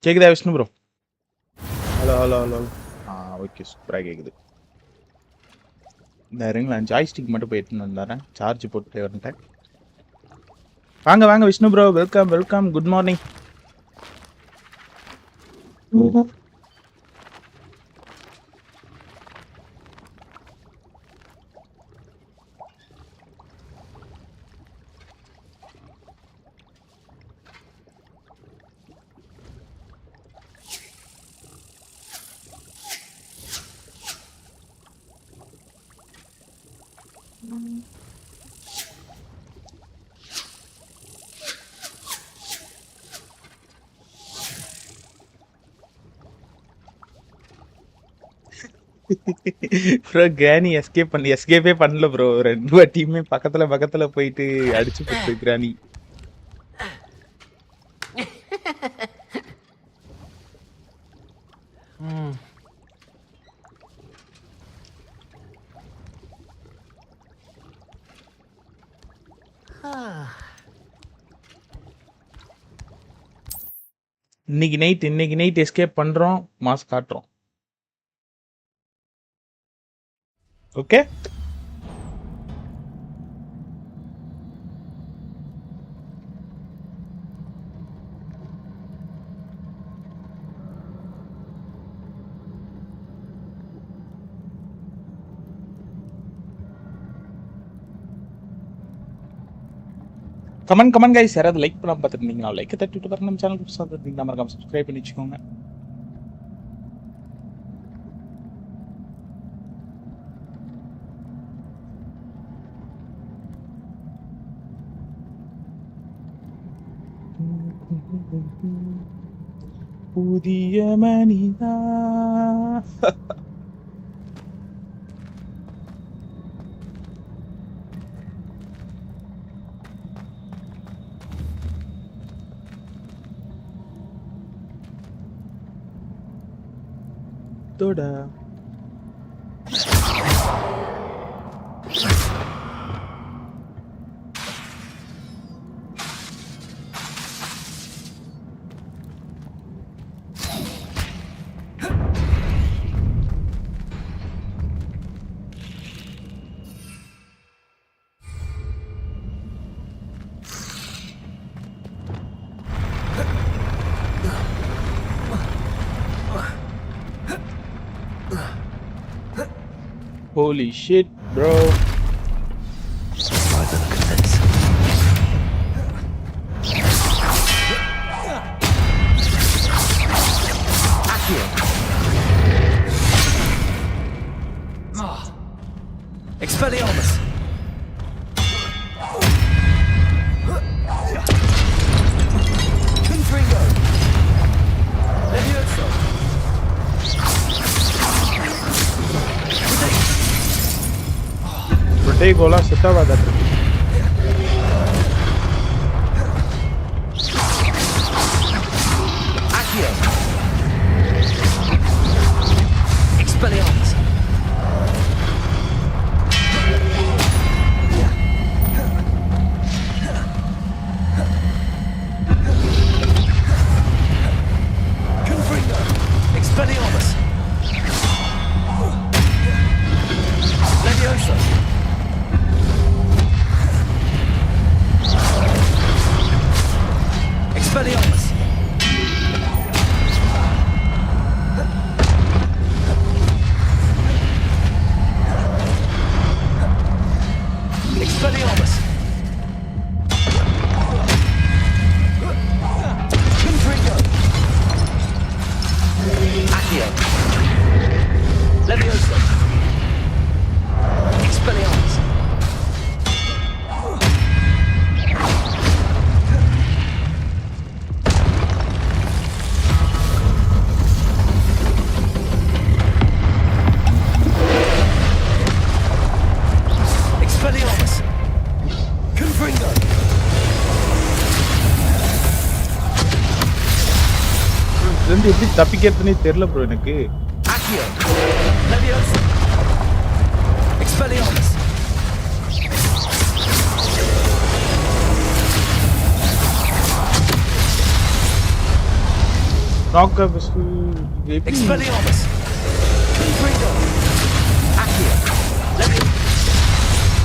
கேக்குதா Vishnu bro? Hello. Okay சூப்பராக கேக்குது. இந்த இருங்களா ஜாய்ஸ்டிக் மட்டும் போயிட்டு வந்தாரேன், சார்ஜ் போட்டு வந்துட்டேன். வாங்க Vishnu bro, welcome. Good morning. Bro Granny எஸ்கேப்பே பண்ணல ப்ரோ. 2 வாட்டியுமே பக்கத்துல போயிட்டு அடிச்சு போட்டு கிரானி. இன்னைக்கு நைட் எஸ்கேப் பண்றோம், மாஸ் காட்டுறோம். Okay comment guys. யாராவது லைக் பண்ணாம பார்த்துருந்தீங்கன்னா லைக் தட்டிட்டு பாருங்க. நம்ம சேனலுக்கு புதுசாக இருந்தீங்கன்னா மறக்காம சப்ஸ்கிரைப் பண்ணி வச்சுக்கோங்க. புதிய மனிதா toda. Holy shit, bro. Expelliarmus. Confringo. Levioso. Protego se estava da Accio. Expelliarmus. Confringo. Expelliarmus. Levioso. Expelliarmus. Expelliarmus. Confringo. Accio. Levioso. Expelliarmus. Expelliarmus. Confringo. ரெண்டு எப்படி தப்பிக்கிறதுனே தெரியல ப்ரோ எனக்கு. Accio. Levioso. Expelliarmus. knock up Expelliarmus. Confringo. Accio. Leviosa.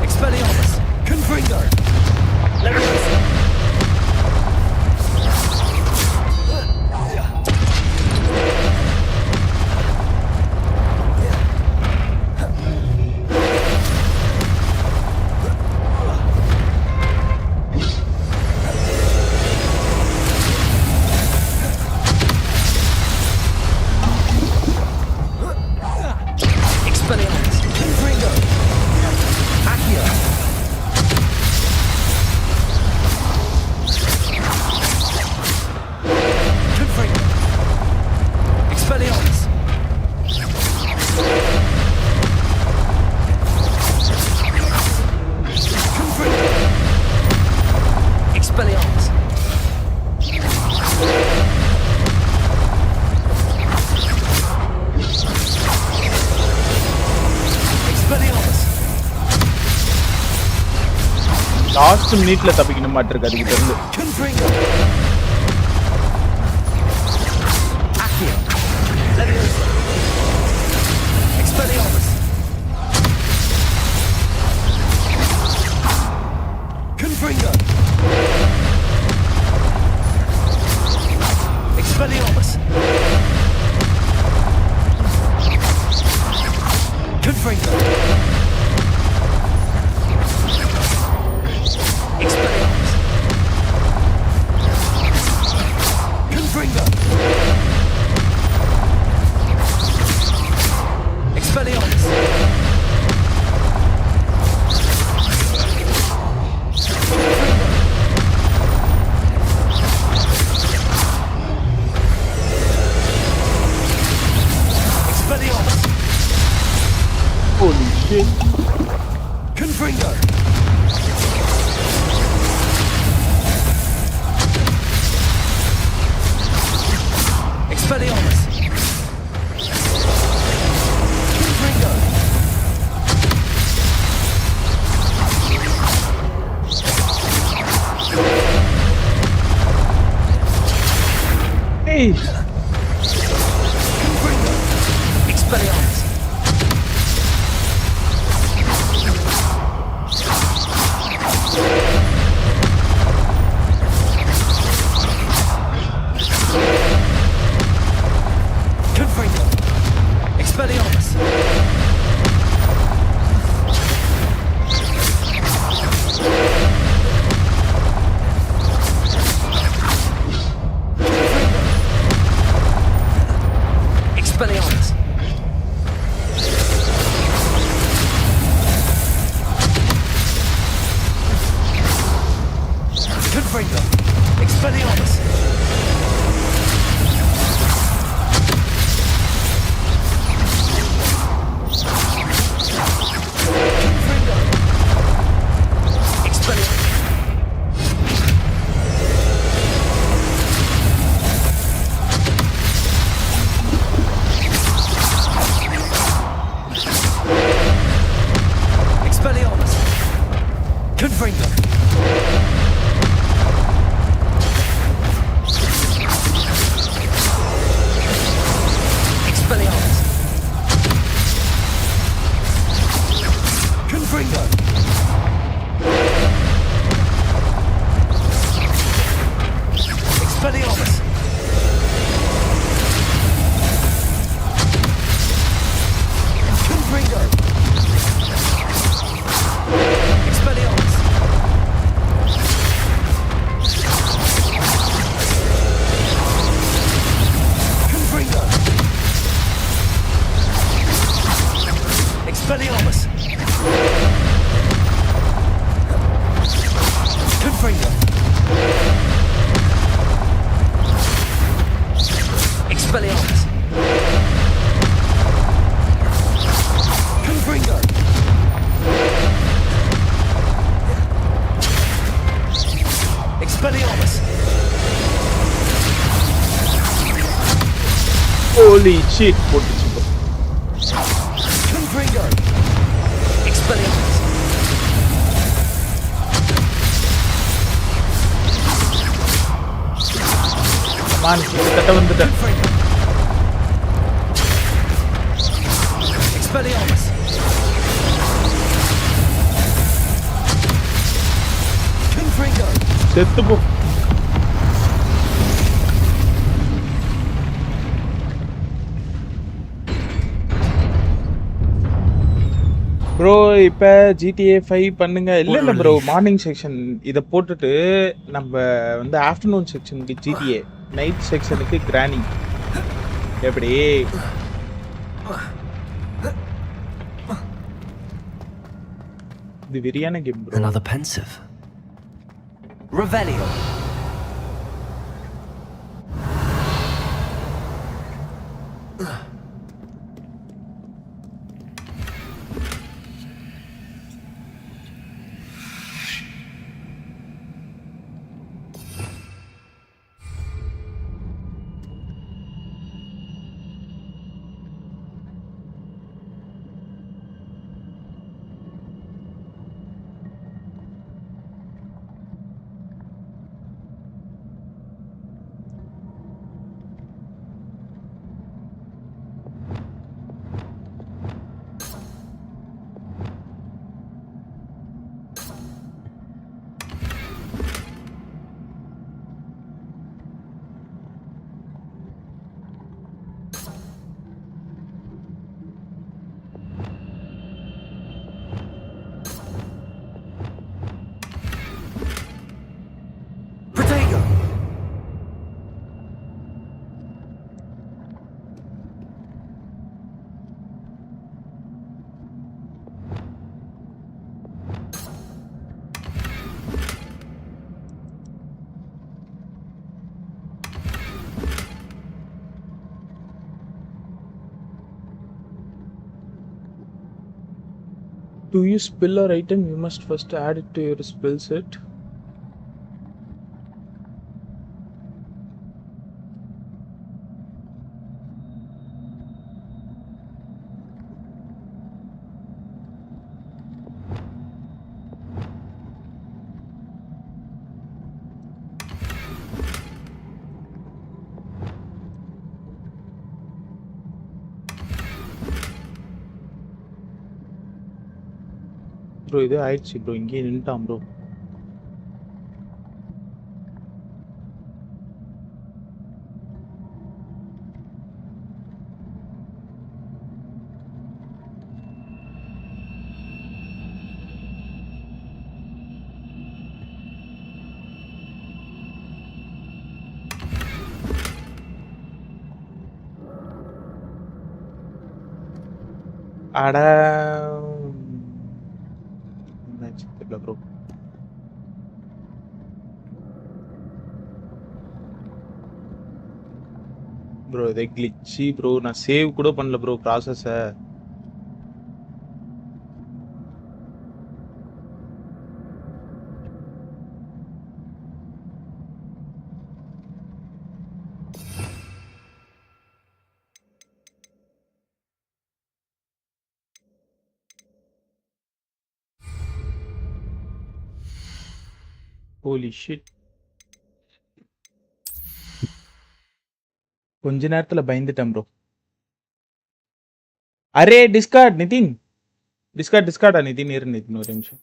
Expelliarmus. Confringo. Leviosa. Last மினிட்ல தப்பிக்கணும் மாட்டிருக்கு அதுக்கிட்ட இருந்து. Holy shit. Confringo. Expelliarmus. Confringo. Hey. Confringo. Expelliarmus. Confringo. Expelliarmus. Expelliarmus. Confringo. Expelliarmus. Confringo. Expelliarmus. Expelliarmus. Confringo. Expelliarmus. Confringo. Expelliarmus. Confringo. Expelliarmus. Confringo. Expelliarmus. Confringo. Expelliarmus. Confringo. Expelliarmus. Holy shit. போட்டுச்சு bro. Confringo. Expelliarmus. மான் கிட்ட வந்துட்டேன். Expelliarmus. Confringo. செத்து போ. Bro இப்போ GTA 5 பண்ணுங்க. இல்லை bro, morning section இதை போட்டுட்டு நம்ம வந்து ஆஃப்டர்நூன் செக்ஷனுக்கு GTA, நைட் செக்ஷனுக்கு கிரானி. எப்படி இது வெறியான game bro. Another pensive. Revelio. To use spell or item, you must first add it to your spell set. Bro இது ஆயிடுச்சு ப்ரோ, இங்கே நின்ட்டான் ப்ரோ. அட தெரியல ப்ரோ. ப்ரோ இதே கிளிச்சி ப்ரோ, நான் சேவ் கூட பண்ணல ப்ரோ ப்ராசஸை. Holy shit. கொஞ்ச நேரத்துல பயந்துட்டேன் ப்ரோ. அரே டிஸ்கார்ட் நிதின், டிஸ்கார்டா நிதின், இரு நிதின் ஒரு நிமிஷம்.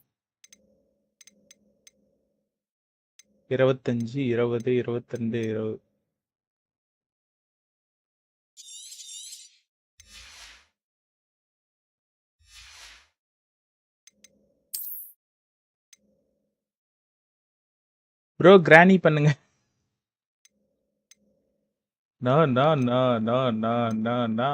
25 20 22 20. ப்ரோ கிரானி பண்ணுங்க. No no no no no no no.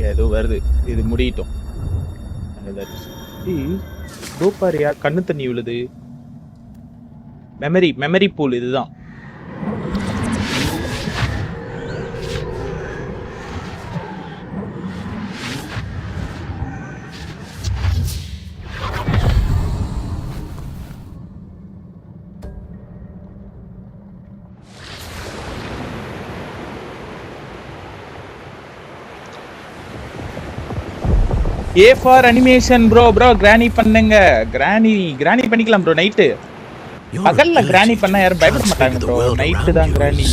ஏதோ வருது, இது முடியட்டும். தட்ஸ் டோப்பாரியா கண்ணு தண்ணி விழுது. மெமரி பூல் இதுதான். A for animation bro granny பண்ணுங்க. granny பண்ணிக்கலாம் bro நைட். பகல்ல granny பண்ணா யாரும் பயப்பட மாட்டாங்க bro. நைட் தான் granny.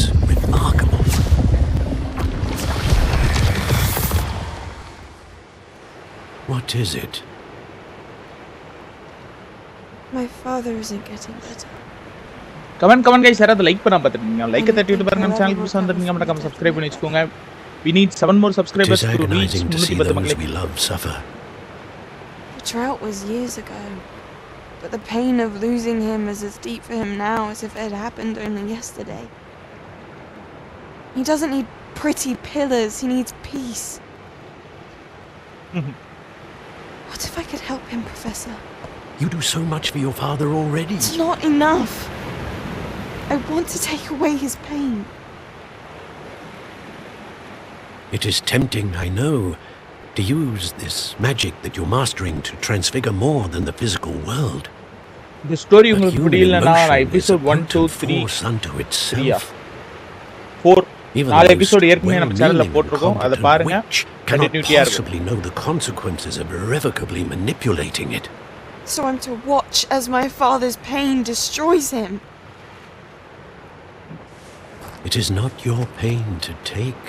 What is it? My father isn't getting better. Come on guys, யாராவது லைக் பண்ணா பாத்துட்டீங்க. லைக் தட்டி விட்டு பாருங்க. நம்ம சேனலுக்கு புதுசா வந்திருந்தீங்க மறக்காம சப்ஸ்கிரைப் பண்ணி வெச்சுக்கோங்க. We need 7 more subscribers to reach 310 மக்களே. We love suffer. The drought was years ago, but the pain of losing him is as deep for him now as if it had happened only yesterday. He doesn't need pretty pillars, he needs peace. What if I could help him, Professor? You do so much for your father already. It's not enough. I want to take away his pain. It is tempting, I know, to use this magic that you're mastering to transfigure more than the physical world. The story But உங்களுக்கு human புரியலனா emotion is episode a 1 2 potent 3 force unto itself. 4 Even நாலு the episode most ஏற்கனவே நம்ம சேனல்ல well-meaning போட்டுருக்கோம். அத competent பாருங்க. witch cannot கண்டினியூட்டியா இருக்கும். possibly know the consequences of irrevocably manipulating it. So I'm to watch as my father's pain destroys him. It is not your pain to take.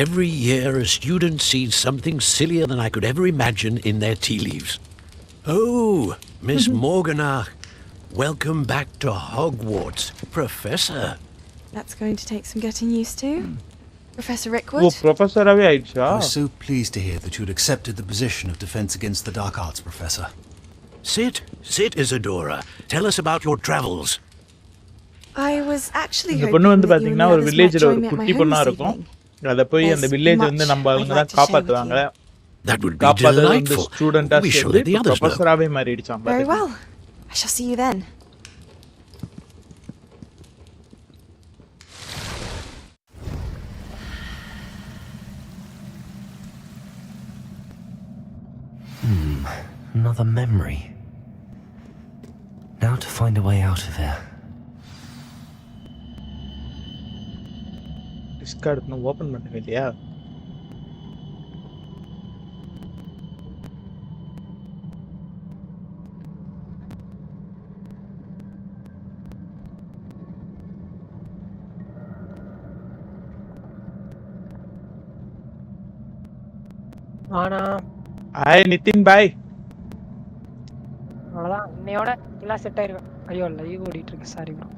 Every year a student sees something sillier than I could ever imagine in their tea leaves. Oh, Miss Morganach, welcome back to Hogwarts, Professor. That's going to take some getting used to. Professor O Rickwood? ப்ரொஃபசராவே ஆயிடுச்சா? I was so pleased to hear that you'd accepted the position of Defense Against the Dark Arts, Professor. Sit, Isadora. Tell us about your travels. I was actually இந்த hoping பொண்ணு வந்து that you and பாத்தீங்கன்னா the ஒரு others might வில்லேஜ்ல join ஒரு me at my குட்டி home பொண்ணா this இருக்கும். evening. அத போய் அந்த There's வில்லேஜ் வந்து much நம்ம I'd ஆளுங்க like தான் to share with காப்பாத்துவாங்க. That would be காப்பாத்துறது வந்து delightful. ஸ்டூடெண்டா We shall சேர்ந்து let the others know. ப்ரொஃபசராவே மாறிடுச்சாம் Very பாத்தீங்க. well. I shall see you then. Another memory. Now to find a way out of here. Discord இன்னும் open பண்ணவே இல்லையா? ஆனா hi Nitin பாய். அவ்வளோதான் இன்னையோட எல்லாம் செட் ஆயிருக்கும். ஐயோ லைவ் ஓடிட்டு இருக்கு, சாரி ப்ரோ.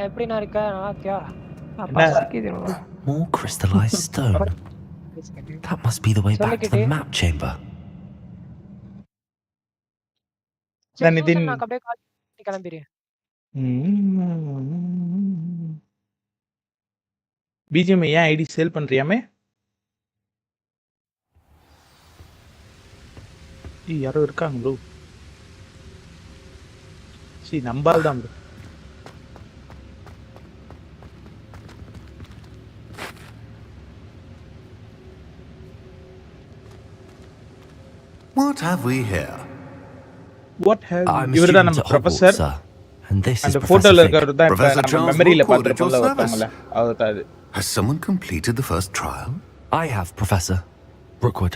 எப்படி நான் இருக்க? நல்லா இருக்கியா? என்ன? More crystallized stone. That must be the way back to the map chamber. நான் நிதின் நான் அப்படியே கால் பண்ணி கிளம்பிடுறேன். BGMI ஏன் ஐடி சேல் பண்றியாமே? யாரோ இருக்காங்க ப்ரோ. நம்பால் தான் bro. What have we here? What have I'm a இவர்தான் student நம்ம at professor. Hogwarts, sir. And this is அந்த Professor போட்டோல Fig. இருக்கிறது தான் Professor நம்ம Charles மெமரியில Woodcourt at your பார்த்திருப்போம்ல service. ஒருத்தவங்கள. அவர்தான் அது. Has someone completed the first trial? I have, Professor Brookwood.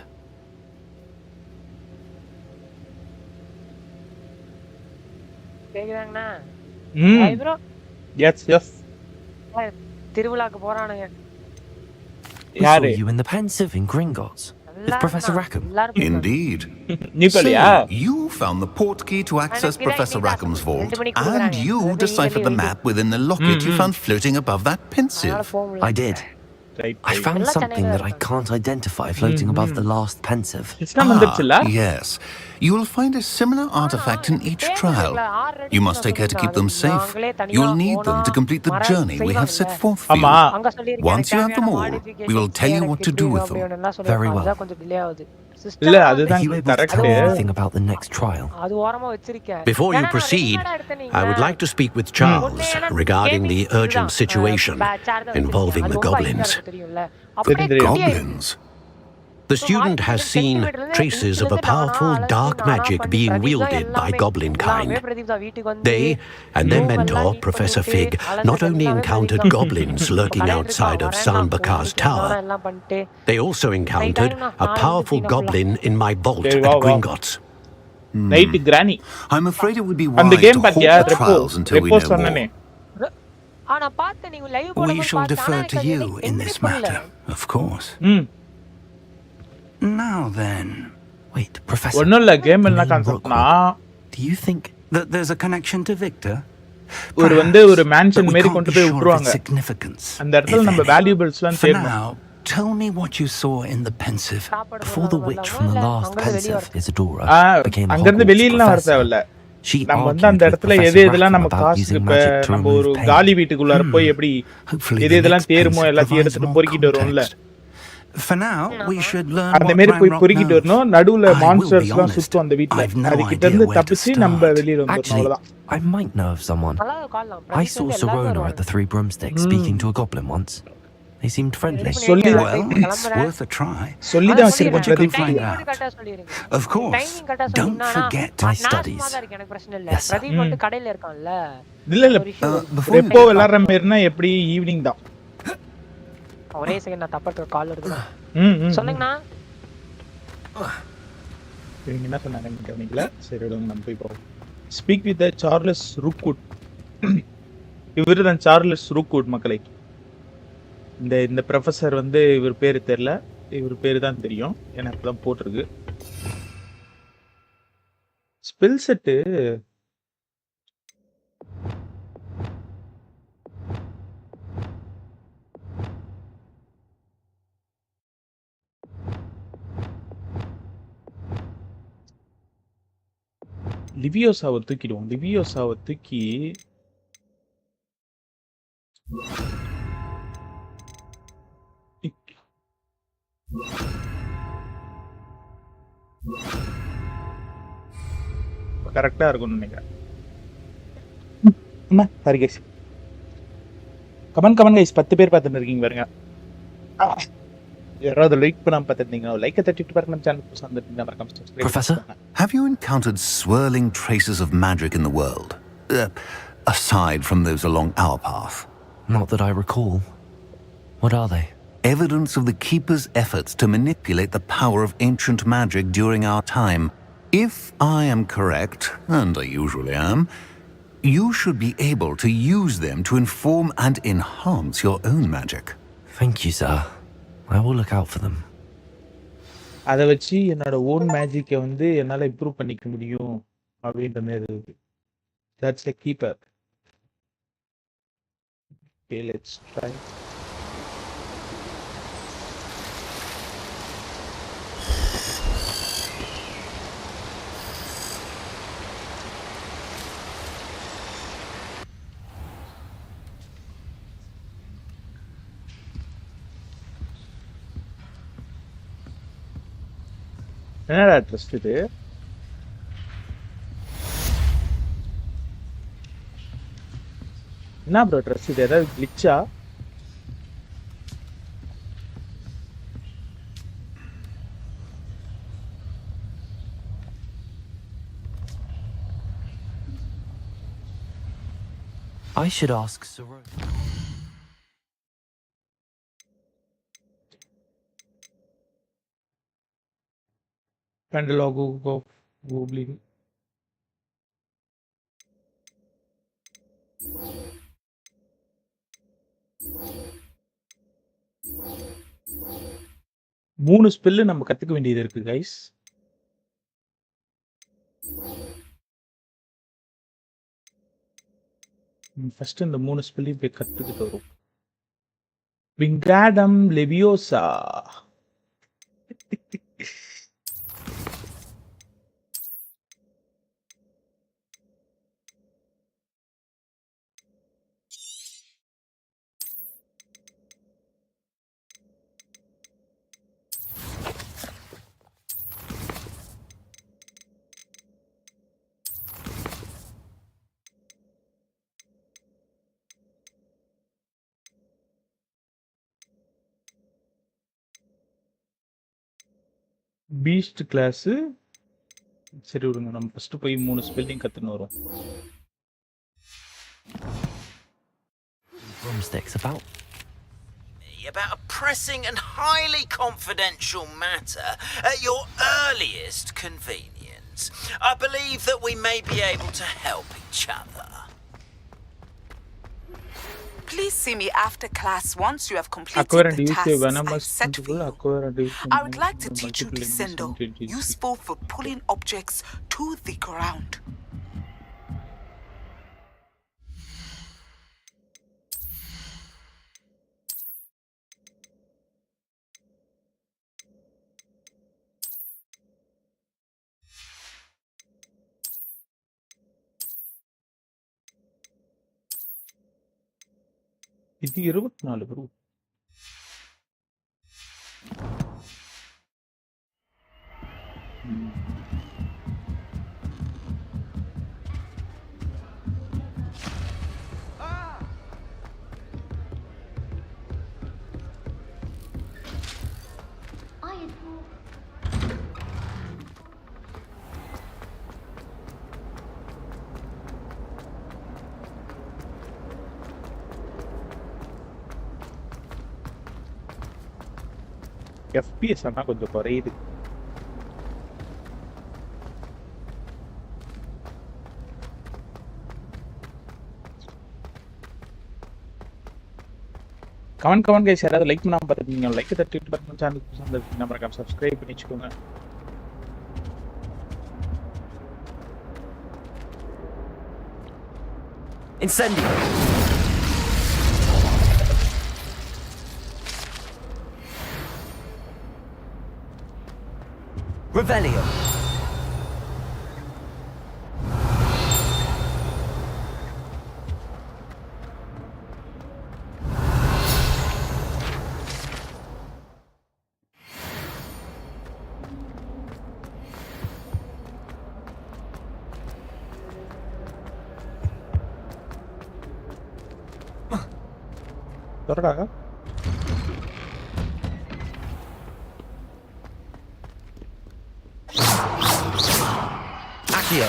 கேக்குதாங்கண்ணா? ம் ஹாய் ப்ரோ. எஸ் திருவிழாக்கு போறானுங்க. We யாரு? saw you in the pensive in Gringotts. With Professor Rackham? Indeed. நீ போலியா? So, you found the port key to access Professor Rackham's vault, and you deciphered the map within the locket you found floating above that pensive. I did. Right, I right. found something that I can't identify floating above the last pensive. System வந்துருச்சுல? Yes. You will find a similar artifact in each trial. You must take care to keep them safe. You will need them to complete the journey we have set forth for you. ஆமா. Once you have them all, we will tell you what to do with them. Very well. இல்ல Are அதுதான் you able to correct. tell me anything about the next trial? Before you proceed, I would like to speak with Charles regarding the urgent situation involving the goblins. Goblins? The student has seen traces of a powerful dark magic being wielded by goblin kind. They and their mentor, Professor Fig, not only encountered goblins lurking outside of Sanbakar's tower, they also encountered a powerful goblin in my vault Okay, at wow. Gringotts. Night granny. I'm afraid it would be அந்த wise game to பாத்தியா? halt the repo. trials until we repo know சொன்னனே. more. We shall defer to you in this matter, of course. ம். Now then, Wait, Professor. ஒண்ணும் இல்ல game என்ன name கான்செப்ட்னா Do you think that there's a connection to Victor? ஒரு வந்து ஒரு mansion But we மாதிரி can't கொண்டு be போய் sure of விட்டுருவாங்க. its significance. அந்த இடத்துல if நம்ம any. வேல்யூபிள்ஸ்லாம் For தேடணும். now, tell me what you saw in the pensive. before the witch from the last pensive, Isadora, became a அங்க இருந்து Hogwarts வெளியில வர professor, தேவையில்ல. she நம்ம வந்து argued அந்த with இடத்துல Professor எது எதெல்லாம் Rackham நம்ம about காசு using இப்ப magic to நம்ம ஒரு remove pain. காலி வீட்டுக்குள்ளார போய் எப்படி Hopefully எது the எதெல்லாம் next தேருமோ pensive எல்லாத்தையும் provides எடுத்துட்டு more பொறுக்கிட்டு வருவோம்ல. context. For now, we should learn அந்த what மாதிரி போய் Ranrock பொறுக்கிட்டு knows. வரணும். நடுவுல I will be மான்ஸ்டர்ஸ்லாம் honest, சுத்தும் அந்த வீட்ல. I've no அது கிட்ட idea இருந்து where to தப்பிச்சு நம்ம start. வெளியில வந்துடணும் Actually, அவ்வளவுதான். I might know of someone. I saw Serona at the Three Broomsticks speaking to a goblin once. They seemed friendly. சொல்லி Well, it's worth a try. சொல்லி தான் See what you வச்சிருக்கேன் can Pradeep. find out. Of course, don't forget My studies. Yes, sir. இல்ல இல்ல Before you repo விளையாடுற மாதிரினா எப்படி evening தான். ஒரே செகண்ட் நான் தப்பா கால் வருது ம், ம். சொன்னீங்கண்ணா இவங்க என்ன சொன்னாங்க எனக்கு கவனிக்கல. சரி விடுங்க நம்ம போய் பார்ப்போம். Speak with Charles Rookwood. இவரு தான் சார்லஸ் ரூக்வுட் மக்களை. இந்த ப்ரொஃபசர் வந்து இவர் பேரு தெரியல. இவர் பேரு தான் தெரியும். எனக்கு தான் போட்டிருக்கு. Spell set லிவியோசாவை தூக்கிடுவோம். லிவியோசாவை தூக்கி கரெக்டா இருக்கும்னு நினைக்கிறேன். அம்மா சாரி கைஸ். கமெண்ட் கைஸ் 10 பேர் பார்த்துட்டு இருக்கீங்க பாருங்க. யாராவது லைக் பண்ணாம பார்த்துருந்தீங்கன்னா லைக்கை தட்டிட்டு பாருங்க. நம்ம சேனல் புதுசாக வந்துருந்தீங்கன்னா மறக்காம subscribe Professor? பண்ணுங்க. Have you encountered swirling traces of magic in the world? Aside from those along our path? Not that I recall. What are they? Evidence of the Keeper's efforts to manipulate the power of ancient magic during our time. If I am correct, and I usually am, you should be able to use them to inform and enhance your own magic. Thank you, sir. I will look out for them. அதை வச்சு என்னோட own மேஜிக்கை வந்து என்னால் improve பண்ணிக்க முடியும் அப்படின்ற மாதிரி இருக்கு. That's a keeper. Okay let's try. என்னடா ட்ரஸ்ட் இது? என்ன ப்ரோ ட்ரஸ்ட் இது? ஏதாவது கிளிச்சா? I should ask Serona. Pandrathu goblin. 3 spell நம்ம கத்துக்க வேண்டியது இருக்கு गाइस. ஃபர்ஸ்ட் இந்த 3 ஸ்பெல்லையும் போய் கத்துக்கிட்டு வரும். Wingardium Leviosa. Beast class. சரி விடுங்க, நம்ம ஃபர்ஸ்ட் போய் 3 ஸ்பெல்லிங் கத்துன்னு வரோம். Broomsticks about? About a pressing and highly confidential matter at your earliest convenience. I believe that we may be able to help each other. Please see me after class once you have completed Acquire the and use tasks the venomous I've set for you. acquire and use I would like to teach you descendo, useful for pulling objects to the ground. இது 24 bro. FPS ஆனா கொஞ்சம் குறையுது. Comment guys, யாராவது like பண்ணாம பார்த்துருக்கீங்க like தட்டிட்டு பாருங்க. சேனலுக்கு சந்தர்ப்பம் நம்ம சப்ஸ்கிரைப் பண்ணி வச்சுக்கோங்க. Incendio! Revelio! தொடடா. Accio!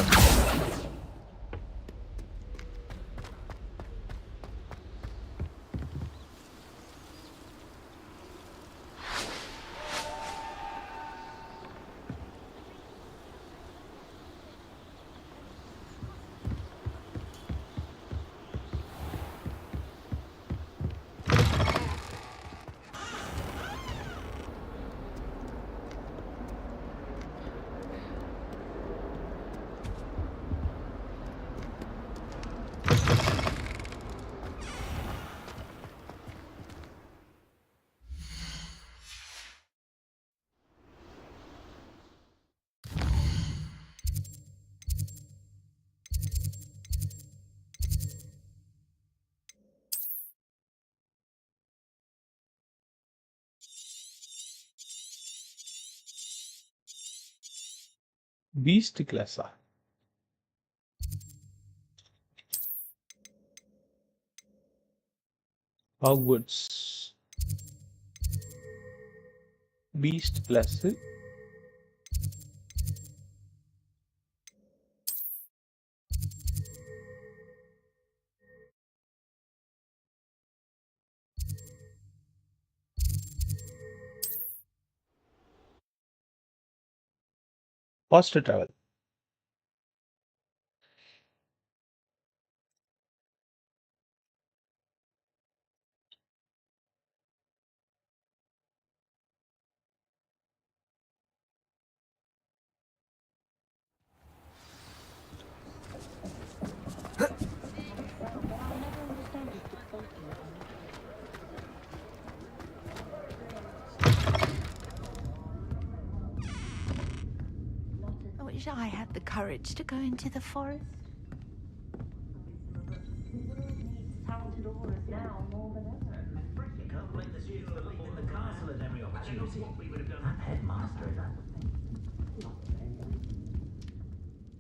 பீஸ்ட் கிளாஸா? Hogwarts beast class. Fast travel. I had the courage to go into the forest.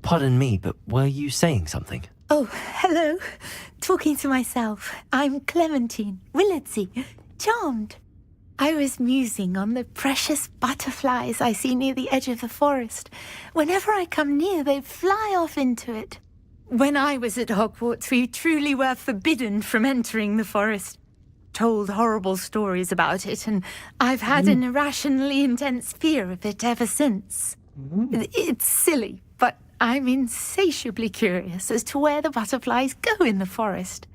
Pardon me, but were you saying something? Oh, hello. Talking to myself. I'm Clementine, Willardsey, charmed. I was musing on the precious butterflies I see near the edge of the forest. Whenever I come near, they fly off into it. When I was at Hogwarts, we truly were forbidden from entering the forest. Told horrible stories about it, and I've had an irrationally intense fear of it ever since. It's silly, but I'm insatiably curious as to where the butterflies go in the forest.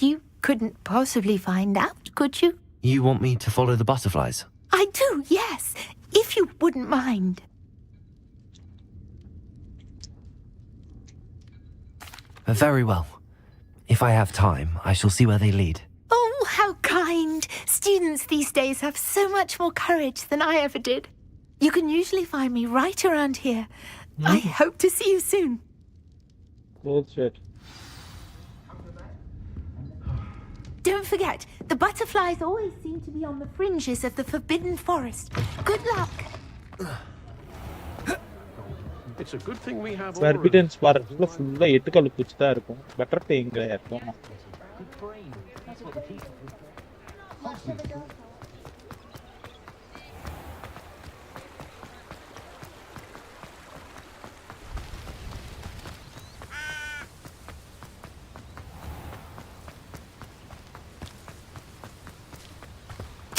You couldn't possibly find out, could you? You want me to follow the butterflies? I do, yes, if you wouldn't mind. Very well. If I have time, I shall see where they lead. Oh, how kind! Students these days have so much more courage than I ever did. You can usually find me right around here. I hope to see you soon. Bullshit. Don't forget, the butterflies always seem to be on the fringes of the Forbidden Forest. Good luck. It's a good thing we have Forbidden Forest full எட்டு கல்லு பூச்சி தான் இருக்கும். Butterfly எங்க இருக்கும்?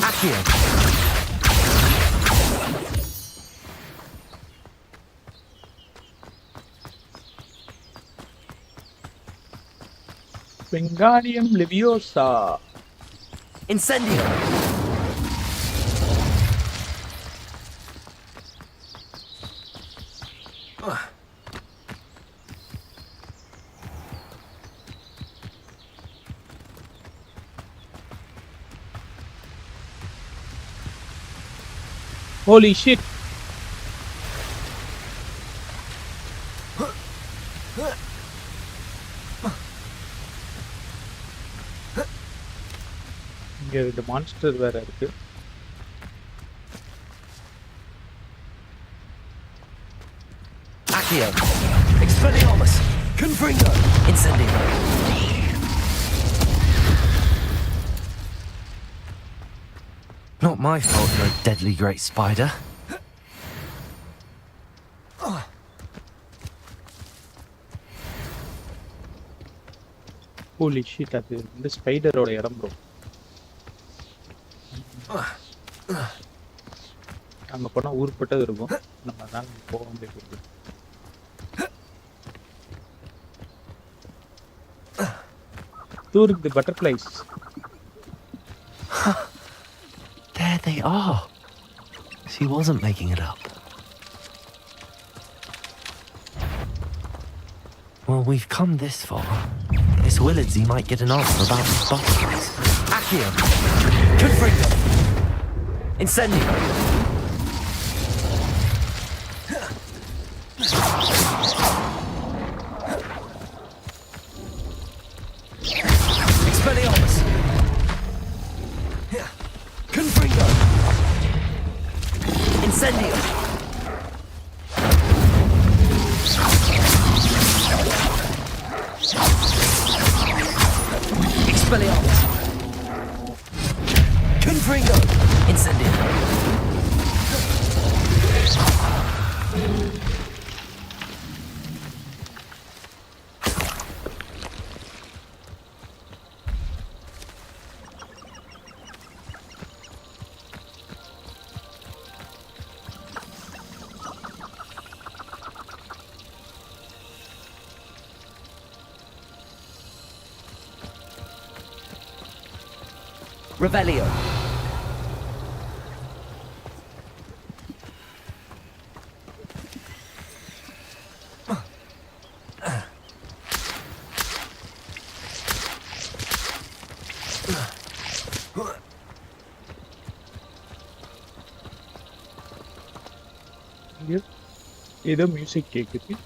Accio. Wingardium Leviosa. Incendio. Holy shit. இங்க ரெண்டு monster வேற இருக்கு. Accio. Expelliarmus. Confringo. Incendio. Not my fault you're a deadly great spider. Holy shit, அது இந்த ஸ்பைடரோட இடம் bro. அங்க போனா ஊர்பட்டது இருக்கும். நம்ம தான் போக முடியாது. Touring the butterflies. There they are. She wasn't making it up. Well, we've come this far. Miss Willardsey might get an answer about these butterflies. Accio. Confringo. Incendio. Expelliarmus. Confringo. Incendio. Expelliarmus. Confringo. Incendio. Revelio. ஏதோ music கேக்குது.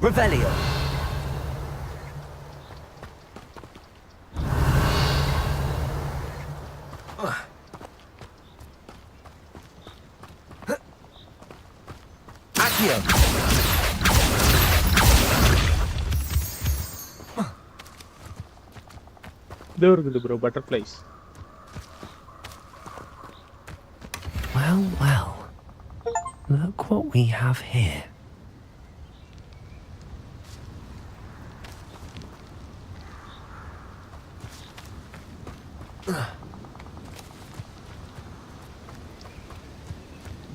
Revelio. Accio. இதோ இருக்குது bro butterflies. Well, well. Look what we have here.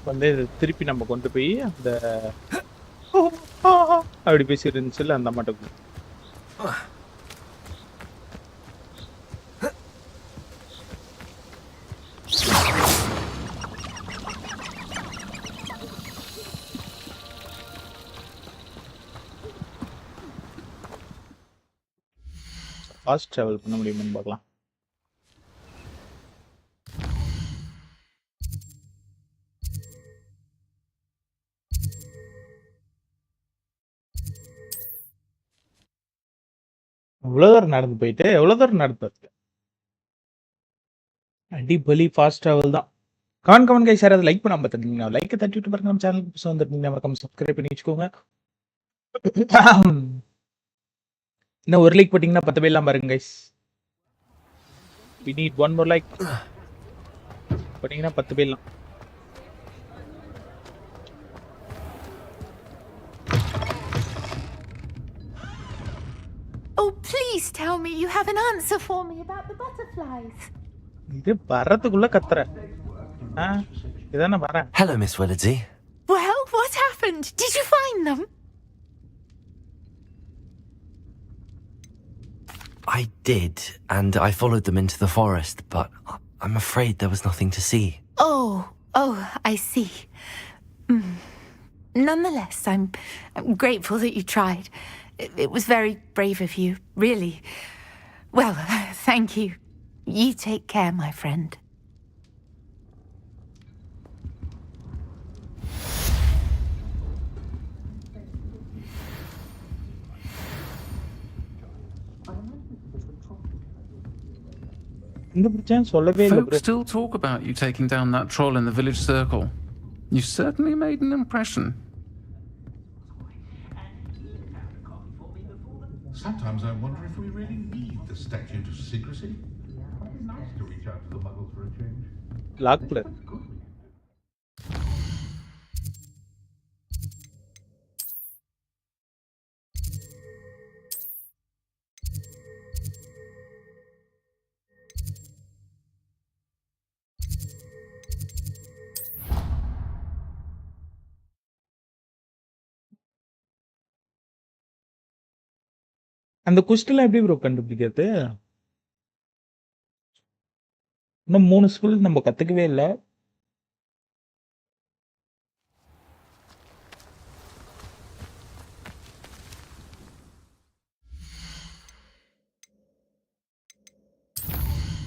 வந்து திருப்பி நம்ம கொண்டு போய் அந்த அப்படி பேசி இருந்துச்சுல்ல அந்த மாட்டுக்கு. ஃபாஸ்ட் டிராவல் பண்ண முடியுமான்னு பார்க்கலாம். எவ்வளவு தூரம் நடந்து போயிட்டு எவ்வளவு தூரம் நடந்து வருது. அடிப்பலி ஃபாஸ்ட் டிராவல் தான். கமெண்ட் கைஸ் யாராவது லைக் பண்ணாம பார்த்துருந்தீங்கன்னா லைக்கை தட்டி விட்டு பாருங்க. நம்ம சேனலுக்கு புதுசாக வந்துருந்தீங்கன்னா மறக்காம சப்ஸ்கிரைப் பண்ணி வச்சுக்கோங்க. இன்னும் ஒரு லைக் போட்டிங்கன்னா 10 பேர்லாம் பாருங்க guys. we need one more like போட்டிங்கன்னா 10 பேர்லாம். Oh, please tell me you have an answer for me about the butterflies. இது வரதுக்குள்ள கத்துற. இதானே வரேன். Hello, Miss Willardsey. Well, what happened? Did you find them? I did, and I followed them into the forest, but I'm afraid there was nothing to see. Oh, I see. Nonetheless, I'm grateful that you tried. It was very brave of you, really. Well, thank you. You take care, my friend. Folks still talk about you taking down that troll in the village circle. You certainly made an impression. Sometimes I wonder if we really need the statute of secrecy. It's nice to reach out to the muggles for a change. Lock play. அந்த குஸ்டெல்லாம் எப்படி bro கண்டுபிடிக்கிறது? இன்னும் 3 skill நம்ம கத்துக்கவே இல்லை.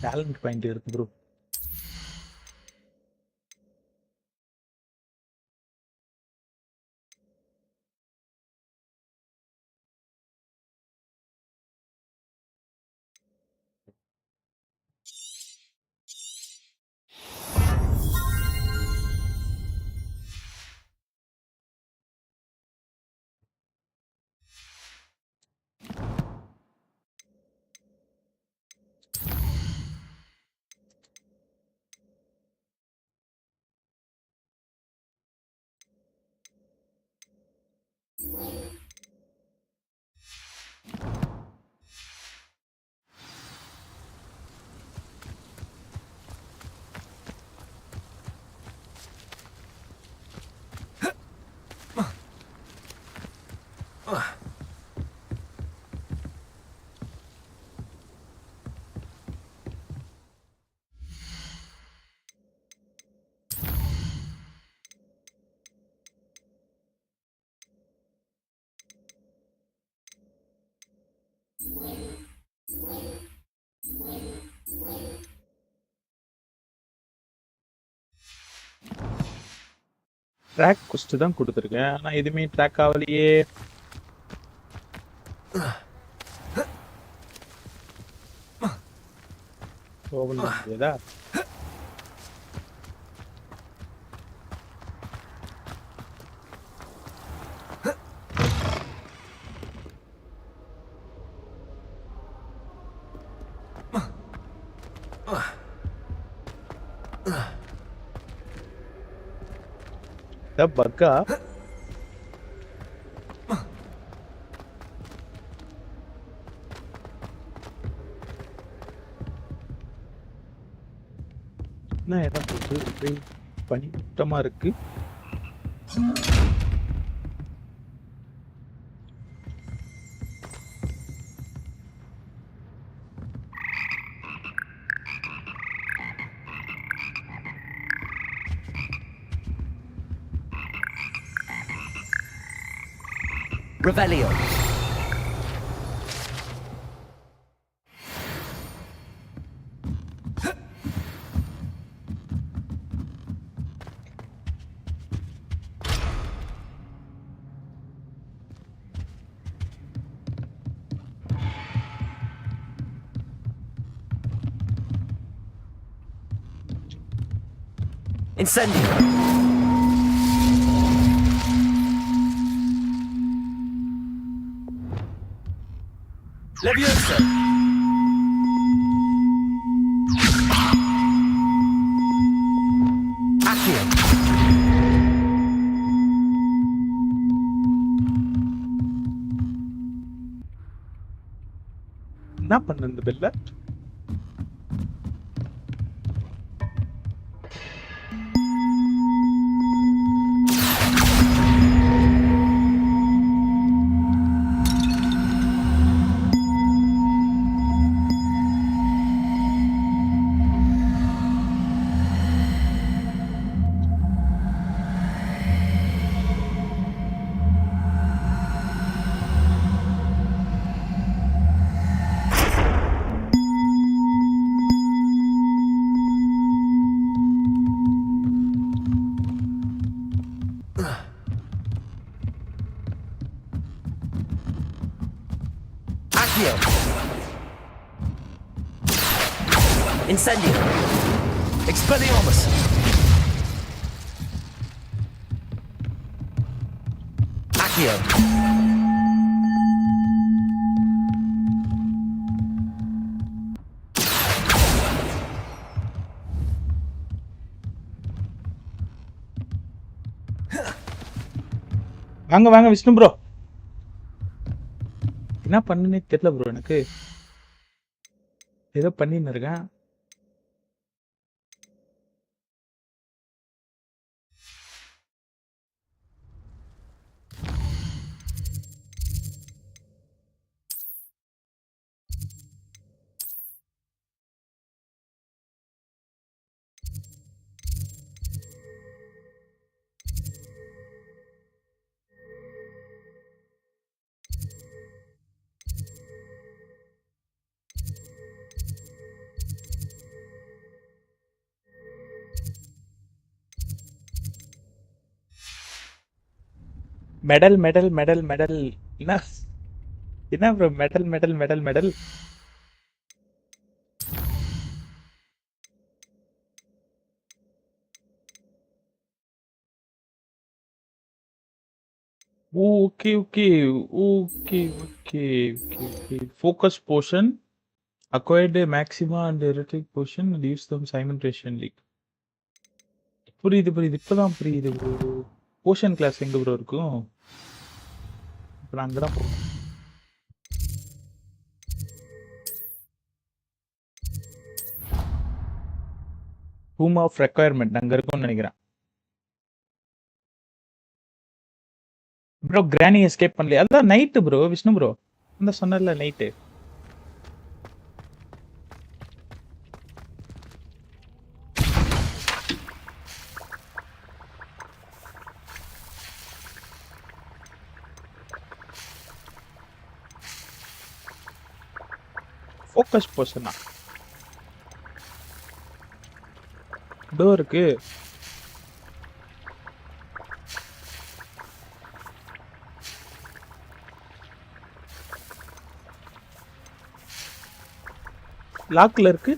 Talent point இருக்கு bro. Track குஸ்ட் தான் கொடுத்துருக்கேன் ஆனால் எதுவுமே ட்ராக் ஆகலையே. ஏதா பக்கா என்ன இடம் போட்டு பனிமூட்டமா இருக்கு. Revelio. Incendio. Leviosa. Accio. என்ன பண்ண இந்த பெல்ல? Incendio. Expelliarmus. Accio. வாங்க வாங்க விஷ்ணு ப்ரோ. என்ன பண்ணுனே தெரியல ப்ரோ எனக்கு. ஏதோ பண்ணின்னு இருக்கேன். மெடல் மெடல் மெடல் மெடல் என்ன என்ன bro medal medal medal medal? Okay okay okay okay okay okay. Focus portion acquired maxima and erotic portion and use them simultaneously. புரியுது புரியுது இப்பதான் புரியுது ப்ரோ. போர்ஷன் கிளாஸ் எங்க ப்ரோ இருக்கும்? இப்போ நான் அங்கதான் போறேன். ரூம் ஆஃப் ரெக்வயர்மெண்ட் அங்க இருக்கும்னு நினைக்கிறேன். ப்ரோ கிரானி எஸ்கேப் பண்ணல. அதான் நைட்டு ப்ரோ விஷ்ணு ப்ரோ. அந்த சொன்னல நைட்டு. ஃபோக்கஸ் போர்ஷனா? டோருக்கு லாக்ல இருக்கு.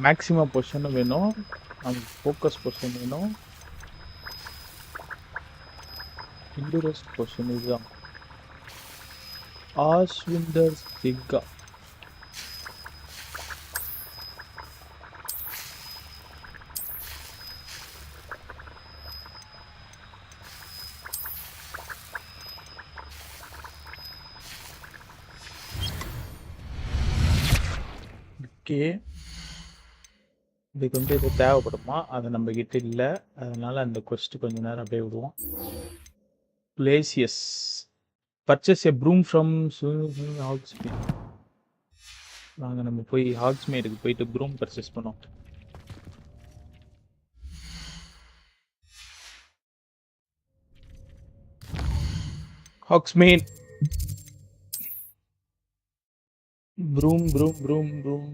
மேக்ஸிமம் பொசிஷன் வேணும், நமக்கு ஃபோக்கஸ் பொசிஷன் வேணும், இண்டூரஸ் பொசிஷன் இதுதான். ஆஸ்விண்டர் சிக்கா ஓகே. இதுக்கு வந்து இது தேவைப்படுமா? அது நம்ம கிட்ட இல்லை, அதனால அந்த கொஸ்ட் கொஞ்ச நேரம் அப்படியே விடுவோம். பிளேசியஸ் purchase a broom from Hogsmeade. நாங்கள் நம்ம போய் ஹாக்ஸ்மேடுக்கு போயிட்டு ப்ரூம் பர்ச்சேஸ் பண்ணோம். Hogsmeade broom broom broom broom.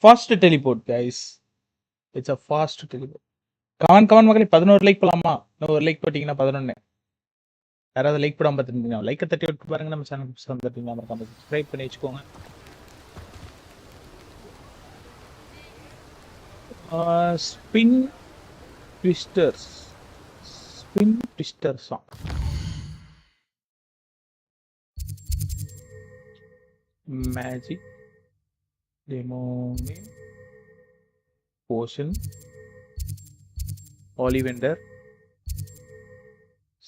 Fast teleport guys, it's a fast teleport. Come on மக்களே, 11 லைக் போலாமா? இன்னும் ஒரு லைக் போட்டிங்கன்னா 11. யாராவது லைக் போடாமல் பார்த்துருந்தீங்க லைக்கை தட்டி விட்டு பாருங்க. நம்ம சேனல் புதுசாக வந்துட்டீங்கன்னா மறக்காம சப்ஸ்கிரைப் பண்ணி வச்சுக்கோங்க. Spin twisters song. Magic, Demone, Potion, Ollivander,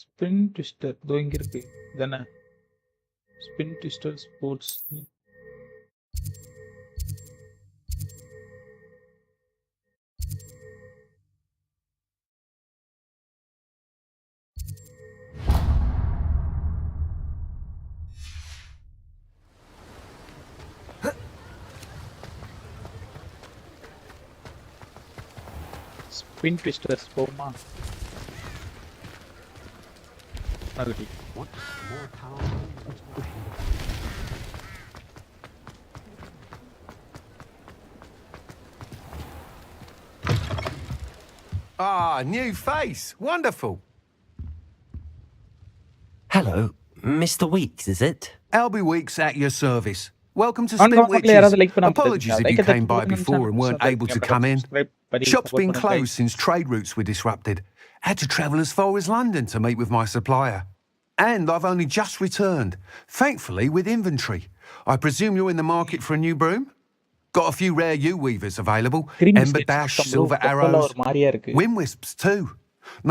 Spin Twister. दो इंगिर पे देना. Spin Twister Sports. Spin Twisters போமா? அகடி. Ah, new face. Wonderful. Hello, Mr. Weeks, is it? Albie Weeks at your service. Welcome to Unga Spin மக்களே, யாராவது like Witches. பண்ணாம Apologies if you like came by before and weren't able to come in. Shop's been closed since trade routes were disrupted. Had to travel as far as London to meet with my supplier. And I've only just returned, thankfully with inventory. I presume you're in the market for a new broom? Got a few rare U-weavers available. Ember Dash, Silver Arrows, Wind Wisps too.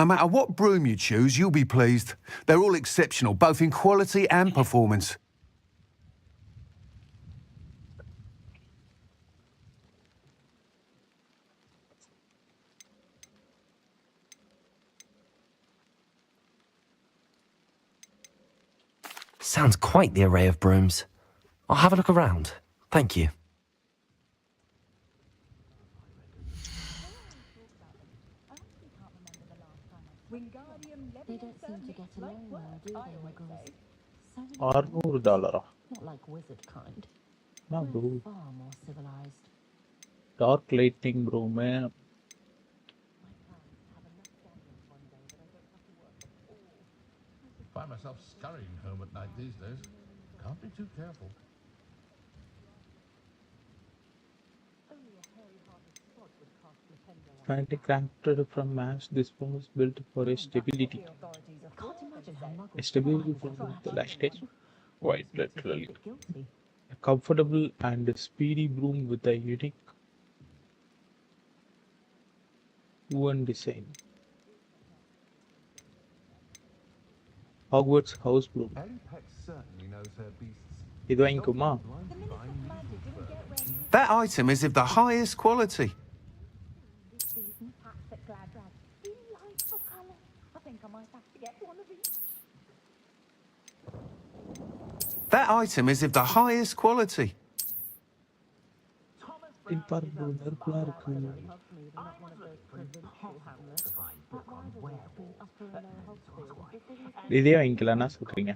No matter what broom you choose, you'll be pleased. They're all exceptional, both in quality and performance. Sounds quite the array of brooms. I'll have a look around. Thank you. They don't seem to get along well, do they, Muggles? $600. Not like wizard kind. No, We're bro. far more civilized. Dark lightning broom. Find myself scurrying home at night these days. Can't be too careful. Finally crafted from mass, this broom is built for a stability. A stability from the last stage. Quite literally. A comfortable and speedy broom with a unique woven design. Hogwarts house broom. இது வாங்கிக்குமா? That item is of the highest quality. That item is of the highest quality. இதே வாங்கிக்கலாம்னா சொல்றீங்க.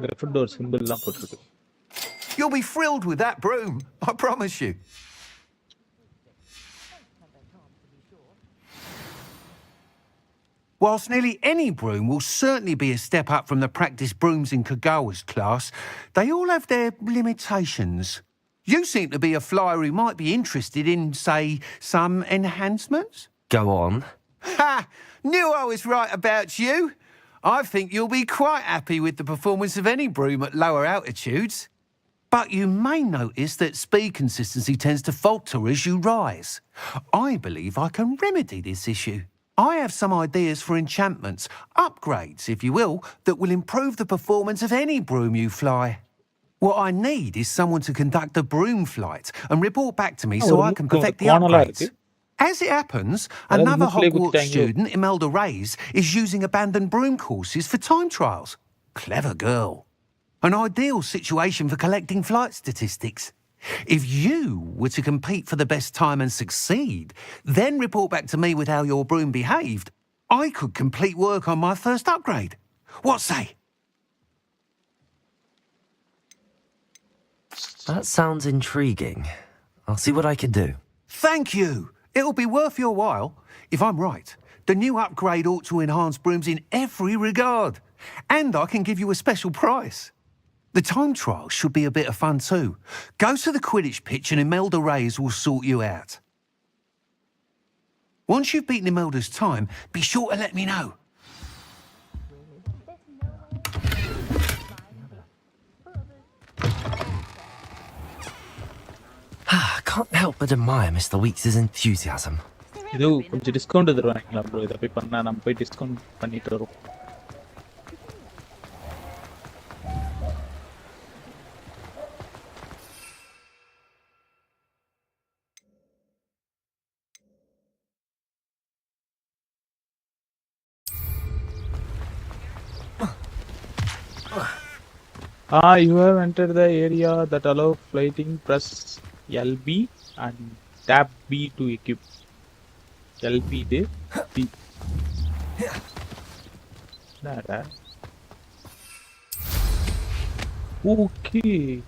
கிரிஃபிண்டோர் simple தான் போட்டுருக்கு. You'll be thrilled with that broom, I promise you. Whilst nearly any broom will certainly be a step up from the practice brooms in Kagawa's class, they all have their limitations. You seem to be a flyer who might be interested in, say, some enhancements? Go on. Ha! Knew I was right about you. I think you'll be quite happy with the performance of any broom at lower altitudes. But you may notice that speed consistency tends to falter as you rise. I believe I can remedy this issue. I have some ideas for enchantments, upgrades, if you will, that will improve the performance of any broom you fly. What I need is someone to conduct a broom flight and report back to me so I can perfect the upgrades. As it happens, another Hogwarts student, Imelda Reyes, is using abandoned broom courses for time trials. Clever girl. An ideal situation for collecting flight statistics. If you were to compete for the best time and succeed, then report back to me with how your broom behaved, I could complete work on my first upgrade. What say? That sounds intriguing. I'll see what I can do. Thank you. It'll be worth your while. If I'm right, the new upgrade ought to enhance brooms in every regard. And I can give you a special price. The time trial should be a bit of fun too. Go to the Quidditch pitch and Imelda Reyes will sort you out. Once you've beaten Imelda's time, be sure to let me know. Can't help but admire Mr. Weeks' enthusiasm. இது கொஞ்சம் discount தருவாங்களா bro? இதை போய் பண்ணா நம்ம போய் discount பண்ணிட்டு வரோம். You have entered the area that allow flighting. Press LB and tap B to equip. LB de B. Nada. Okay.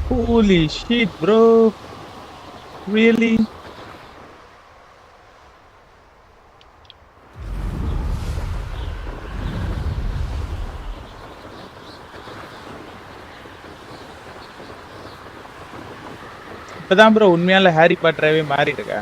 Holy shit, bro. Really? இப்பதான் ப்ரோ உண்மையால ஹாரி பாட்டராவே மாறி இருக்கா?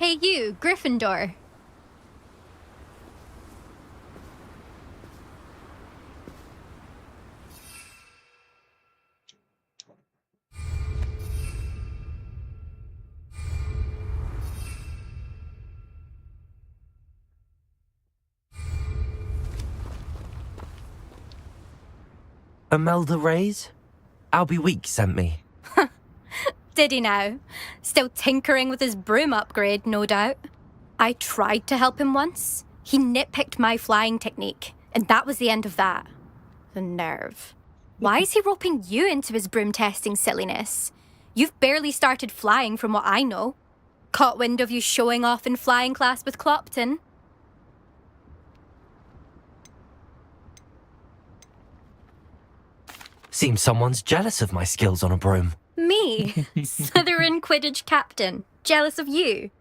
Hey you, Gryffindor. Imelda Reyes? Albie Weeks sent me. Did he now? Still tinkering with his broom upgrade, no doubt. I tried to help him once. He nitpicked my flying technique, and that was the end of that. The nerve. Why is he roping you into his broom testing silliness? You've barely started flying from what I know. Caught wind of you showing off in flying class with Clopton. Seems someone's jealous of my skills on a broom. Me? Slytherin Quidditch captain. Jealous of you?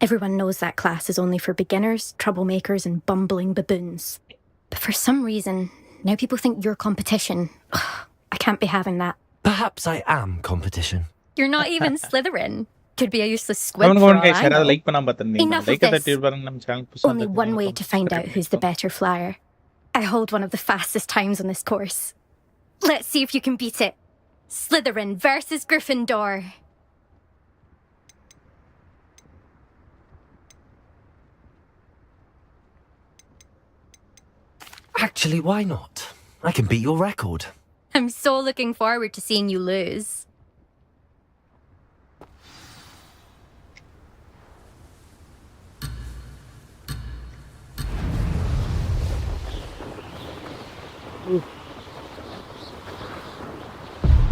Everyone knows that class is only for beginners, troublemakers, and bumbling baboons. But for some reason, now people think you're competition. I can't be having that. Perhaps I am competition. You're not even Slytherin. Could be a useless squid for all I know. Enough of this. Only one way to find out who's the better flyer. I hold one of the fastest times on this course. Let's see if you can beat it. Slytherin versus Gryffindor. Actually, why not? I can beat your record. I'm so looking forward to seeing you lose.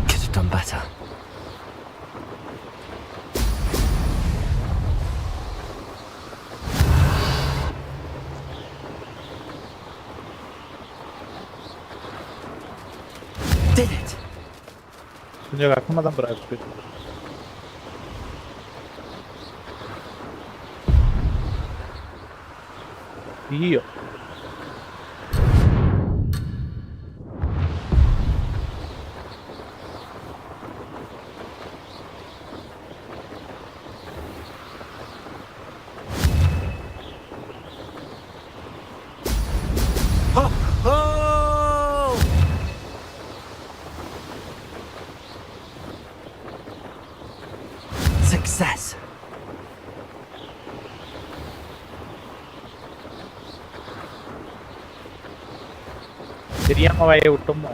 Could have done better. Did it? கொஞ்சம் கஷ்டமா தான் bro இருக்கு. ஐயோ. Success. தெரியாம வாயை விட்டோமோ.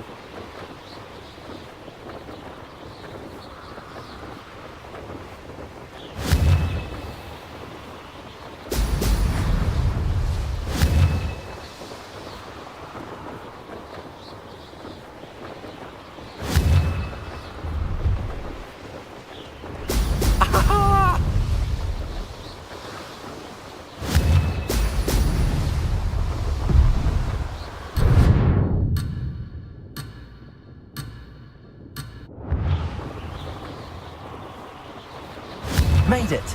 Made it.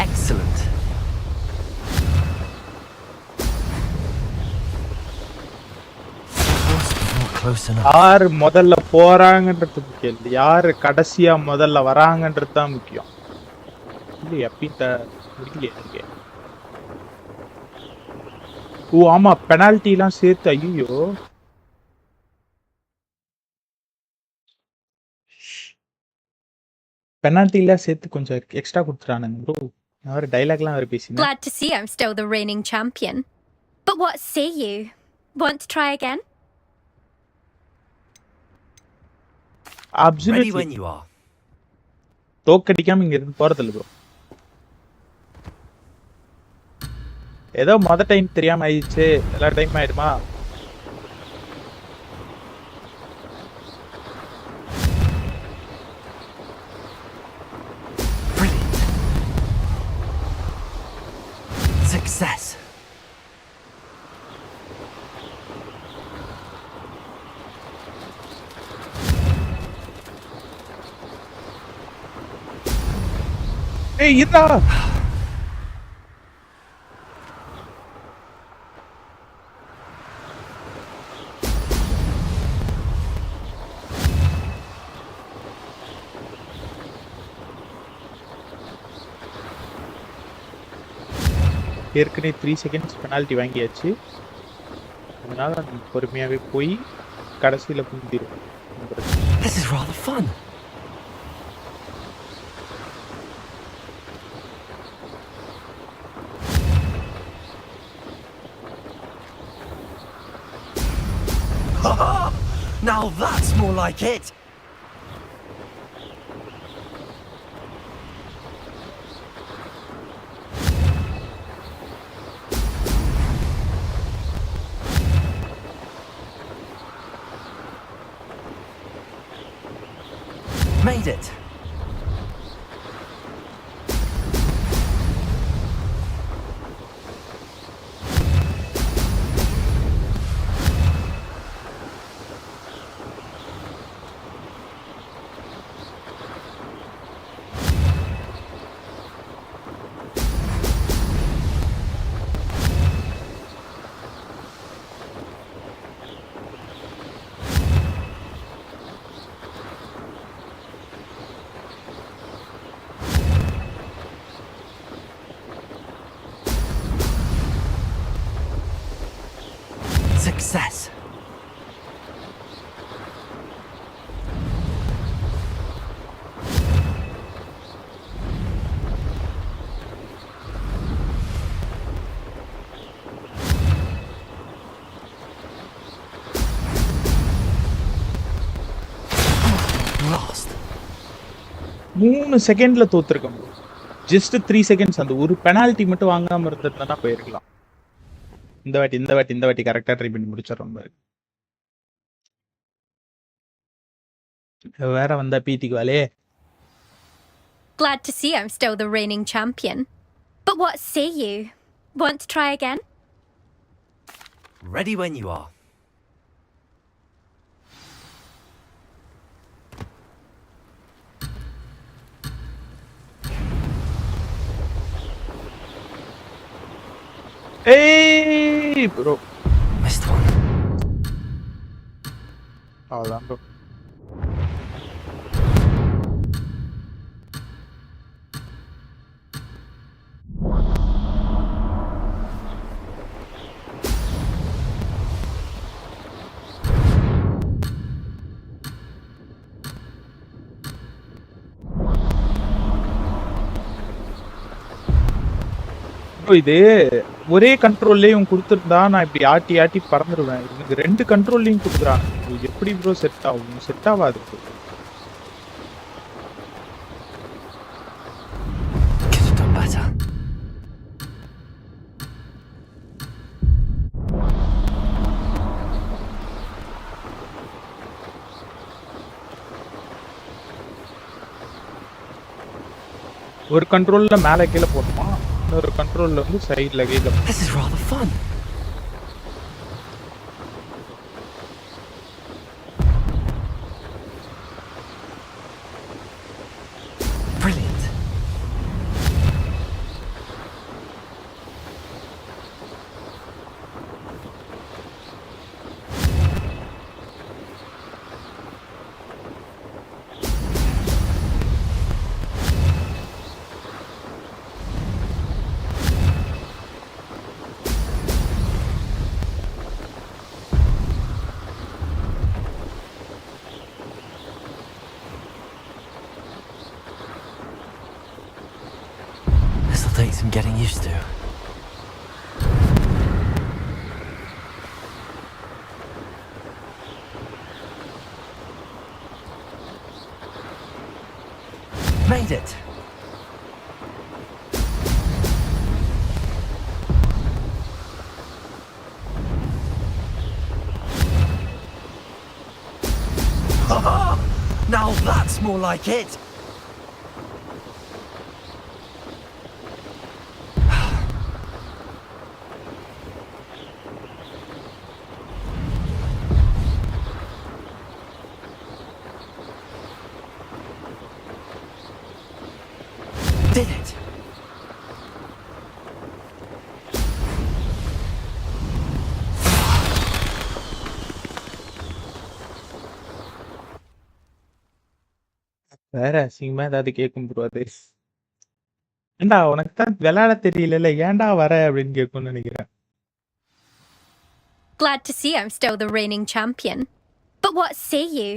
Excellent. Close enough. யார் முதல்ல போறாங்கன்றது முக்கியம் இல்லை, யார் கடைசியா முதல்ல வராங்கன்றது தான் முக்கியம். இல்லை எப்படித்த முடியலையே. ஓ ஆமா, பெனால்ட்டிலாம் சேர்த்து. ஐயோ, பெனால்ட்டிலாம் சேர்த்து கொஞ்சம் எக்ஸ்ட்ரா கொடுத்துட்டானுங்க ப்ரோ. நான் ஒரு டைலாக்லாம் வேற பேசினேன். Glad to see I'm still the reigning champion. But what say you? Want to try again? Ready when you are. தோக்கடிக்காம இங்க இருந்து போறதில்ல ப்ரோ. ஏதோ மொத டைம் தெரியாம ஆயிடுச்சு, எல்லா டைம் ஆயிடுமா? Success. Hey, Ithu! ஏற்கனவே 3 செகண்ட்ஸ் பெனால்ட்டி வாங்கியாச்சு. அதனால பொறுமையாவே போய் கடைசியில புந்திரும். This is rather fun. Now that's more like it. Made it. Success. Lost. 3 செகண்ட்ல தோத்துருக்கோம். Just 3 seconds. அந்த ஒரு பெனால்டி மட்டும் வாங்காம இருந்ததுனா போயிருக்கலாம். இந்த வாட்டி கரெக்டா ட்ரை பண்ணி முடிச்சிரோம் பாரு. வேற வந்தா பீத்திக்கு வாலே. Glad to see I'm still the reigning champion. But what say you? Want to try again? Ready when you are. Hey, bro. Missed one. அவ்வளோதான் bro. இது ஒரே கண்ட்ரோல்லையும் கொடுத்துருந்தா நான் இப்படி ஆட்டி ஆட்டி பறந்துடுவேன். எனக்கு 2 கண்ட்ரோல்லையும் கொடுக்குறாங்க. எப்படி ப்ரோ செட் ஆகும்? செட் ஆகாது. ஒரு கண்ட்ரோல்ல மேலே கீழே போடணுமா? இன்னொரு கண்ட்ரோல்ல வந்து சைடுல கீழே. This is rather fun. Brilliant. This'll take some getting used to. Made it. Now that's more like it. Did it. வேற அசிங்கமா ஏதாவது கேட்கும் ப்ரோ. அது ஏண்டா உனக்கு தான் விளையாட தெரியல, ஏன்டா வர அப்படின்னு கேட்கும்னு நினைக்கிறேன். Glad to see I'm still the reigning champion. But what say you?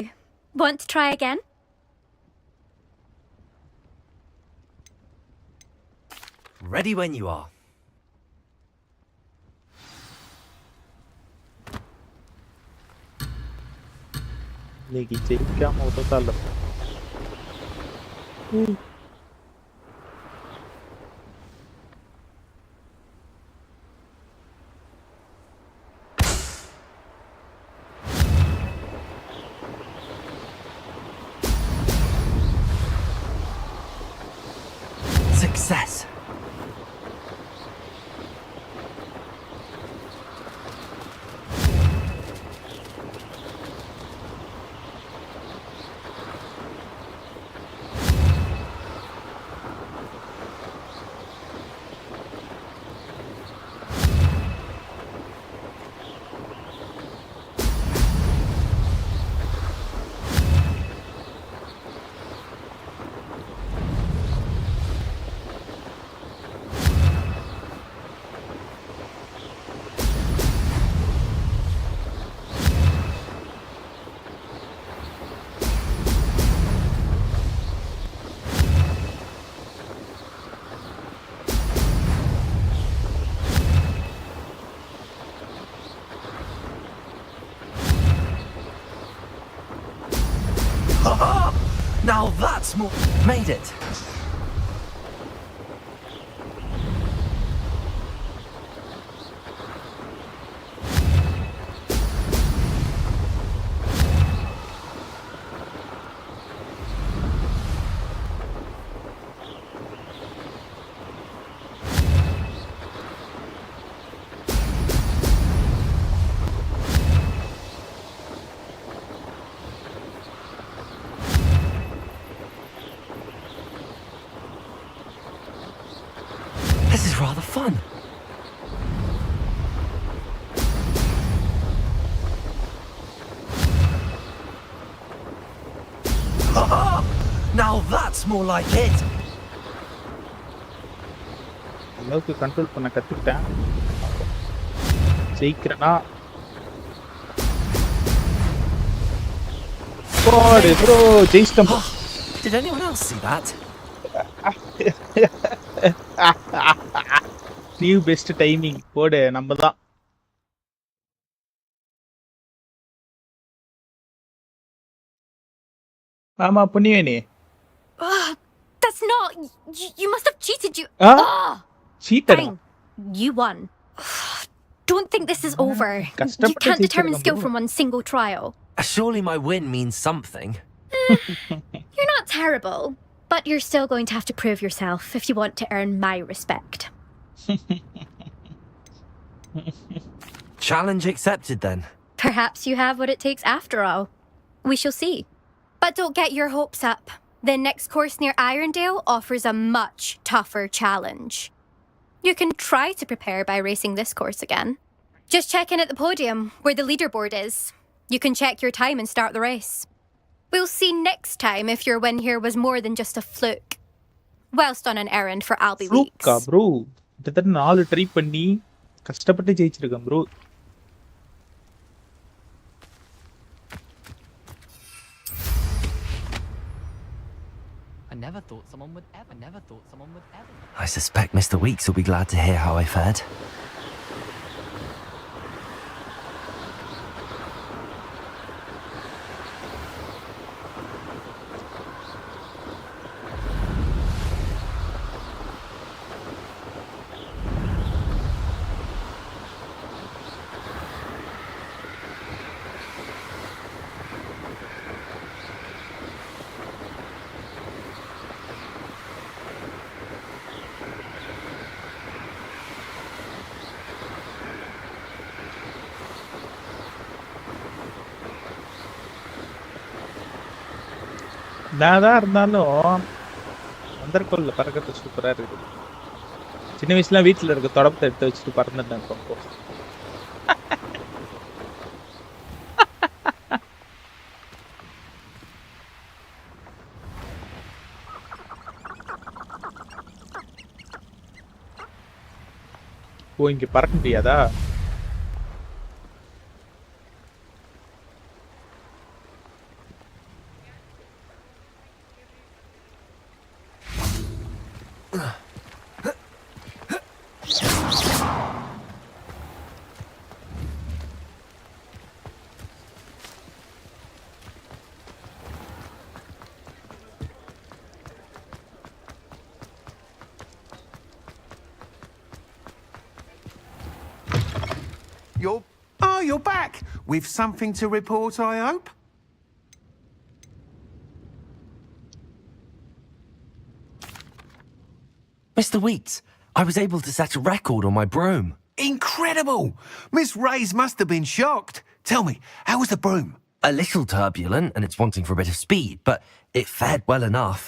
Want to try again? Ready when you are. இன்னைக்கு ஜெயிக்காம விட்டதால. Success. Now that's more... Made it. This is rather fun. Now that's more like it. அளவுக்கு control பண்ண கத்துக்கிட்டேன். ஜெயிக்கிறேனா? போடு bro, ஜெயிச்சிட்டோம். Did anyone else see that? New best timing. போடு, நம்ம தான். ஆமா புண்ணியனே. That's not. You must have cheated. Cheated. Fine. You won. Don't think this is over. You can't determine skill from one single trial. Surely my win means something. You're not terrible, but you're still going to have to prove yourself if you want to earn my respect. Challenge accepted then. Perhaps you have what it takes after all. We shall see. But don't get your hopes up. The next course near Irondale offers a much tougher challenge. You can try to prepare by racing this course again. Just check in at the podium, where the leaderboard is. You can check your time and start the race. We'll see next time if your win here was more than just a fluke. Whilst on an errand for Albie Weeks. Fluke, bro. கிட்டத்தட்ட 4 try பண்ணி கஷ்டப்பட்டு ஜெயிச்சிருக்கேன் bro. I suspect Mr. Weeks will be glad to hear how I fared. என்னதான் இருந்தாலும் மந்தர்கோல்ல பறக்கிறது சூப்பரா இருக்கு. சின்ன வயசுல வீட்டுல இருக்க தொடப்பத்தை எடுத்து வச்சுட்டு பறந்துட்டேன். இப்போ ஓ, இங்க பறக்க முடியாதா? You're back! With something to report, I hope? Mr. Wheats, I was able to set a record on my broom. Incredible! Miss Ray's must have been shocked. Tell me, how was the broom? A little turbulent, and it's wanting for a bit of speed, but it fared well enough.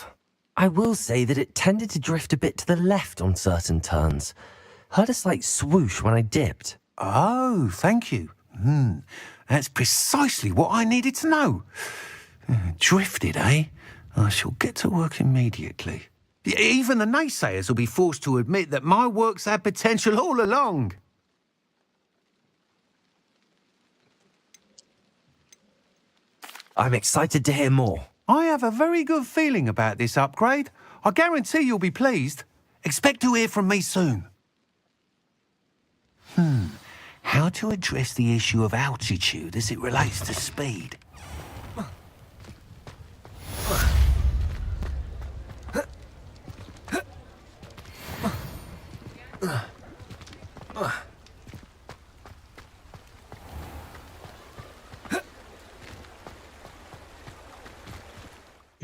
I will say that it tended to drift a bit to the left on certain turns. Heard a slight swoosh when I dipped. Oh, thank you. That's precisely what I needed to know. Drifted, eh? I shall get to work immediately. Even the naysayers will be forced to admit that my work's had potential all along. I'm excited to hear more. I have a very good feeling about this upgrade. I guarantee you'll be pleased. Expect to hear from me soon. How to address the issue of altitude as it relates to speed?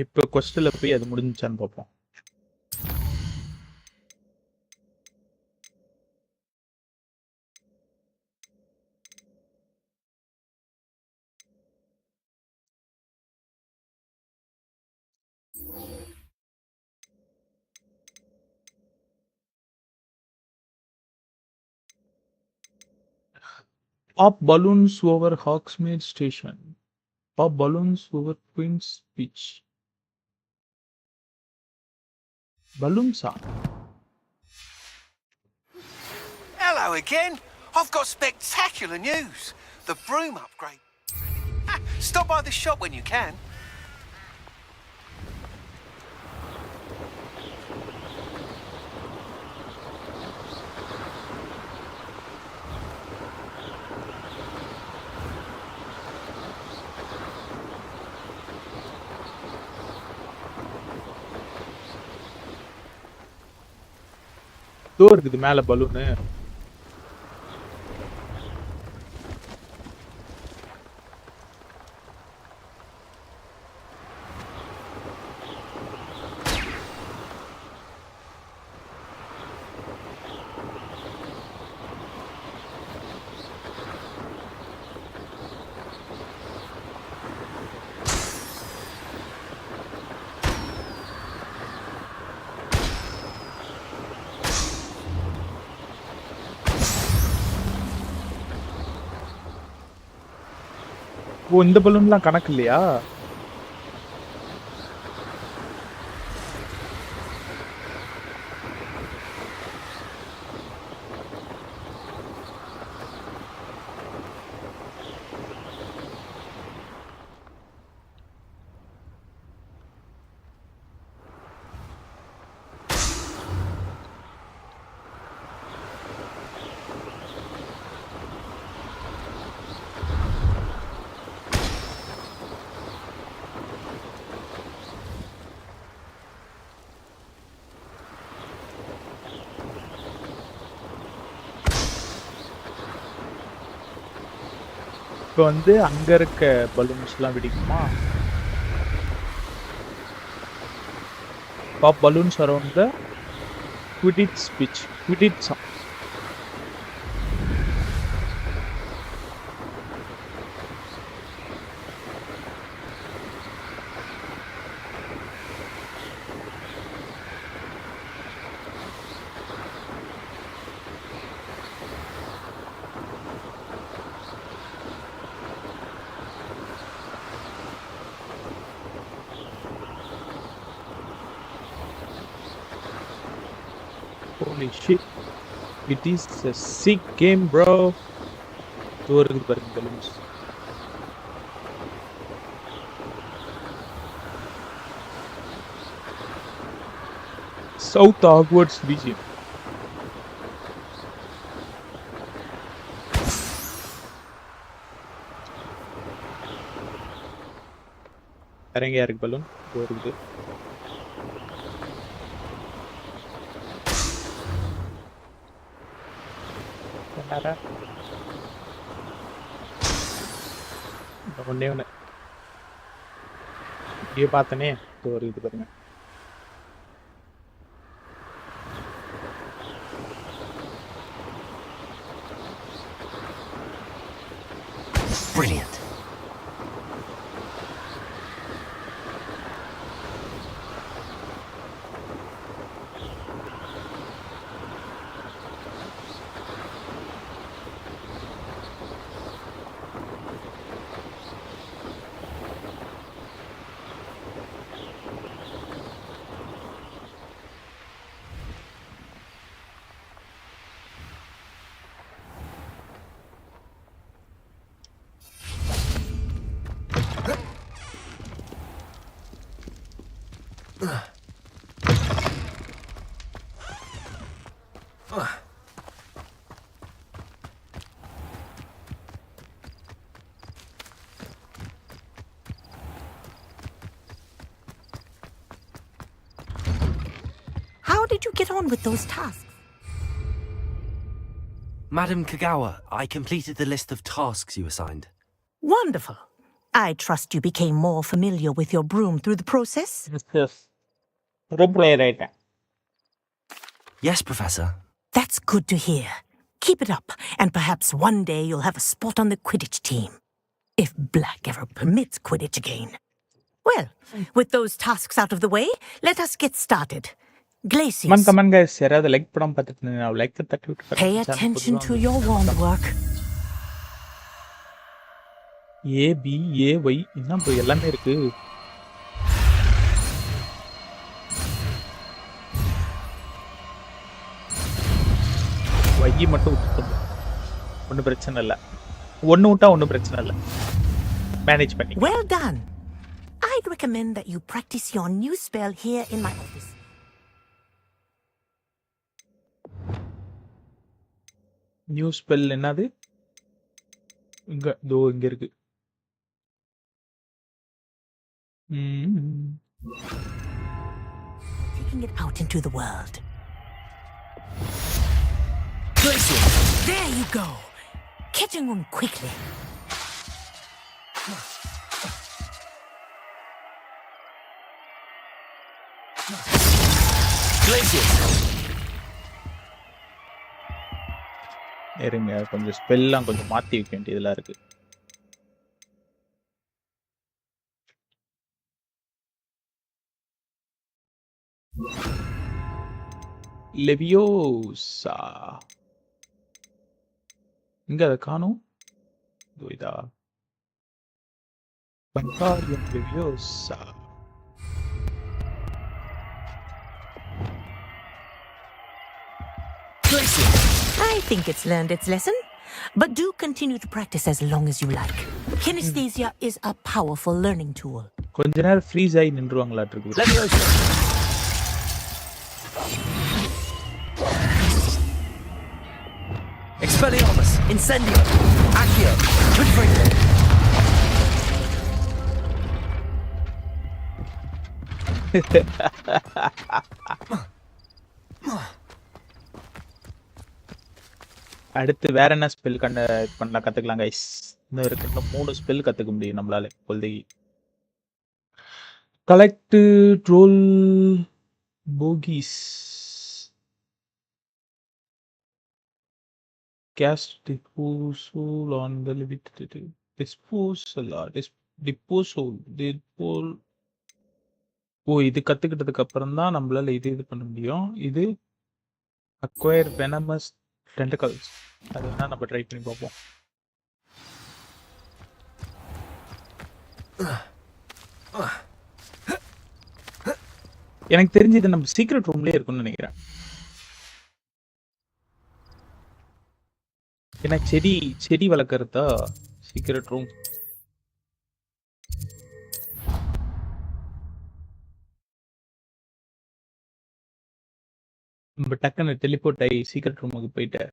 இப்போ கொஸ்டில் போய் அது முடிஞ்சான்னு பார்ப்போம். Pop balloons over Hogsmeade Station. Pop balloons over Queen's Beach. Balloons are. Hello again. I've got spectacular news. The broom upgrade. Stop by the shop when you can. தோ இருக்குது மேல balloon. ஓ இந்த பலூன்லாம் கணக்கு இல்லையா? இப்போ வந்து அங்க இருக்க பலூன்ஸ்லாம் வெடிக்குமா? Pop balloons around the Quidditch pitch. Quidditch. Holy shit. It is a sick game, bro. தோ இருக்குது பாருங்க balloons. South Hogwarts BGMI. இறங்கியா இருக்கு பலூன். தோ இருக்குது. ஒன்னே ஒன்று இப்படியே பார்த்தனே இது பாருங்க. Brilliant. How did you get on with those tasks? Madam Kagawa, I completed the list of tasks you assigned. Wonderful. I trust you became more familiar with your broom through the process? Yes. Roleplay right. Yes, Professor. That's good to hear. Keep it up, and perhaps one day you'll have a spot on the Quidditch team. If Black ever permits Quidditch again. Well, with those tasks out of the way, let us get started. Glacius. Come on guys, யாராவது like படம் பார்த்துட்டு now like தட்டி விட்டு Pay attention to your wand work. A B A Y என்ன bro எல்லாமே இருக்கு. Y மட்டும் விட்டுட்டோம். ஒண்ணும் பிரச்சனை இல்ல. ஒண்ணு விட்டா ஒண்ணும் பிரச்சனை இல்ல. மேனேஜ் பண்ணி. Well done. I'd recommend that you practice your new spell here in my office. New spell என்னது? இங்க இருக்கு. Taking it out into the world. There you go. Catching one quickly. Glacius. இருங்க கொஞ்சம் ஸ்பெல்லாம் கொஞ்சம் மாத்தி வைக்க வேண்டியதெல்லாம் இருக்கு. லெவியோசா இங்க அதை காணும். இதா பங்காரியம் லெவியோசா. I think it's learned its lesson, but do continue to practice as long as you like. Kinesthesia is a powerful learning tool. கொஞ்ச நேரம் ஃப்ரீஸ் ஆகி நின்றுவாங்களாட்டு இருக்கு. Expelliarmus, Incendio, Accio, Confringo. அடுத்து வேற என்ன ஸ்பெல் பண்ணலாம் கத்துக்கலாம் கைஸ். இன்னும் இருக்கு, இன்னும் 3 ஸ்பெல் கத்துக்க முடியும் நம்மளால இப்போதைக்கு. Collect troll bogeys cast disposal on the disposal இது கத்துக்கிட்டதுக்கு அப்புறம் தான் நம்மளால இது பண்ண முடியும். இது acquire venomous tentacles. அது வேணா நம்ம ட்ரை பண்ணி பார்ப்போம். எனக்கு தெரிஞ்சு இது நம்ம சீக்ரெட் ரூம்லயே இருக்கும்னு நினைக்கிறேன். ஏன்னா செடி வளர்க்கறதா சீக்ரெட் ரூம். நம்ம டக்குன்னு டெலிபோர்ட் ஆகி சீக்ரெட் ரூமுக்கு போயிட்டு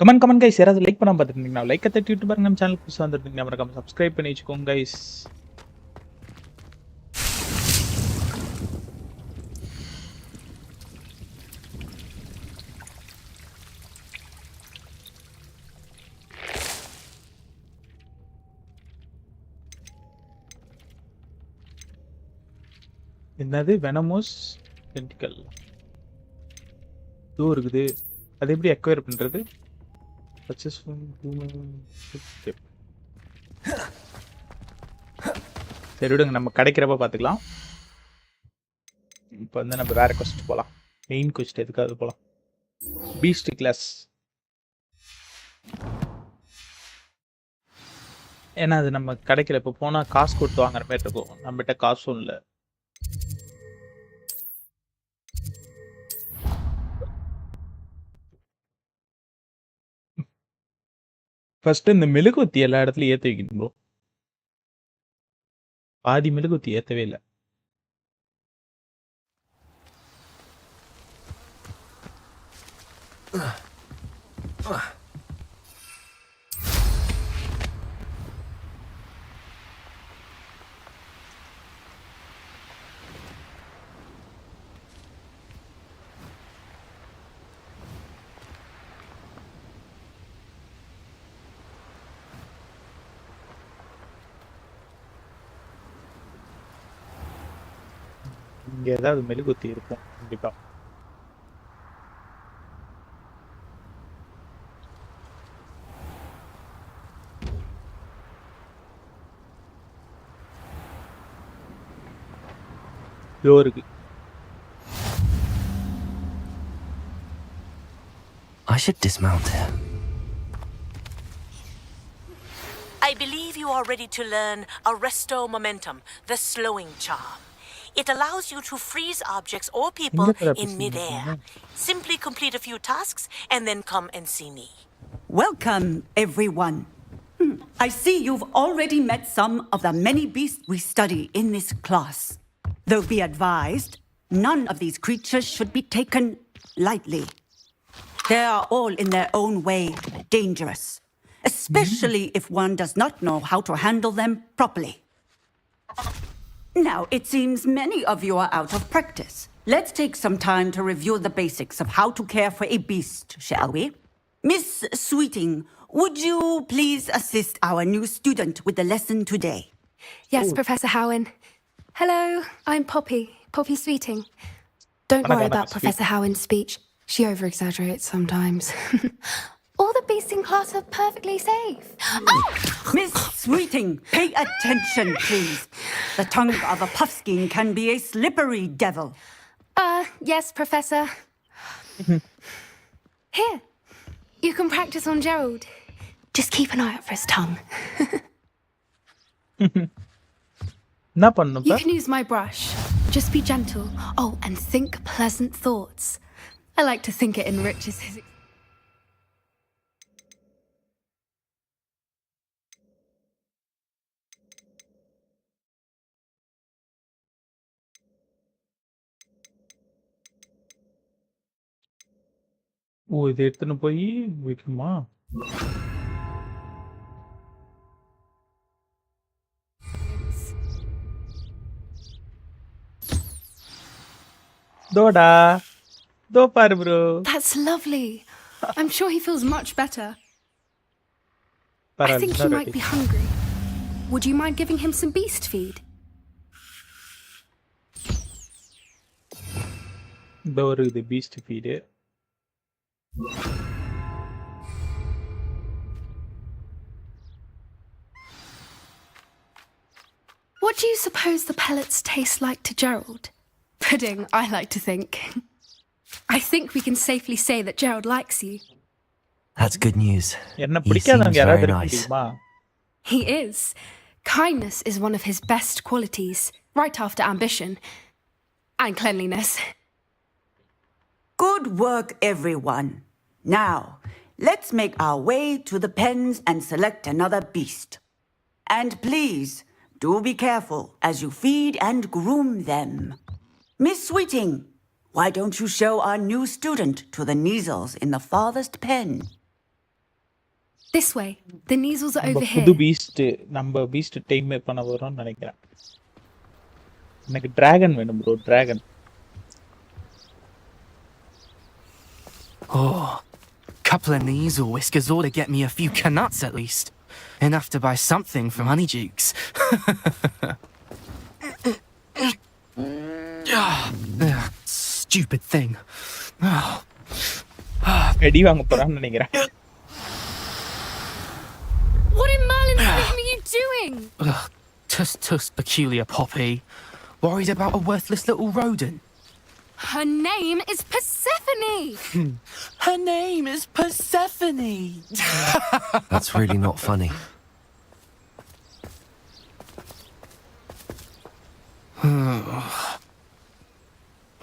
கமெண்ட் கைஸ். யாராவது லைக் பண்ணாம பார்த்துருந்தீங்கன்னா லைக்கை தட்டி விட்டு பாருங்க. நம்ம சேனல் புதுசாக வந்துருந்தீங்கன்னா மறக்காம சப்ஸ்கிரைப் பண்ணி வச்சுக்கோங்க கைஸ். என்னது வெனமோஸ் டென்டிக்கல் இருக்குது. அது எப்படி அக்வயர் பண்றது? purchase from tip. சரி விடுங்க, நம்ம கிடைக்கிறப்ப பார்த்துக்கலாம். இப்போ வந்து நம்ம வேற கொஸ்ட் போகலாம். மெயின் கொஸ்ட் எதுக்காவது போகலாம். Beast class. ஏன்னா அது நம்ம கிடைக்கல. இப்போ போனால் காசு கொடுத்து வாங்குற மாதிரி இருக்கும். நம்மகிட்ட காசும் இல்லை. ஃபர்ஸ்ட் இந்த மெழுகுவத்தி எல்லா இடத்துலையும் ஏற்றி வைக்கணும் ப்ரோ. பாதி மெழுகுவத்தி ஏற்றவே இல்லை. இங்கே ஏதாவது மெழுகுவத்தி இருக்கும் கண்டிப்பா. இதோ இருக்கு. I should dismount here. I believe you are ready to learn Arresto Momentum, the slowing charm. It allows you to freeze objects or people in mid-air. Simply complete a few tasks and then come and see me. Welcome, everyone. I see you've already met some of the many beasts we study in this class. Though be advised, none of these creatures should be taken lightly. They are all in their own way dangerous, especially if one does not know how to handle them properly. Now, it seems many of you are out of practice. Let's take some time to review the basics of how to care for a beast, shall we? Miss Sweeting, would you please assist our new student with the lesson today? Yes, Professor Howen. Hello, I'm Poppy Sweeting. Don't worry about Professor Howen's speech. She over-exaggerates sometimes. All the beasts in class are perfectly safe. Miss Sweeting, pay attention, please. The tongue of a puffskein can be a slippery devil. Yes, Professor. Here, you can practice on Gerald. Just keep an eye out for his tongue. You can use my brush. Just be gentle. Oh, and think pleasant thoughts. I like to think it enriches his... ஓ, இதை எடுத்துன்னு போய் வைக்கணுமா? தோடா தோ பாரு bro. That's lovely. I'm sure he feels much better. I think he might be hungry. Would you mind giving him some beast feed? இதோ இருக்குது Beast feed. What do you suppose the pellets taste like to Gerald? Pudding, I like to think. I think we can safely say that Gerald likes you. That's good news. He seems very nice. He is. Kindness is one of his best qualities, right after ambition and cleanliness. Good work, everyone. Now, let's make our way to the pens and select another beast. And please, do be careful as you feed and groom them. Miss Sweeting, why don't you show our new student to the Neasels in the farthest pen? This way. The Neasels are over here. புது Beast நம்ம Beast time பண்ண வரோம்னு நினைக்கிறேன். எனக்கு dragon வேணும் bro, dragon. Oh, couple of Neasel whiskers ought to get me a few canuts at least. Enough to buy something from Honeydukes. Stupid thing. அடி வாங்க போறான்னு நினைக்கிறேன். doing? Ugh, tuss, peculiar Poppy. Worried about a worthless little rodent? Her name is Persephone! Her name is Persephone! That's really not funny.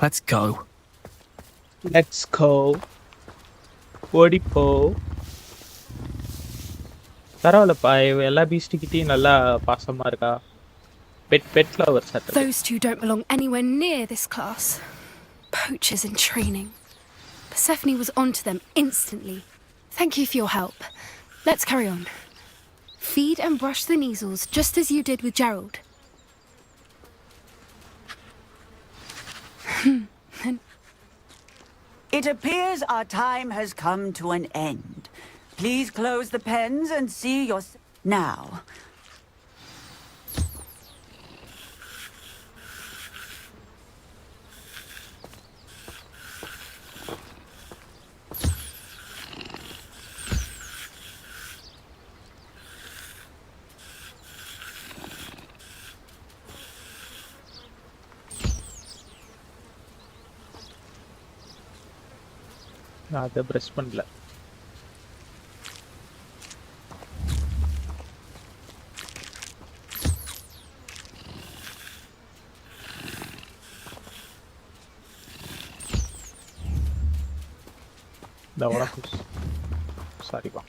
Let's go. Let's go. ஓடிப்போ. பரவாயில்லப்பா, எல்லா பீஸ்டிக்கிட்டையும் நல்லா பாசமா இருக்கா. Pet lovers. Those two don't belong anywhere near this class. Poachers in training. Persephone was onto them instantly. Thank you for your help. Let's carry on. Feed and brush the measles just as you did with Gerald. It appears our time has come to an end. Please close the pens and see your... Now... நான் அதை press பண்ணல. வணக்கம். சாரிப்பா.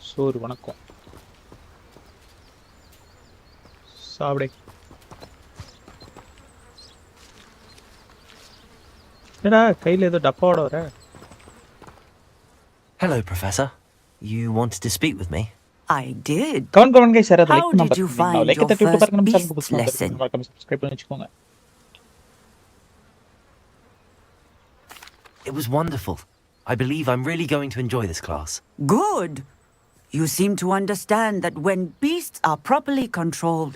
சோறு வணக்கம். சாப்பிடே. என்னடா கையில் ஏதோ டப்பாவோட வர? Hello, Professor. You wanted to speak with me? I did. Come on, guys. How did you find your first beast lesson? It was wonderful. I believe I'm really going to enjoy this class. Good. You seem to understand that when beasts are properly controlled,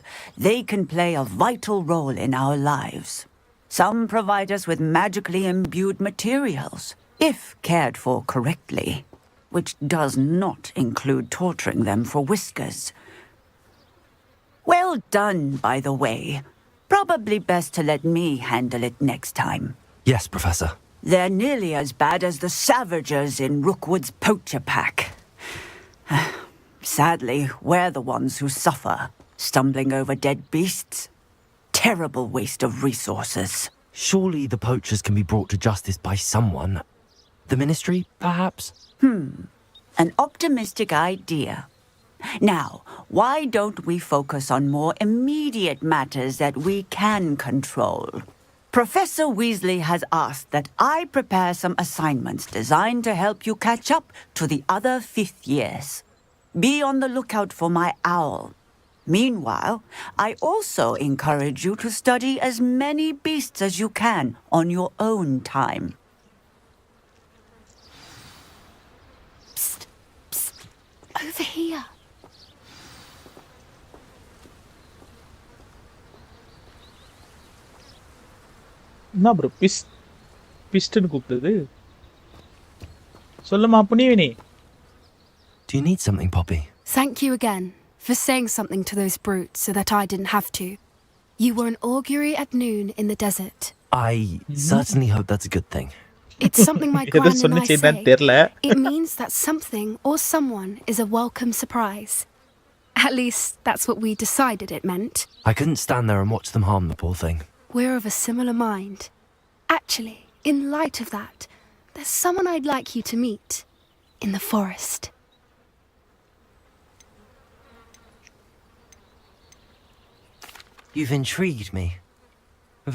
they can play a vital role in our lives. Some provide us with magically imbued materials, if cared for correctly, which does not include torturing them for whiskers. Well done, by the way. Probably best to let me handle it next time. Yes, Professor. They're nearly as bad as the Savagers in Rookwood's poacher pack. Sadly, we're the ones who suffer, stumbling over dead beasts. Terrible waste of resources. Surely the poachers can be brought to justice by someone. The Ministry, perhaps? An optimistic idea. Now, why don't we focus on more immediate matters that we can control? Professor Weasley has asked that I prepare some assignments designed to help you catch up to the other 5th years. Be on the lookout for my owl. Meanwhile, I also encourage you to study as many beasts as you can on your own time. Psst, psst, over here. என்ன bro பிஸ்ட்னு கூப்பிடுது? சொல்லுமா புனிவினி. Do you need something, Poppy? Thank you again for saying something to those brutes so that I didn't have to. You were an augury at noon in the desert. I certainly hope that's a good thing. It's something my gran and I say. It means that something or someone is a welcome surprise. At least that's what we decided it meant. I couldn't stand there and watch them harm the poor thing. We're of a similar mind. Actually, in light of that, there's someone I'd like you to meet in the forest. You've intrigued me.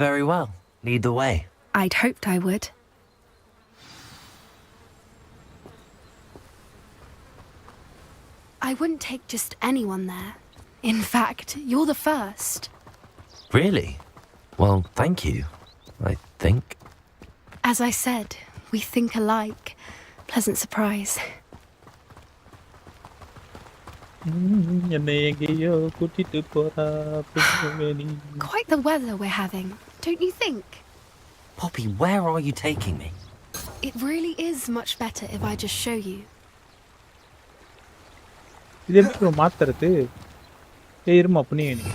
Very well. Lead the way. I'd hoped I would. I wouldn't take just anyone there. In fact, you're the first. Really? Well, thank you, I think. As I said, we think alike. Pleasant surprise. Quite the weather we're having, don't you think? Poppy, where are you taking me? It really is much better if I just show you. இது எப்படி மாத்துறது? இருமா புனிய நீ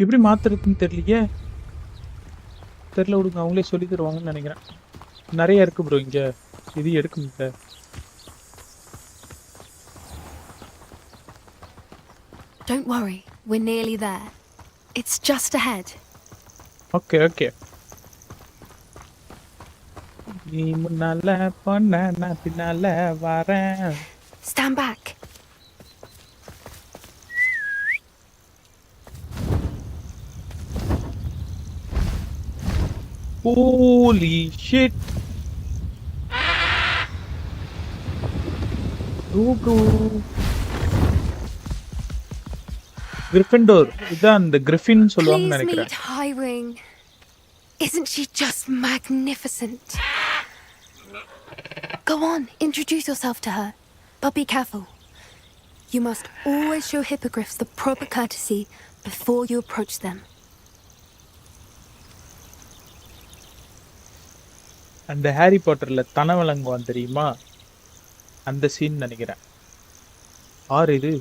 எப்படி மாத்துறதுன்னு தெரியலையே. தெரியல விடுங்க, அவங்களே சொல்லி தருவாங்கன்னு நினைக்கிறேன். நிறைய இருக்கு ப்ரோ இங்க, இது எடுக்க முடியல. Don't worry, we're nearly there. It's just ahead. Okay. நீ முன்னால போன நான் பின்னால வரேன். Stand back. Holy shit. Bro. Gryffindor. இதான் the Griffin சொல்லுவாங்கன்னு நினைக்கிறேன். Please meet Highwing. Isn't she just magnificent? Go on, introduce yourself to her. But be careful. You must always show hippogriffs the proper courtesy before you approach them. அந்த Harry பாட்டர்ல தன விளங்குவான் தெரியுமா, அந்த scene நினைக்கிறேன். ஆறு இது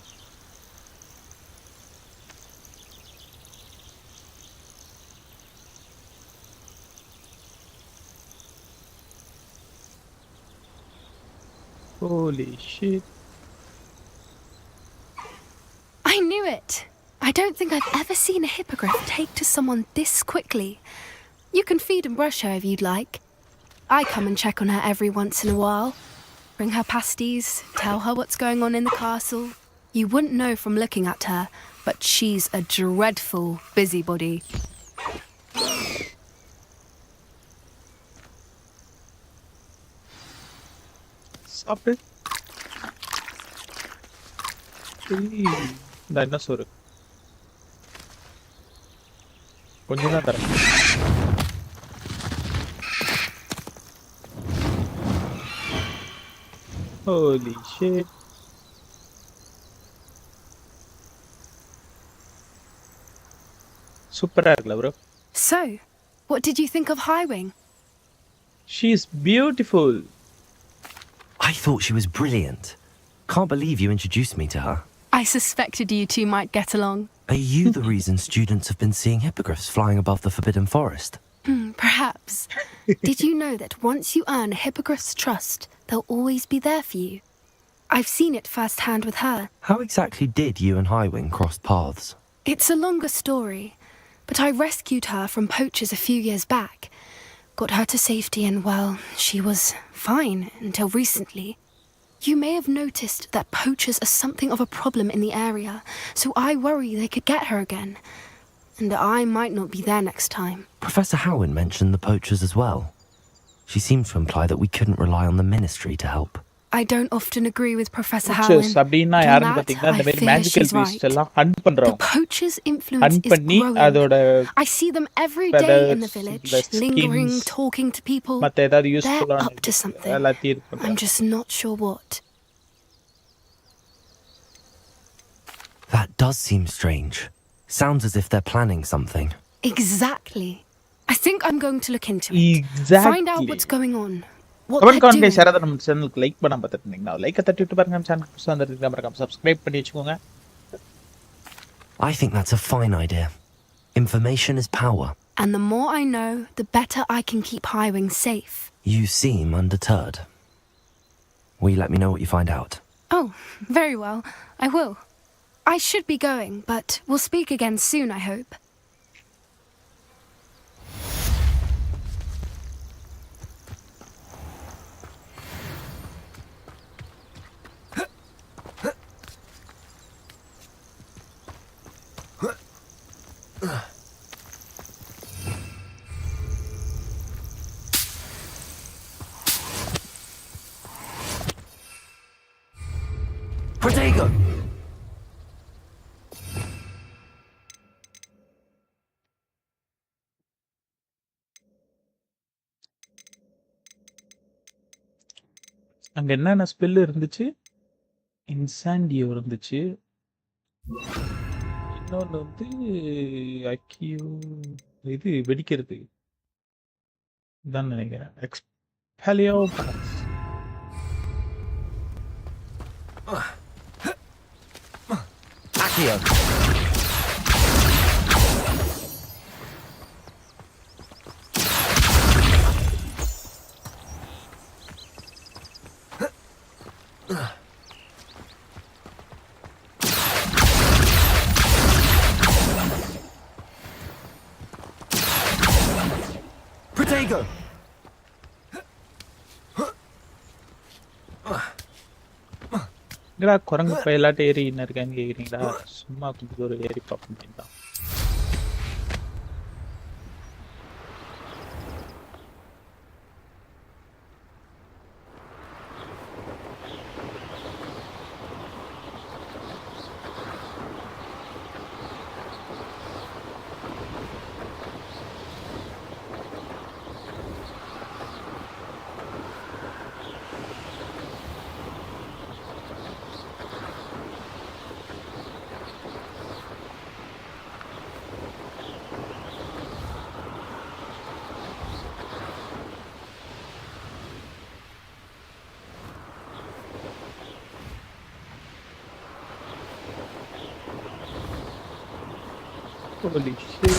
holy shit. I knew it. I don't think I've ever seen a hippogriff take to someone this quickly. You can feed and brush her if you'd like. I come and check on her every once in a while. Bring her pasties, tell her what's going on in the castle. You wouldn't know from looking at her, but she's a dreadful busybody. சாப்பிடு. இந்த என்ன சோறு கொஞ்சம் தான் தரேன். Holy shit. சூப்பரா இருக்குல bro. So, what did you think of Highwing? She's beautiful. I thought she was brilliant. Can't believe you introduced me to her. I suspected you two might get along. Are you the reason students have been seeing hippogriffs flying above the Forbidden Forest? Perhaps. Did you know that once you earn a hippogriff's trust, they'll always be there for you? I've seen it firsthand with her. How exactly did you and Highwing cross paths? It's a longer story, but I rescued her from poachers a few years back. Got her to safety and, well, she was fine until recently. You may have noticed that poachers are something of a problem in the area, so I worry they could get her again. And I might not be there next time. Professor Howin mentioned the poachers as well. She seemed to imply that we couldn't rely on the ministry to help. I don't often agree with Professor Poachers Howin. அப்படினா யாருன்னு பாத்தீங்கன்னா இந்த மாதிரி magical Beast எல்லாம் hunt பண்றோம். The poachers' influence is growing. அதோட I see them every day in the village, lingering, talking to people. மத்த ஏதாவது யூஸ்ஃபுல்லா They're up to something. I'm just not sure what. That does seem strange. Sounds as if they're planning something. Exactly. I think I'm going to look into it. Exactly. Find out what's going on. Comment பண்ணுங்க, share பண்ணி நம்ம சேனலுக்கு like பண்ணாம பார்த்துட்டீங்கன்னா லைக்கை தட்டி விட்டு பாருங்க. நம்ம சேனலுக்கு புதுசா வந்திருந்தீங்கன்னா மறக்காம சப்ஸ்கிரைப் பண்ணி வச்சுக்கோங்க. I think that's a fine idea. Information is power. And the more I know, the better I can keep Highwing safe. You seem undeterred. Will you let me know what you find out? Oh, very well. I will. I should be going, but we'll speak again soon, I hope. Protego! அங்க என்னென்ன spell இருந்துச்சு? இன்சாண்டியோ இருந்துச்சு. இன்னொன்று வந்து அக்கியோ இது வெடிக்கிறது இதான் நினைக்கிறேன். எக்ஸ்பெலியோ பாக்ஸ். Accio. Protego. என்னடா குரங்கு பயிலாட்டு ஏறி என்ன இருக்கான்னு கேக்குறீங்களா? சும்மா கொஞ்சம் ஒரு ஏறி பார்ப்போம் தான். Holy shit.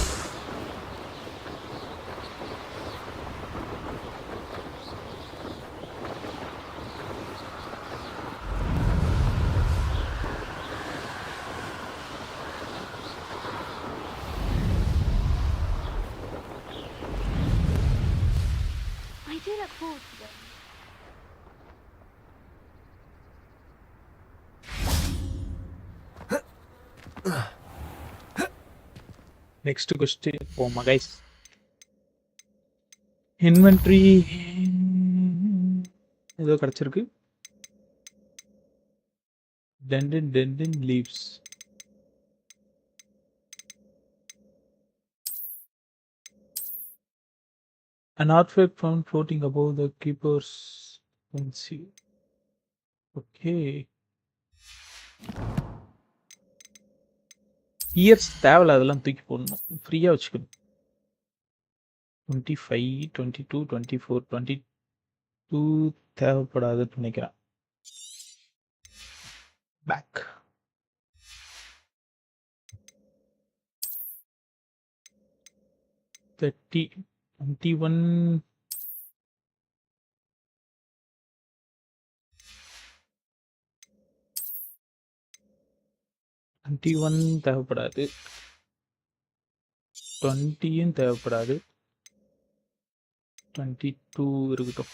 I do look forward to them. Next question. Oh my guys. Inventory. ஏதோ கிடைச்சிருக்கு. Dendin leaves. An artifact found floating above the keeper's fancy. Okay. Years தேவையில்ல, அதெல்லாம் தூக்கி போடணும், ஃப்ரீயாக வச்சுக்கணும். 25, 22, 24, 22 தேவைப்படாதுன்னு நினைக்கிறேன். பேக் 30, 21 21 தேவைப்படாது, 20யும் தேவைப்படாது, 22 இருக்கட்டும்.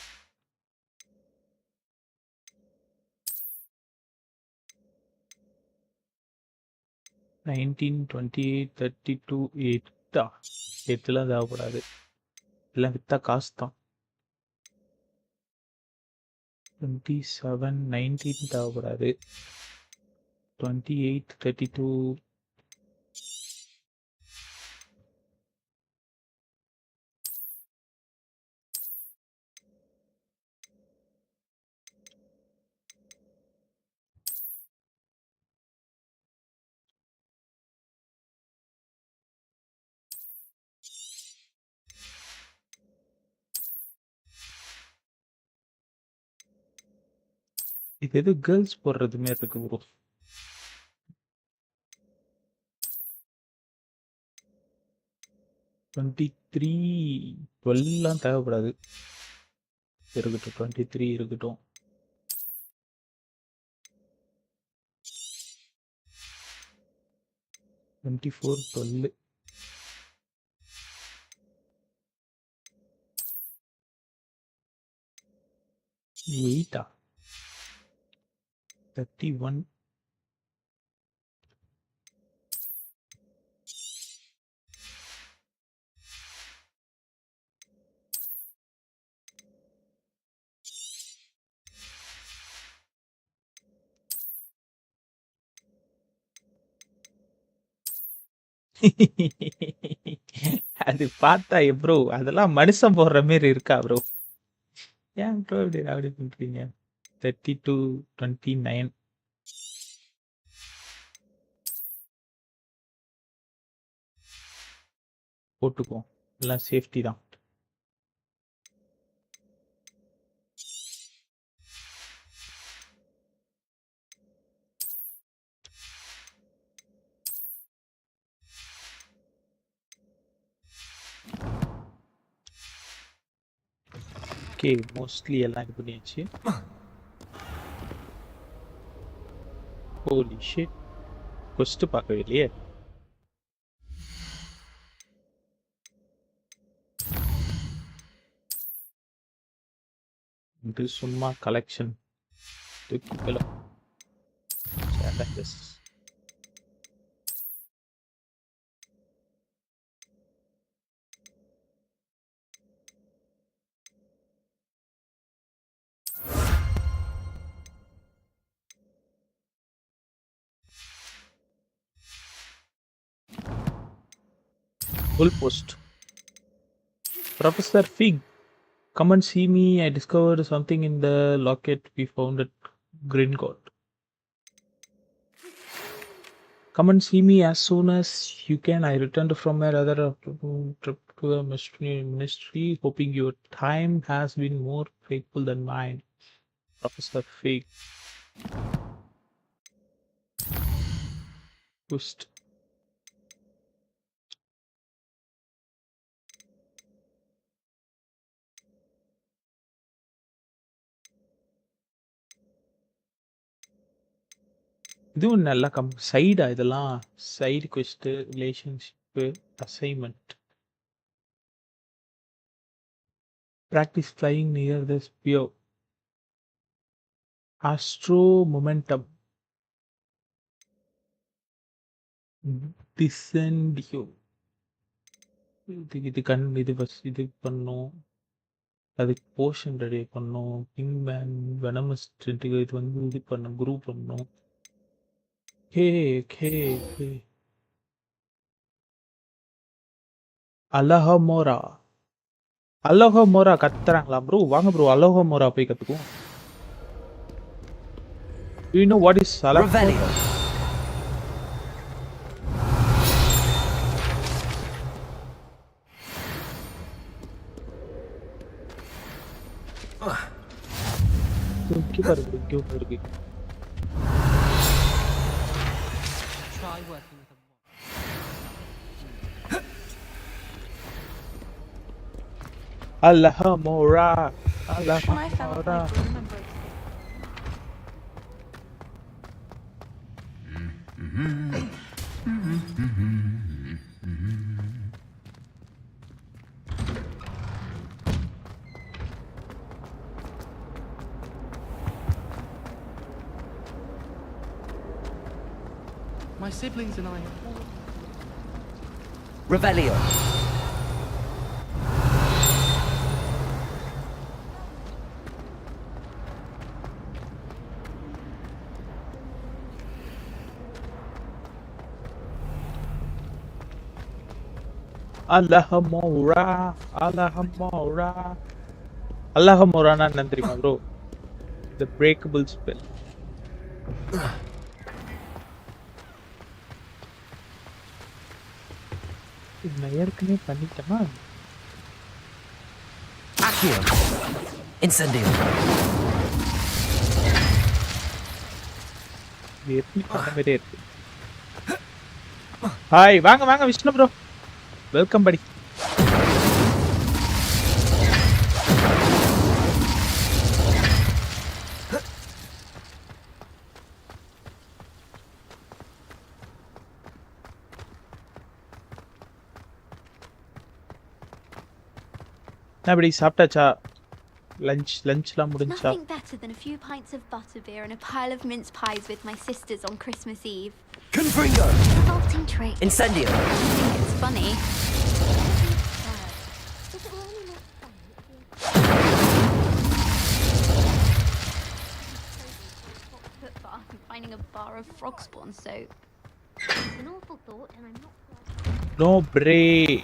நைன்டீன், 28, 32, 8 8லாம் தேவைப்படாது, எல்லாம் வித்தா காசு தான். 27, 19 தேவைப்படாது, 28, 32 இது எது கேர்ள்ஸ் போடுறது மாதிரி இருக்கு ப்ரோ. 23, 12லாம் தேவைப்படாது, இருக்கட்டும். 23 இருக்கட்டும். 24, 12 8 31 அது பார்த்தா ப்ரோ, அதெல்லாம் மனுஷன் போடுற மாதிரி இருக்கா ப்ரோ? ஏன் ப்ரோ இப்படி அப்படி பண்றீங்க? 32, 29 போட்டுக்குவோம். எல்லாம் சேஃப்டி தான். ஓகே, மோஸ்ட்லி எல்லாம் இது பண்ணியாச்சு. ஹோலி ஷிட், கொஸ்ட் பார்க்கவே இல்லையே. இது சும்மா collection. Full post. Professor Fig, come and see me. I discovered something in the locket we found at Gringotts. Come and see me as soon as you can. I returned from a rather trip to the ministry, hoping your time has been more faithful than mine. Professor Fig. Post. இதுவும் நல்ல சைடா இதெல்லாம் side quest relationship assignment practice flying near the sphere astro momentum descend you இது இது பண்ணோம் அதுக்கு portion ready பண்ணோம் king man venomous இது வந்து இது பண்ணோம் குரூப் பண்ணோம் அலோஹமோரா கத்துறாங்களா ப்ரோ? வாங்க ப்ரோ அலோஹமோரா போய் கத்துக்குவோம். Do you know what is Alohomora? क्यों कर गई Try working with Alohomora. My siblings and I have all... Revelio. Alohomora என்ன தெரியுமா ப்ரோ? The breakable spell. நான் ஏற்கனவே பண்ணிட்டேனா? Accio. Incendio. எப்படி பண்ண மாதிரியே இருக்கு. ஹாய், வாங்க விஷ்ணு ப்ரோ. வெல்கம் படி. அப்படி சாப்பிட்டாச்சா? லஞ்ச்லாம் முடிஞ்சா? Nothing better than a few pints of butterbeer and a pile of mince pies with my sisters on Christmas Eve. Confringo. Revolting trait. Incendio. I think it's funny. Finding a bar of frog spawn soap. It's an awful thought, and I'm not. No break.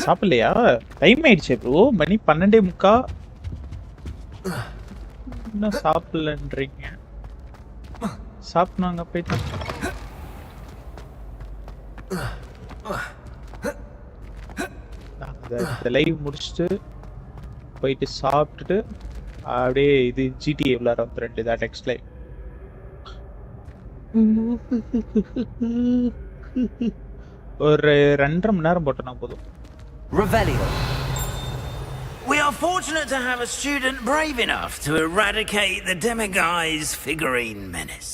சாப்பிடலையா? Time ஆயிடுச்சு bro, மணி 12:45. இன்னும் சாப்பிடலன்றீங்க. சாப்பிடுவாங்க போயிட்டு. இந்த live முடிச்சுட்டு போயிட்டு சாப்பிட்டுட்டு அப்படியே இது GTA விளையாட வந்துட்டு இதான் நெக்ஸ்ட் லைவ். ஒரு 2.5 மணி நேரம் போட்டோம்னா போதும். Revelio. We are fortunate to have a student brave enough to eradicate the demiguy's figurine menace.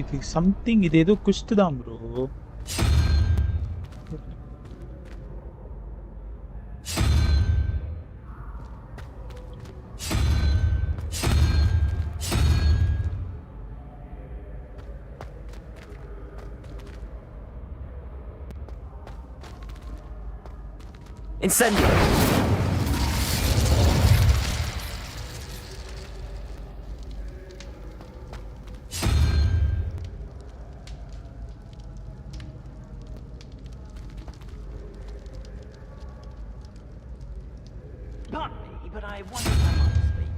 இது சம்திங் இது ஏதோ குஸ்ட் தான் bro. Incendio. Pardon me, but I wonder if I might speak.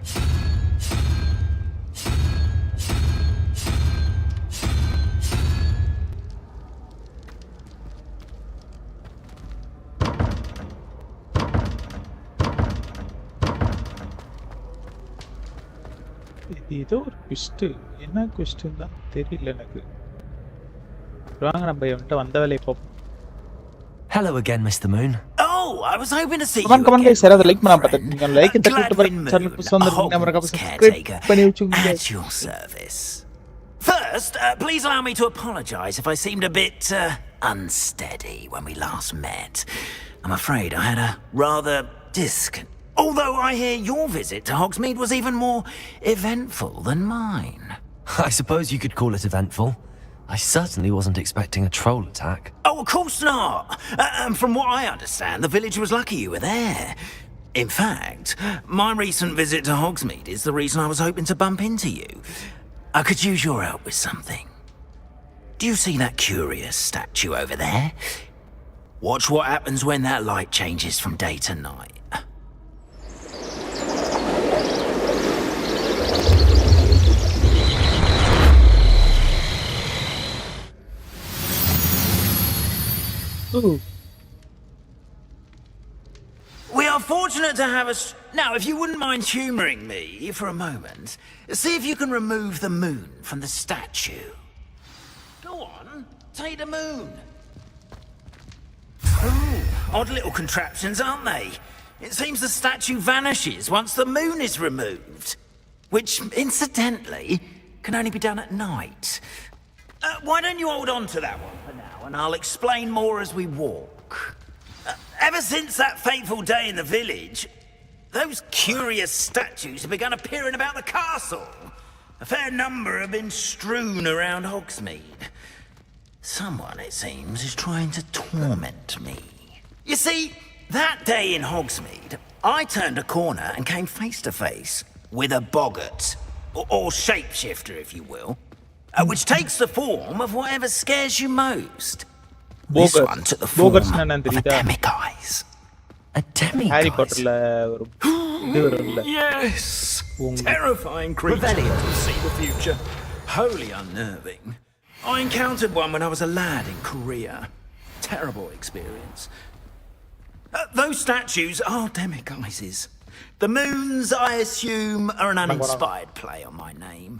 இது ஏதோ ஒரு குஸ்ட். என்ன குஸ்ட்னு தான் தெரியல எனக்கு. வாங்க நம்ம இவன்ட்ட வந்த வேலையை பார்ப்போம். Hello again, Mr. Moon. Oh, I was hoping to see you come on again. guys, யாராவது லைக் பண்ணாம பாத்துங்க. லைக் தட்டி விட்டு பாருங்க. சேனல் புதுசா வந்திருந்தீங்க மறக்காம சப்ஸ்கிரைப் பண்ணி வச்சுங்க. At your service. First, please allow me to apologize if I seemed a bit unsteady when we last met. I'm afraid I had a rather Although I hear your visit to Hogsmeade was even more eventful than mine. I suppose you could call it eventful. I certainly wasn't expecting a troll attack. Oh, of course not. From what I understand, the village was lucky you were there. In fact, my recent visit to Hogsmeade is the reason I was hoping to bump into you. I could use your help with something. Do you see that curious statue over there? Watch what happens when that light changes from day to night. Ooh. We are fortunate to have us. Now, if you wouldn't mind humouring me for a moment, see if you can remove the moon from the statue. Go on, take the moon. Ooh, odd little contraptions, aren't they? It seems the statue vanishes once the moon is removed, which, incidentally, can only be done at night. Why don't you hold on to that one for now, and I'll explain more as we walk. Ever since that fateful day in the village, those curious statues have begun appearing about the castle. A fair number have been strewn around Hogsmeade. Someone, it seems, is trying to torment me. You see, that day in Hogsmeade, I turned a corner and came face to face with a boggart, or shapeshifter, if you will. Which takes the form of whatever scares you most. This one took the form of a demiguise. A demiguise? Harry Potterல ஒரு இது வரும்ல. Yes! Terrifying creature to see the future. Wholly unnerving. I encountered one when I was a lad in Korea. Terrible experience. Those statues are demiguises. The moons, I assume, are an uninspired play on my name.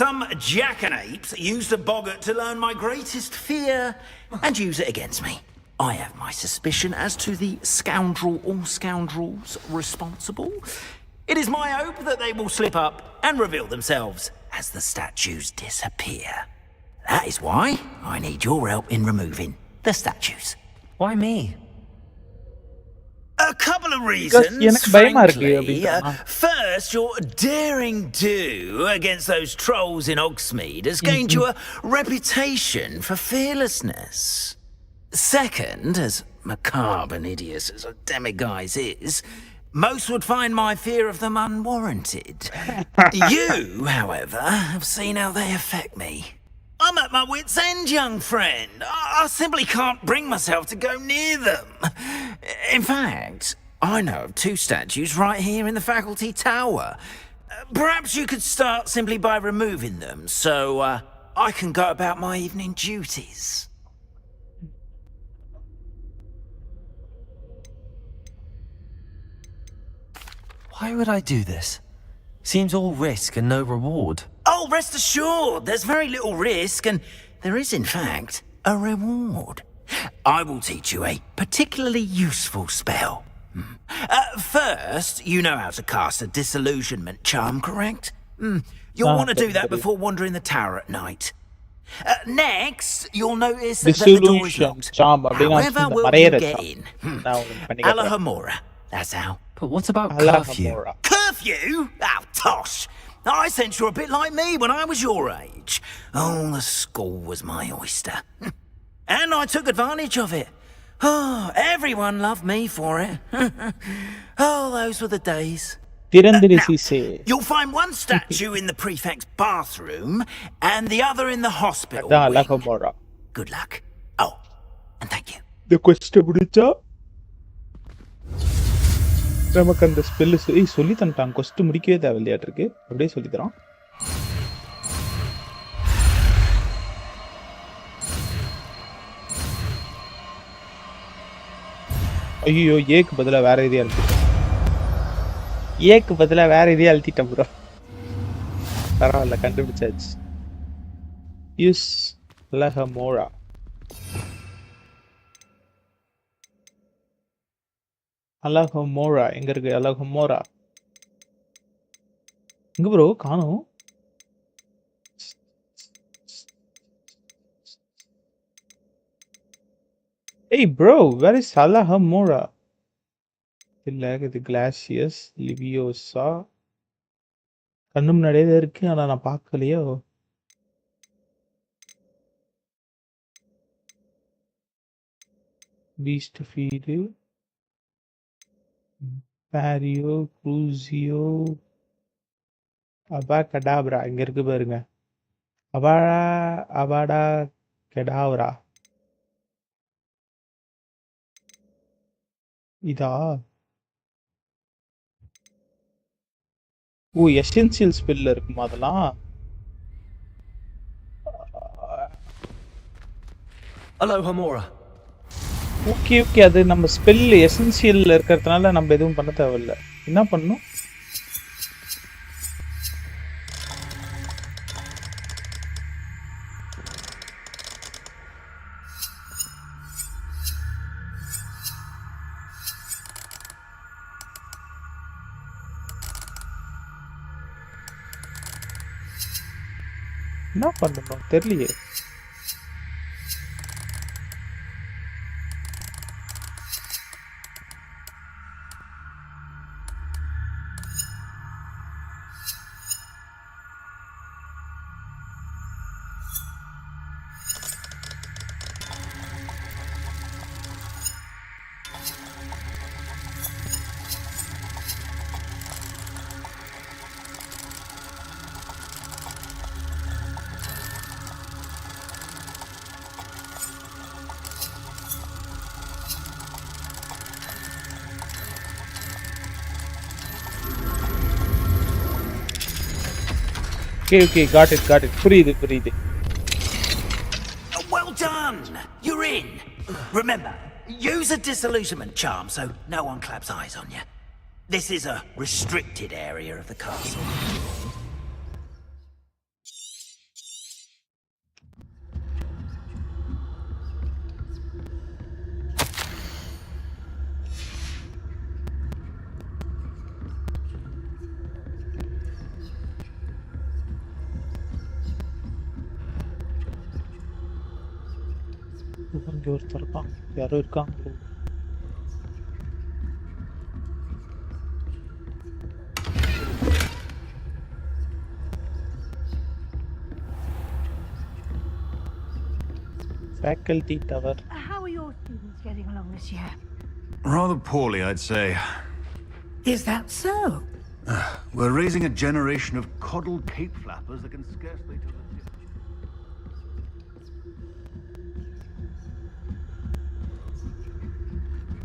Some jackanapes used a boggart to learn my greatest fear and use it against me. I have my suspicion as to the scoundrel or scoundrels responsible. It is my hope that they will slip up and reveal themselves as the statues disappear. That is why I need your help in removing the statues. Why me? A couple of reasons, frankly. First, your daring do against those trolls in Hogsmeade has gained you a reputation for fearlessness. Second, as macabre and hideous as a demiguise is, most would find my fear of them unwarranted. You, however, have seen how they affect me. I'm at my wit's end, young friend. I simply can't bring myself to go near them. In fact, I know of 2 statues right here in the faculty tower. Perhaps you could start simply by removing them, so I can go about my evening duties. Why would I do this? Seems all risk and no reward. Oh, rest assured, there's very little risk, and there is, in fact, a reward. I will teach you a particularly useful spell. First, you know how to cast a disillusionment charm, correct? You'll want to do that before wandering the tower at night. Next, you'll notice that the door is locked. However will you get in? Alahomora, that's how. But what about curfew? Curfew? Oh, tosh. I sense you're a bit like me when I was your age. Oh, the school was my oyster. And I took advantage of it. Oh, everyone loved me for it. Oh, those were the days. Now, you'll find one statue in the prefect's bathroom and the other in the hospital wing. Good luck. Oh, and thank you. The question முடிச்சா நமக்கு அந்த spell சொல்லி தந்துட்டான். கொஸ்ட் முடிக்கவே தேவையில்லையாட்டு இருக்கு. அப்படியே சொல்லி தரோம். ஐயோ ஏக்கு பதிலா வேற எதையும் அழுத்திட்டேன். ஏக்கு பதிலா வேற எதையும் அழுத்திட்டேன் ப்ரோ. பரவாயில்ல, கண்டுபிடிச்சாச்சு. யூஸ் லஹமோரா. அலஹமோரா எங்க இருக்கு? அலஹமோரா எங்க ப்ரோ காணோம்? Hey bro, where is Alahomora? இல்ல இது கிளாசியஸ் லிவியோசா கண்ணு முன்னாடியே தான் இருக்கு, ஆனா நான் பார்க்கலையோ. பீஸ்ட் ஃபீடு, பாரியோ, க்ரூசியோ, அபா கடாப்ரா இங்க இருக்கு பாருங்க. அபாடா கெடாவ்ரா இதா? ஓ, எசென்சியல் ஸ்பெல்ல இருக்குமா அதெல்லாம்? Alohomora. ஓகே ஓகே, அது நம்ம ஸ்பெல் எசென்சியல்ல இருக்கிறதுனால நம்ம எதுவும் பண்ண தேவையில்ல. என்ன பண்ணணும்? என்ன பண்ணணும் தெரியலையே. Okay, got it. புரியுது. Well done! You're in! Remember, use a disillusionment charm so no one claps eyes on you. This is a restricted area of the castle. இங்கே ஒருத்தர் இருக்கான், யாரோ இருக்காங்க. Faculty tower. How are your students getting along this year? Rather poorly, I'd say. Is that so? We're raising a generation of coddled cape flappers that can scarcely tell the difference.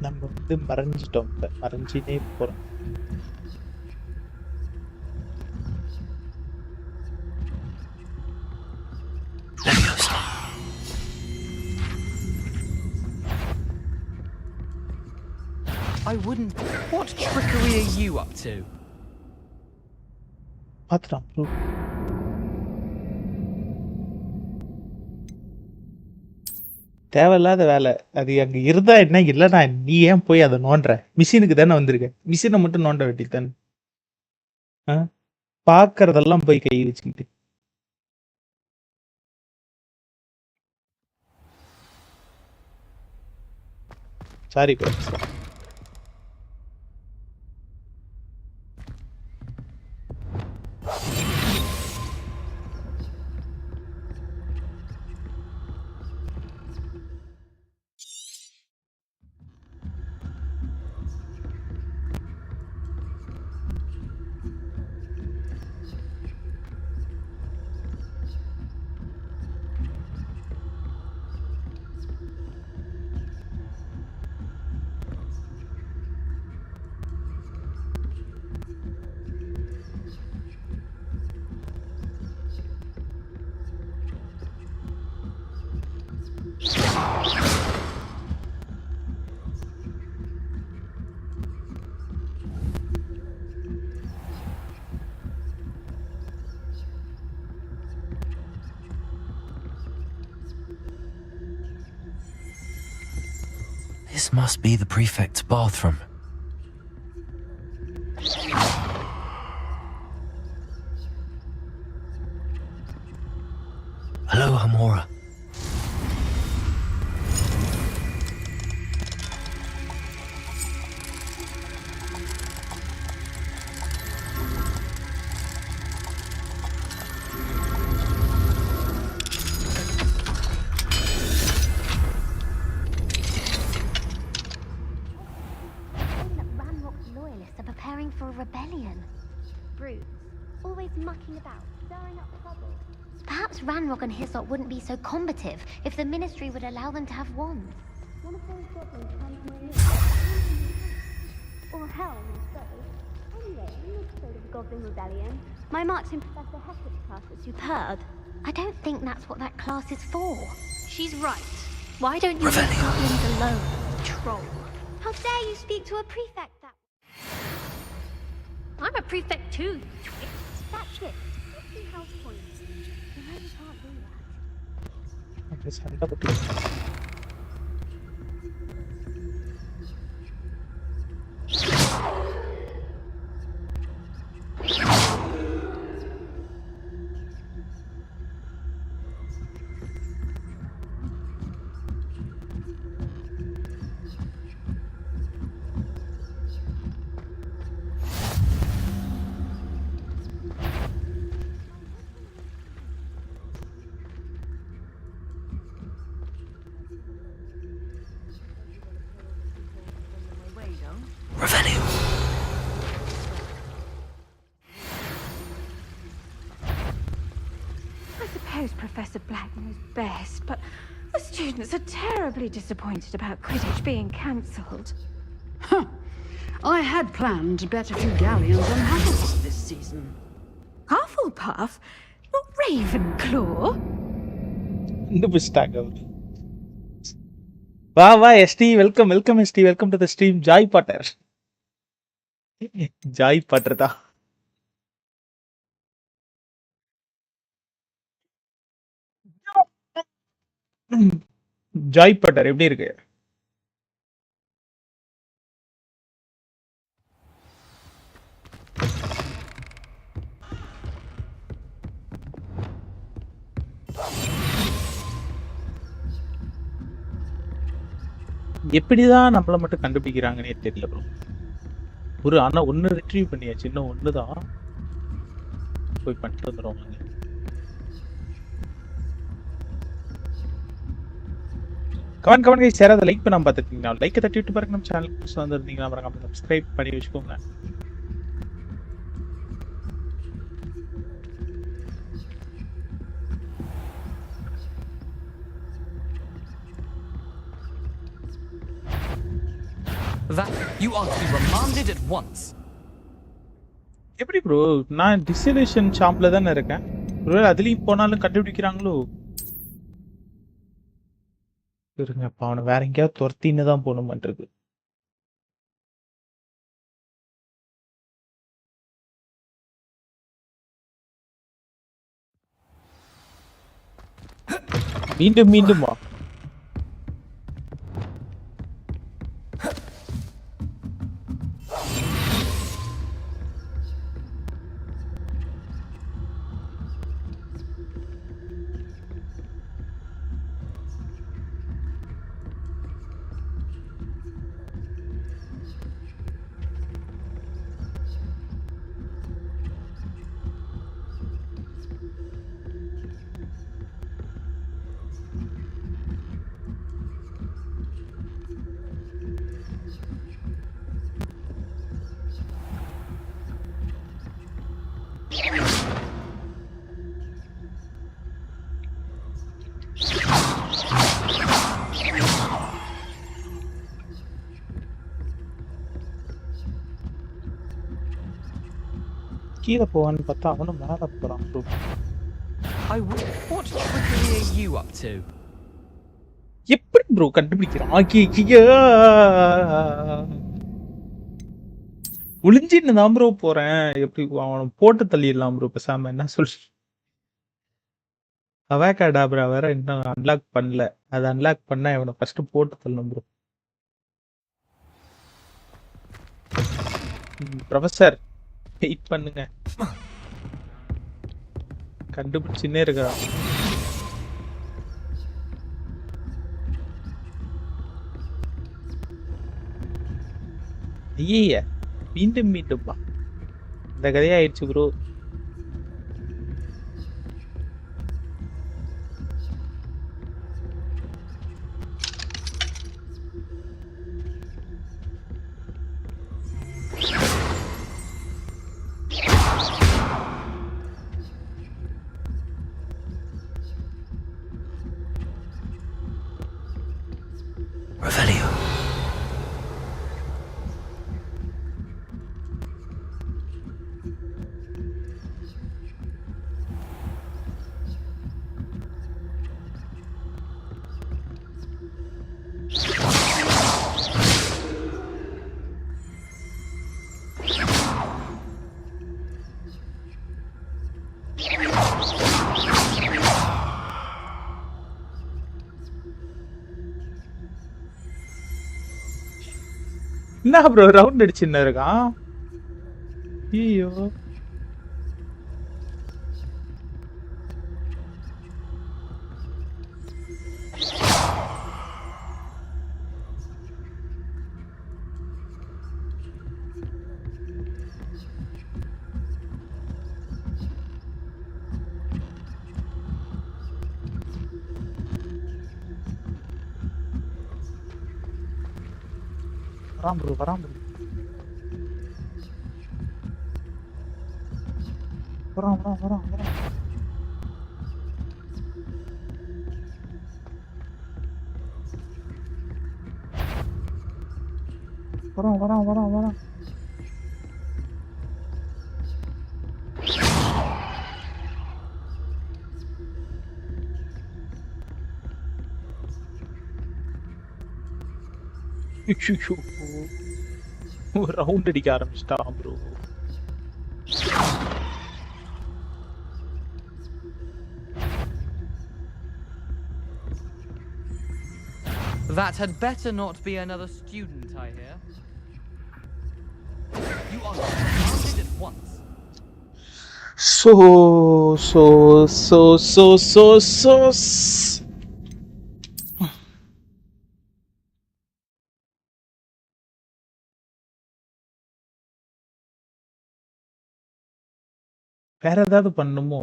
நம்ம வந்து மறைஞ்சிட்டோம், மறைஞ்சினே போறோம். I wouldn't. What trickery are you up to? பாத்துட்டான் bro. தேவையில்லாத வேலை. அது அங்க இருந்தா என்ன, இல்லைன்னா நீ ஏன் போய் அதை நோண்டுற? மிஷினுக்கு தானே வந்திருக்க, மிஷினை மட்டும் நோண்ட வேண்டியதானே. பாக்குறதெல்லாம் போய் கை வச்சுக்கிட்டு. Sorry bro. This must be the prefect's bathroom. Hello, Hamora. For a rebellion. Brutes, always mucking about, stirring up trouble. Perhaps Ranrock and his lot wouldn't be so combative if the Ministry would allow them to have wands. One of those goblins comes from the or hell, so. Anyway, in this state of Goblin Rebellion, my march in Professor Hector's class was superb. I don't think that's what that class is for. She's right. Why don't you leave goblins alone, troll? How dare you speak to a prefect that way? I'm a prefect too, you twit. That's it. 50 house points. You know you can't do Professor Blackman is best, but the students are terribly disappointed about Quidditch being cancelled. Huh. I had planned to bet a few galleons on Hufflepuff this season. Hufflepuff? Not Ravenclaw? Wow, ST, welcome ST, welcome to the stream. Joy Potter. Joy Potter da. Joy butter எப்படி இருக்கு? எப்படிதான் நம்மள மட்டும் கண்டுபிடிக்கிறாங்கன்னே தெரியல bro. ஆனா ஒன்னு retrieve பண்ணியாச்சு, இன்னும் ஒண்ணுதான் போய் பண்ணிட்டு வந்துருவாங்க. கமெண்ட் கைஸ், யாராவது லைக் பண்ணாம பார்த்துட்டீங்கன்னா லைக்கை தட்டி விட்டு பாருங்க. நம்ம சேனலுக்கு புதுசாக வந்திருந்தீங்கன்னா மறக்காம சப்ஸ்கிரைப் பண்ணி வச்சுக்கோங்க. You are to be remanded at once. எப்படி ப்ரோ, நான் டிஸ்டிலேஷன் ஷாப்ல தானே இருக்கேன். ஒருவேளை அதுலயும் போனாலும் கண்டுபிடிக்கிறாங்களோ? இருங்க, அவனை வேற எங்கேயாவது துரத்தின்னு தான் போகணுமான்றது. மீண்டும் மீண்டுமா? கீழே போவான்னு பார்த்தா அவனும் மேலே போறான் bro. What trickery are you up to? எப்படி ப்ரோ கண்டுபிடிக்கிறான்? ஒளிஞ்சின்னு தான் ப்ரோ போறேன். எப்படி அவனை போட்டு தள்ளிடலாம் ப்ரோ பேசாம. என்ன சொல்ற? அவாகாடாப்ரா வேற இன்னும் அன்லாக் பண்ணல. அதை அன்லாக் பண்ணா இவனை ஃபர்ஸ்ட் போட்டு தள்ளணும் ப்ரோ. ப்ரொஃபசர் வெயிட் பண்ணுங்க. கண்டுபிடிச்சுன்னே இருக்கா. ஐய மீண்டும் மீண்டும்பா இந்த கதையாயிடுச்சு ப்ரோ. என்ன ப்ரோ ரவுண்ட் அடிச்சுன்னு இருக்கான்? ஐயோ வரான் ப்ரோ வரான் ப்ரோ வரான் வரான் வரான் வரான். வரான் வரான் வரான் வரான். ரவுண்ட் அடிக்க ஆரம்பிச்சிட்டான் bro. That had better not be another student, I hear. You are grounded at once. So. வேற ஏதாவது பண்ணுமோ?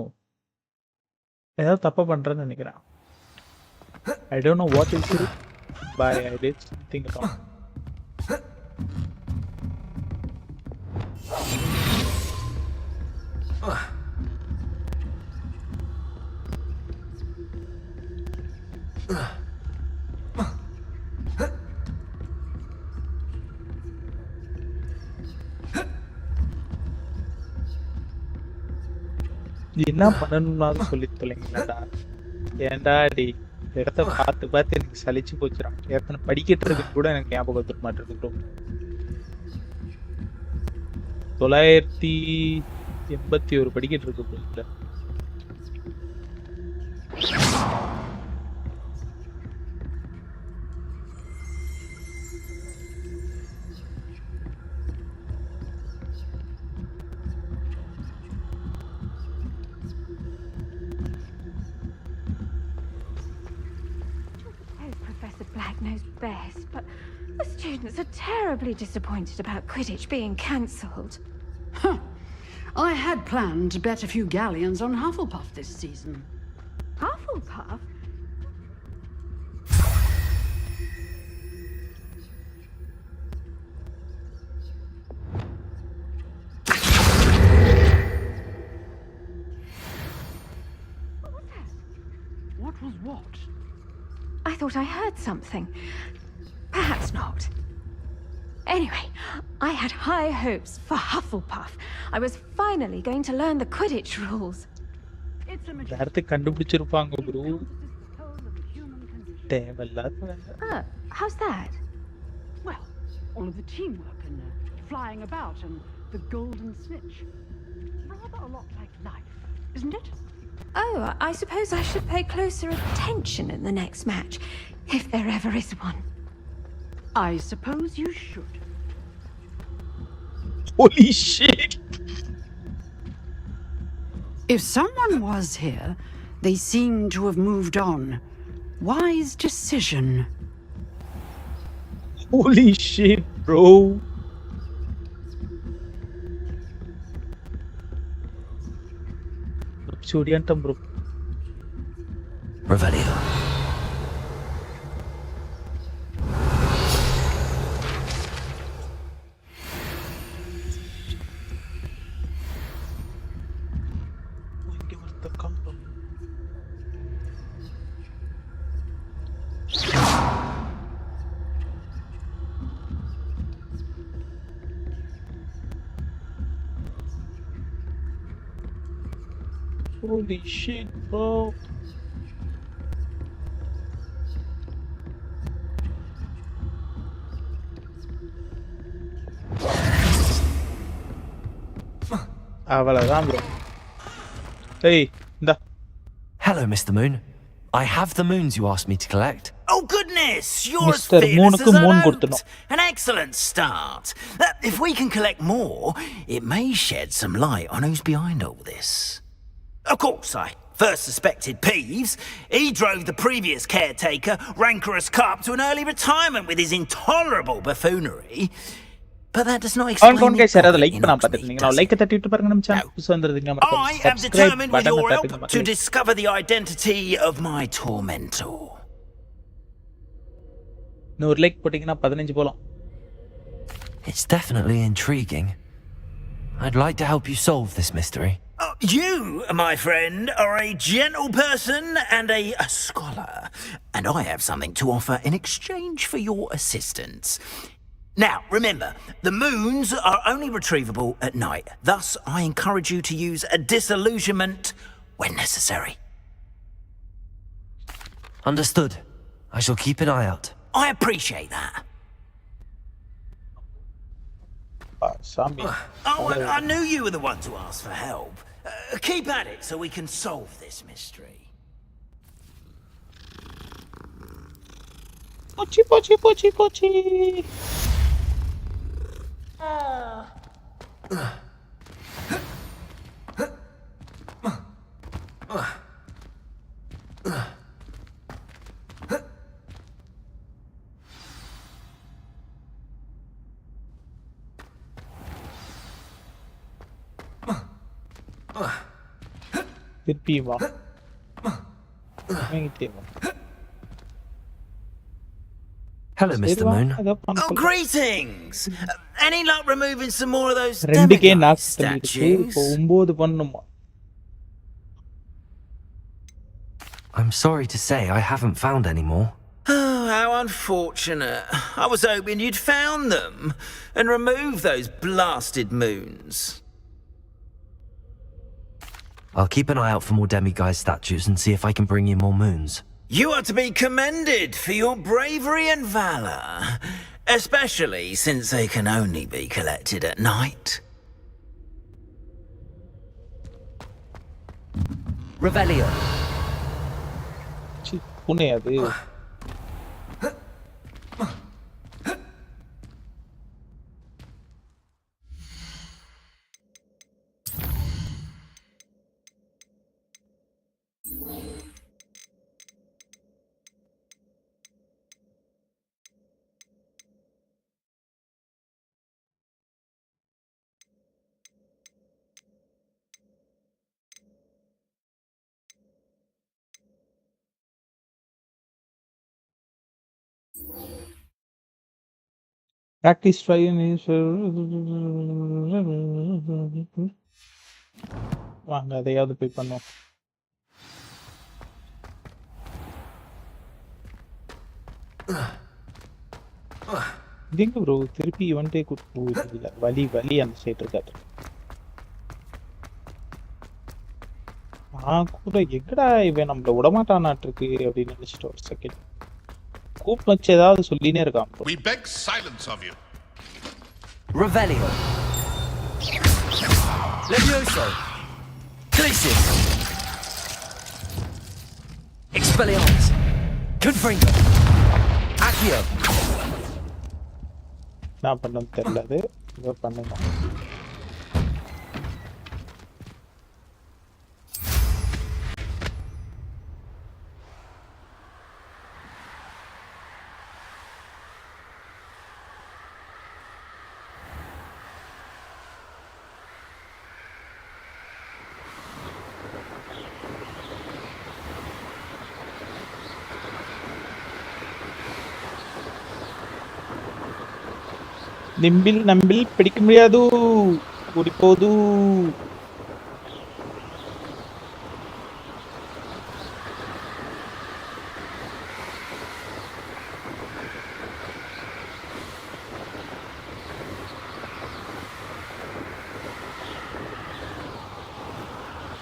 ஏதாவது தப்பா பண்றேன்னு நினைக்கிறேன். I don't know what is it, but I did something wrong. என்ன பண்ணணும்னாலும் சொல்லி தொலைங்கடா. ஏன்டா டி இடத்த பார்த்து பார்த்து எனக்கு சலிச்சு போச்சுறான். எத்தனை படிக்கிட்டு இருக்கு கூட எனக்கு ஞாபகம் வந்துட மாட்டேங்குது. 981 படிக்கிட்டு இருக்கு. the black-nosed bears, but the students are terribly disappointed about Quidditch being cancelled. Huh. I had planned to bet a few galleons on Hufflepuff this season. Hufflepuff? What was what? I thought I heard something. Perhaps not. Anyway, I had high hopes for Hufflepuff. I was finally going to learn the Quidditch rules. நேரத்தை கண்டுபிடிச்சிருப்பாங்க bro. தேவையில்லாத வேலை. How's that? Well, all of the teamwork and flying about and the golden snitch. Rather a lot like life, isn't it? Oh, I suppose I should pay closer attention in the next match, if there ever is one. I suppose you should. Holy shit! If someone was here, they seem to have moved on. Wise decision. Holy shit, bro! Studiantam, bro. Revelio. Holy shit, bro. அவ்வளவுதான் bro. Hey, இந்த. Hello, Mr. Moon. I have the moons you asked me to collect. Oh goodness, you're as Mr. fearless Moonக்கு as moon an oat. கொடுத்தணும். An excellent start. If we can collect more, it may shed some light on who's behind all this. Of course, I first suspected Peeves. He drove the previous caretaker, Rancorous Carp, to an early retirement with his intolerable buffoonery. But that does not explain on guys யாராவது like the பண்ணாம பாத்துட்டீங்க நான் like தட்டி விட்டு பாருங்க நம்ம channel புதுசா வந்திருந்தீங்க மறக்காம I am subscribe determined with button your தட்டுங்க help to மக்களே. discover the identity of my tormentor. இன்னொரு லைக் போட்டீங்கன்னா 15 போலாம். It's definitely intriguing. I'd like to help you solve this mystery. You, my friend, are a gentle person and a scholar, and I have something to offer in exchange for your assistance. Now, remember, the moons are only retrievable at night. Thus, I encourage you to use a disillusionment when necessary. Understood. I shall keep an eye out. I appreciate that. Sammy. I knew you were the one to ask for help. Keep at it so we can solve this mystery. Pochi, pochi, pochi, pochi. திருப்பி வா Hello, Mr. Moon. Oh, greetings! Any luck removing some more of those 2k demigod நாக்கு தள்ளிருக்கு statues? இப்போ 9 பண்ணுமா I'm sorry to say I haven't found any more. Oh, how unfortunate. I was hoping you'd found them and removed those blasted moons. I'll keep an eye out for more demiguise statues and see if I can bring you more moons. You are to be commended for your bravery and valor, especially since they can only be collected at night. Revelio. Pune அது practice trying is வாங்க அதையாவது போய் பண்ணுவோம். எங்க bro திருப்பி இவன்ட்டே கூட்டு இல்ல வலி வலி அந்த சைடு இருக்காது. நான் கூட எங்கடா இவன் நம்மள விடமாட்டானாட்டு இருக்கு அப்படின்னு நினைச்சிட்டு ஒரு செகண்ட் கூப்பிட்டு வச்சு ஏதாவது சொல்லினே இருக்கான். We beg silence of you. Revelio. Levioso. Glacius. Expelliarmus. Confringo. Accio. நான் பண்ணது தெரியல அது இதை பண்ணுங்க. நம்பில் பிடிக்க முடியாது ஓடி போது.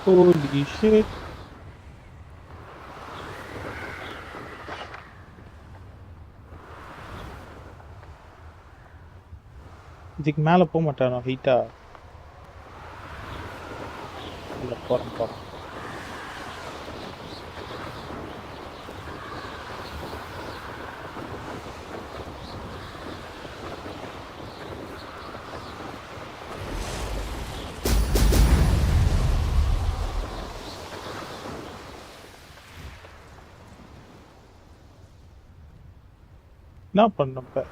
Holy shit. இதுக்கு மேல போக மாட்டானோ ஹைட்டா இல்ல போறோம். என்ன பண்ணப்ப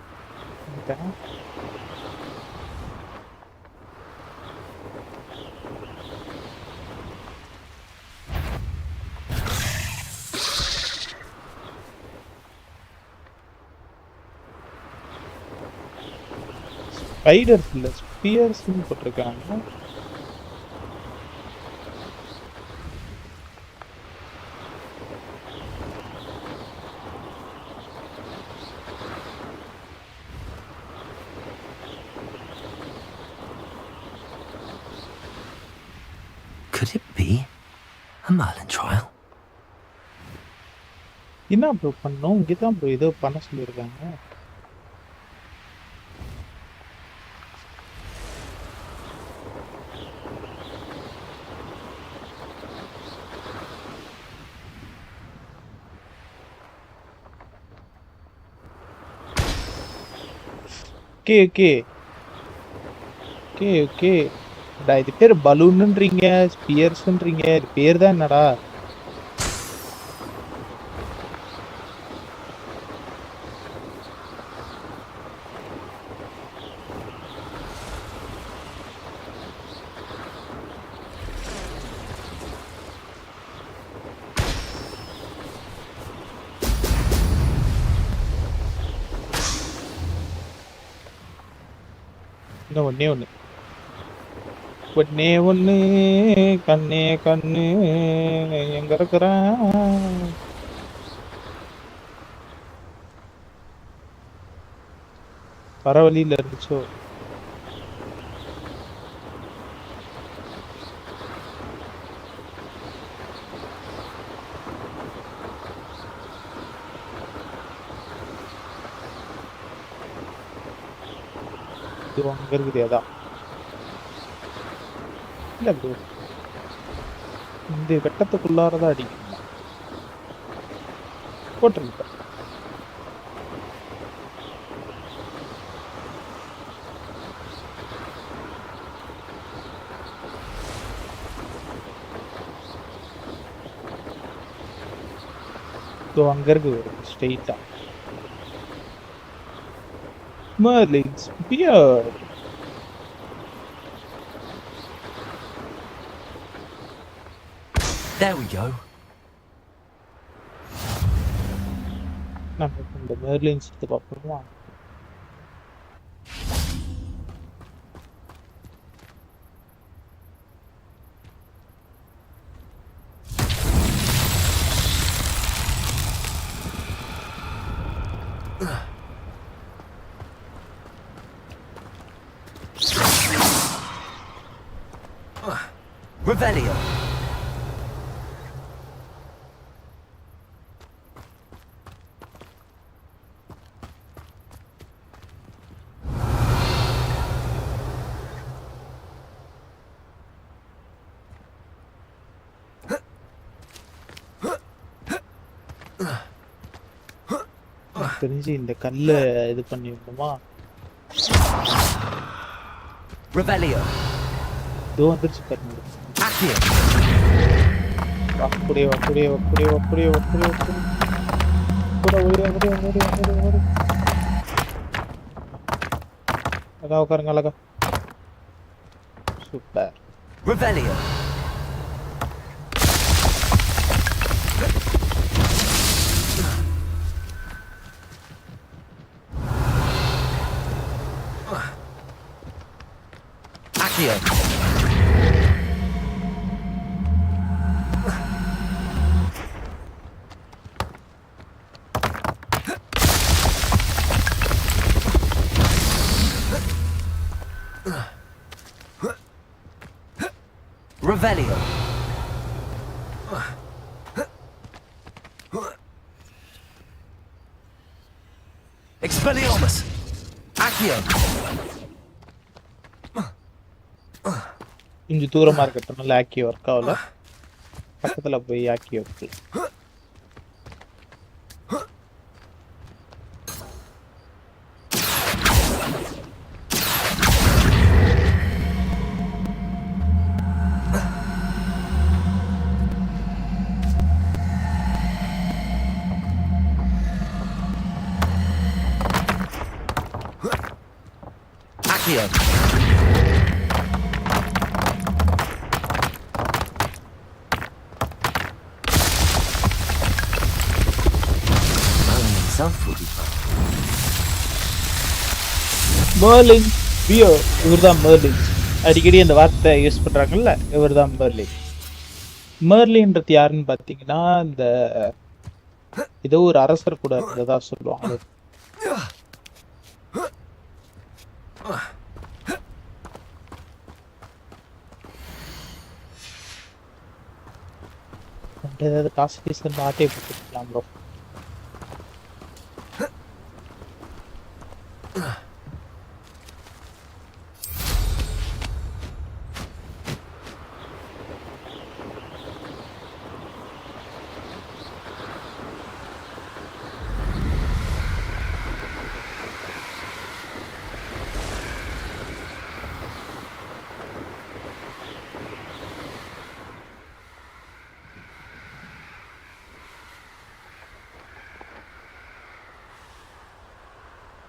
ஸ்பைடர்ஸ் இல்ல ஸ்பியர்ஸ்னு போட்டிருக்காங்க. Could it be a Merlin trial? என்ன ப்ரோ பண்ணோம் இங்கதான் ப்ரோ ஏதோ பண்ண சொல்லியிருக்காங்க. ஓகே இது பேர் பலூன்ன்றீங்க ஸ்பியர்ஸ்ன்றீங்க இது பேர் தான் என்னடா? ஒன்னே ஒண்ணு கண்ணே கண்ணு எங்க இருக்கிறான்? பரவலியில இருந்துச்சோ. இது அங்க இருக்குது அதான் இல்ல ப்ரோ இந்த வெட்டத்துக்குள்ளாரதான் அடிக்கணும் போட்டிருக்க. அங்க இருக்கு ஸ்ட்ரெயிட்டா Merlin's beard. There we go. நம்ம இந்த மெர்லின்ஸ் பார்ப்போமா? Revelio. தெரிஞ்சு இந்த கல்ல இது பண்ணிருந்தோமா? Revelio. இதோ வந்துருச்சு பாருங்க. Accio. அப்படியே அதான் உட்காருங்க அழகா. Super. Revelio. Accio. Revelio. Expelliarmus. Accio. கொஞ்சம் தூரமா இருக்கட்டும். ஆக்கி ஒர்க் ஆகல. பக்கத்துல போய் ஆக்கி ஒர்க். Accio. Merlin Beer. இவர்தான் மெர்லின். அடிக்கடி அந்த வார்த்தை யூஸ் பண்றாங்கல்ல, இவர்தான் மெர்லின். மெர்லின்றது யாருன்னு பாத்தீங்கன்னா இந்த ஏதோ ஒரு அரசர் கூட இருந்ததா சொல்லுவாங்க. ஏதாவது காசு பீஸ் ஆட்டே போட்டுக்கலாம் ப்ரோ.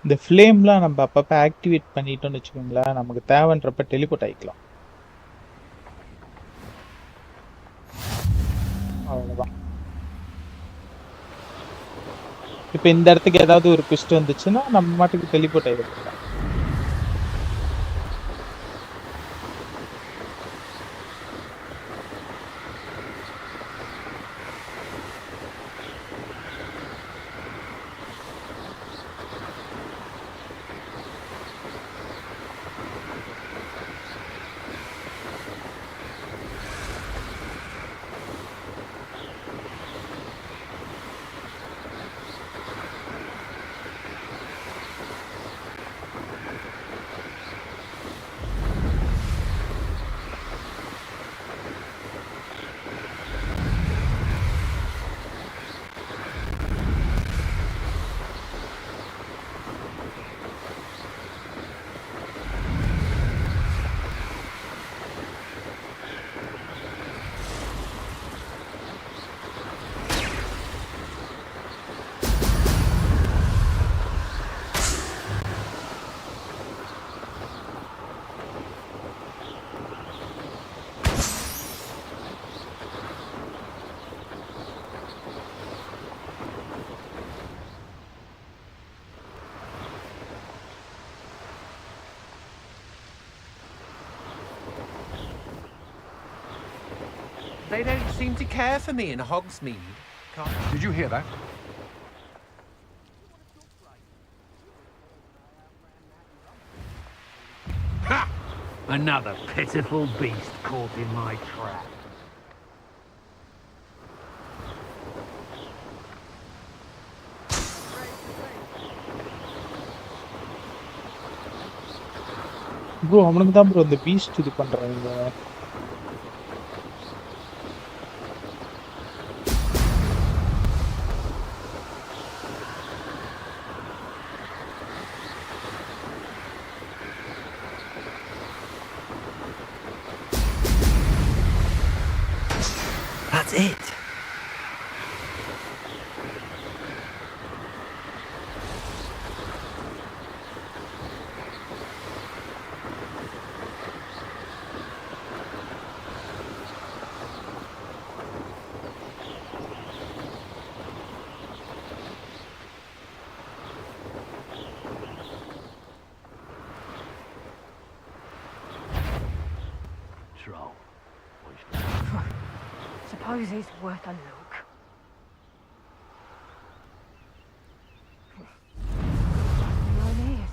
இந்த ஃப்ளேம்லாம் நம்ம அப்பப்போ ஆக்டிவேட் பண்ணிட்டோம்னு வச்சுக்கோங்களேன், நமக்கு தேவைன்றப்ப டெலிபோர்ட் ஆகிக்கலாம். அவ்வளோதான். இப்போ இந்த இடத்துக்கு ஏதாவது ஒரு குவிஸ்ட் வந்துச்சுன்னா நம்ம மாட்டுக்கு teleport ஆகிக்கலாம். They don't seem to care for me in Hogsmeade. Did you hear that? Another pitiful beast caught in my trap. Bro அவனுக்கு தான் ப்ரோ இந்த பீஸ்ட் இது பண்றாங்க. That's it. Suppose it's worth a look. No need.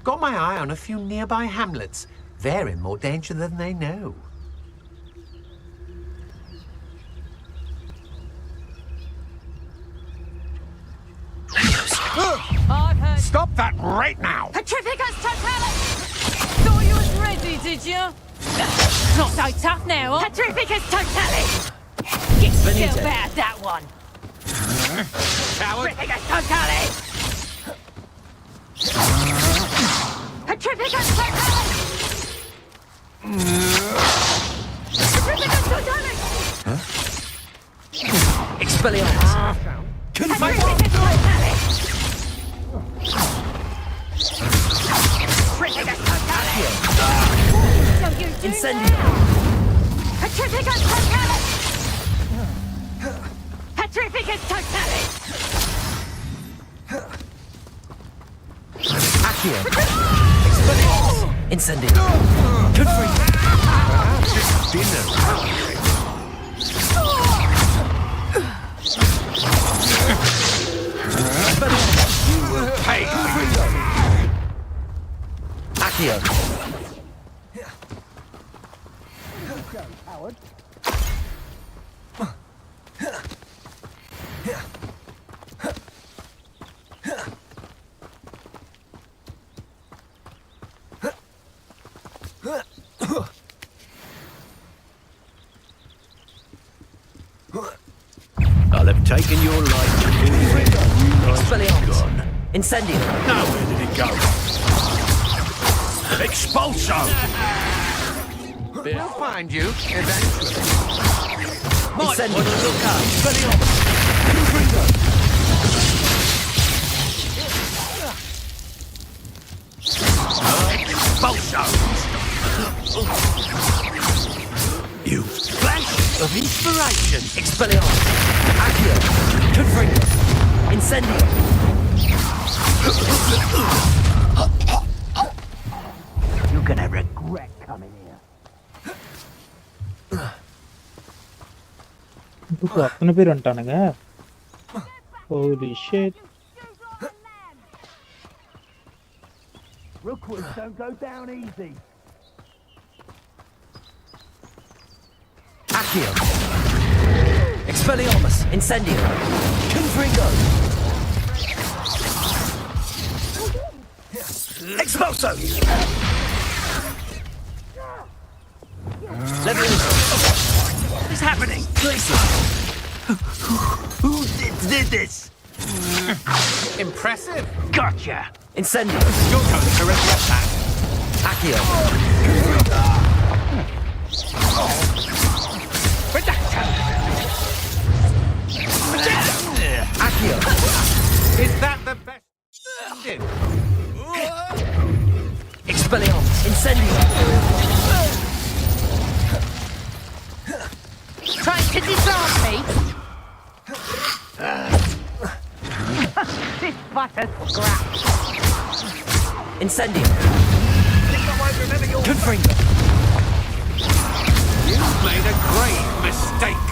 Got my eye on a few nearby hamlets. They're in more danger than they know. Stop that right now! Petrificus totalis! Thought you was ready, did you? Not so tough now, huh? Petrificus totalis! Get still bad, that one! Coward! Petrificus totalis! Petrificus totalis! Petrificus totalis! Expelliarmus. Petrificus totalis! Petrificus totalis! Don't you do Incendio. Petrificus totalis! Petrificus totalis! Accio. Expelliarmus. Incendio. Confringo. Dinner. You will pay for Accio. I'll have taken your life before Expelliarmus. Incendio. Now where did it go? Expulso! We'll find you eventually. Incendio. Expelliarmus. Confringo. Expulso! You flash of inspiration! Expelliarmus. Accio. Confringo. Incendio. You're gonna regret coming here. Bro அத்தனை பேர் வந்துட்டானுங்க. Holy shit. Rookwoods don't go down easy. Accio. Expelliarmus. Incendio. Confringo. Expulso. Levioso. What is happening? Glacier. Who did this? Impressive. Gotcha. Incendio. You're going to correct that. Accio. Accio. Is that the best? Expelliarmus. Incendio. me. This butter's scraps. Incendio. Confringo. You've made a grave mistake.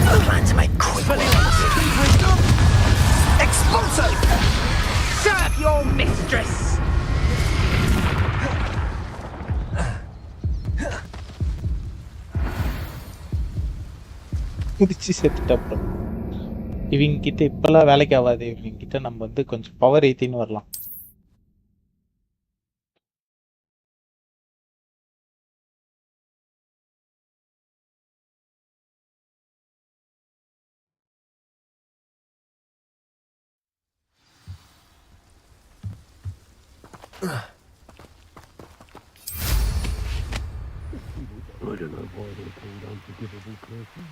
I plan to make quick work. Expulso! Serve your mistress. குதிச்சு செத்துட்டா bro. இவங்க கிட்ட இப்பெல்லாம் வேலைக்கு ஆகாது. இவங்க கிட்ட நம்ம வந்து கொஞ்சம் பவர் ஏத்தின்னு வரலாம். I don't know why they're called unforgivable person.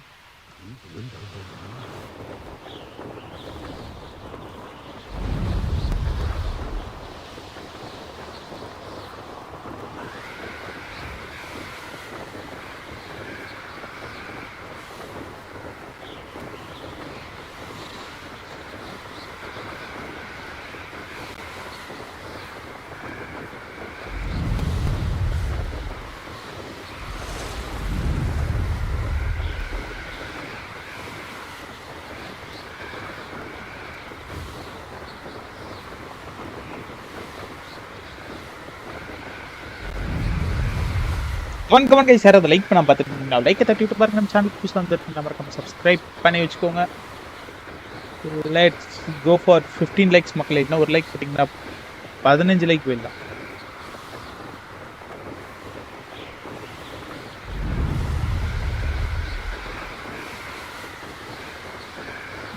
Comment guys, யாராவது லைக் பண்ண பார்த்துட்டு லைக்கை தட்டிவிட்டு பாருங்க. நம்ம சேனல் புதுசாக வந்துட்டு மறக்காம சப்ஸ்கிரைப் பண்ணி வச்சுக்கோங்க. லெட்ஸ் கோ ஃபார் 15 லைக்ஸ் மக்களே. இன்னும் ஒரு லைக் போட்டிங்கன்னா 15 லைக் போயிடலாம்.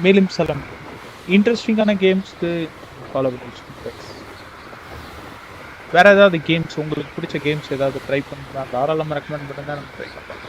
மேலும் சில இன்ட்ரெஸ்டிங்கான கேம்ஸ்க்கு ஃபாலோ பண்ணி வச்சுக்கோங்க. வேற ஏதாவது கேம்ஸ் உங்களுக்கு பிடிச்ச கேம்ஸ் ஏதாவது ட்ரை பண்ணுறா தாராளமாக ரெக்கமெண்ட் பண்ணுங்க, நம்ம ட்ரை பண்ணலாம்.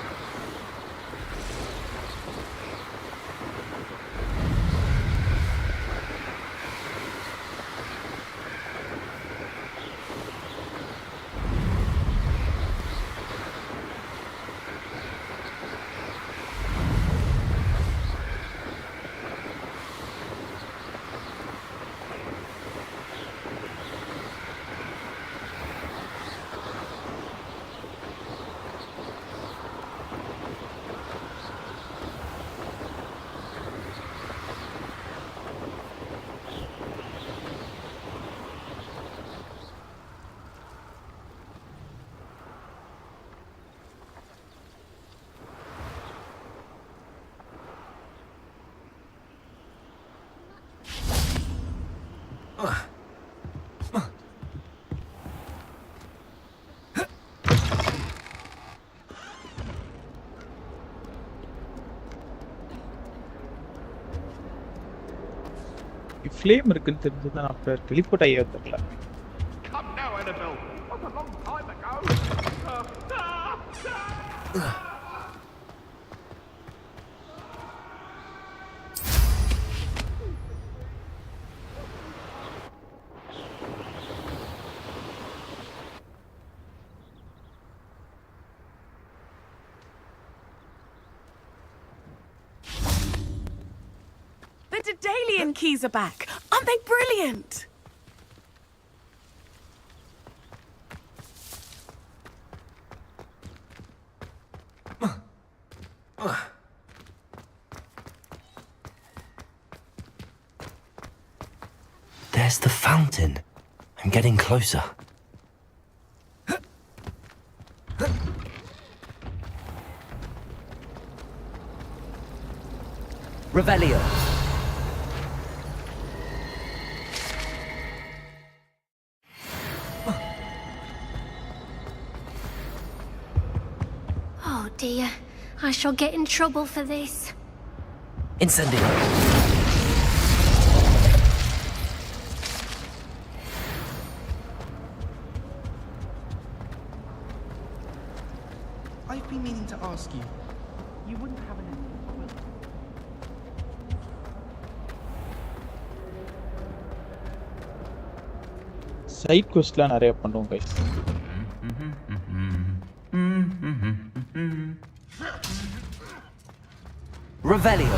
ஃப்ளேம் இருக்குன்னு தெரிஞ்சது நான் அப்போ டெலிபோர்ட் ஆகி வந்துடல. The Daedalian keys are back. Aren't they brilliant? There's the fountain. I'm getting closer. Revelio. Oh dear, I shall get in trouble for this. Incendio. I've been meaning to ask you. You wouldn't have an side குவெஸ்ட்லாம் நிறைய பண்ணுவோம் guys. Revelio.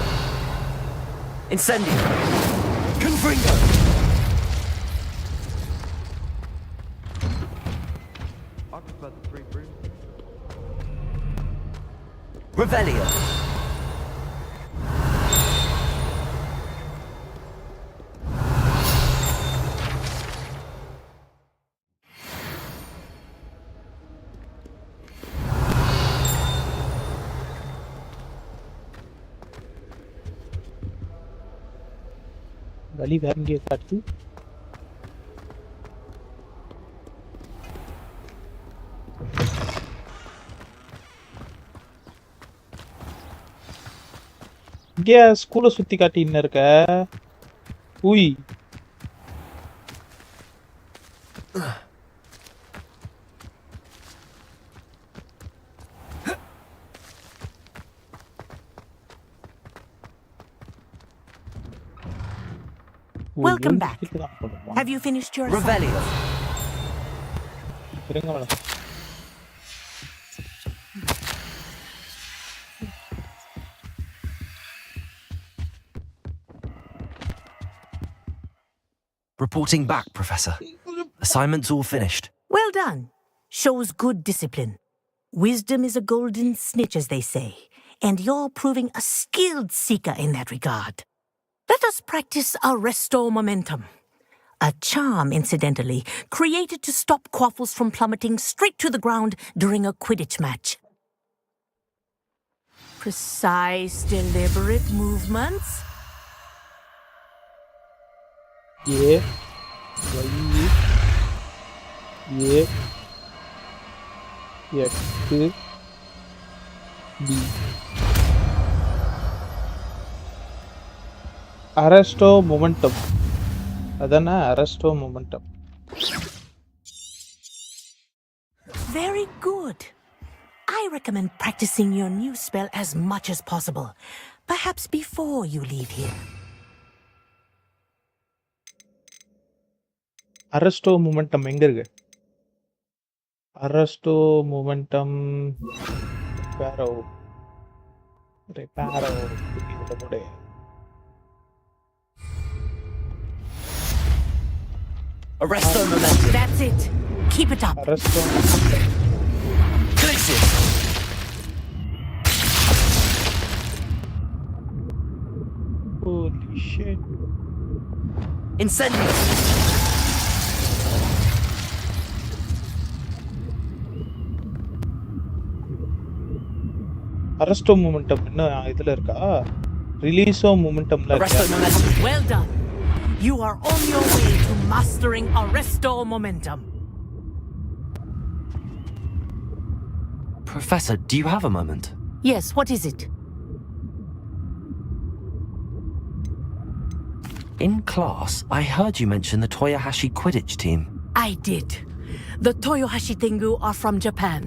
Incendio. Confringo. Revelio. வழி வேற எங்கேயோ காட்டு. இங்கே ஸ்கூலை சுத்தி காட்டி இன்னும் இருக்க. உய் Welcome back. Have you finished your Revelio. இருங்க madam. Reporting back, Professor. Assignment's all finished. Well done. Shows good discipline. Wisdom is a golden snitch, as they say, and you're proving a skilled seeker in that regard. Let us practice Arresto Momentum. A charm, incidentally, created to stop quaffles from plummeting straight to the ground during a Quidditch match. Precise, deliberate movements. A Y A X B. Arresto momentum. Adana arresto momentum. Very good. I recommend practicing your new spell as much as possible, perhaps before you leave here. Arresto momentum எங்க இருக்கு? Arresto momentum reparo. இதுல போடு. Arresto momentum. That's it. Keep it up. Arresto. Glitches. Holy shit. Incendio. Arresto momentum என்ன இதுல இருக்கா? Release momentumல Arresto இருக்கா? momentum. Well done. You are on your way to mastering Arresto Momentum. Professor, do you have a moment? Yes, what is it? In class, I heard you mention the Toyohashi Quidditch team. I did. The Toyohashi Tengu are from Japan.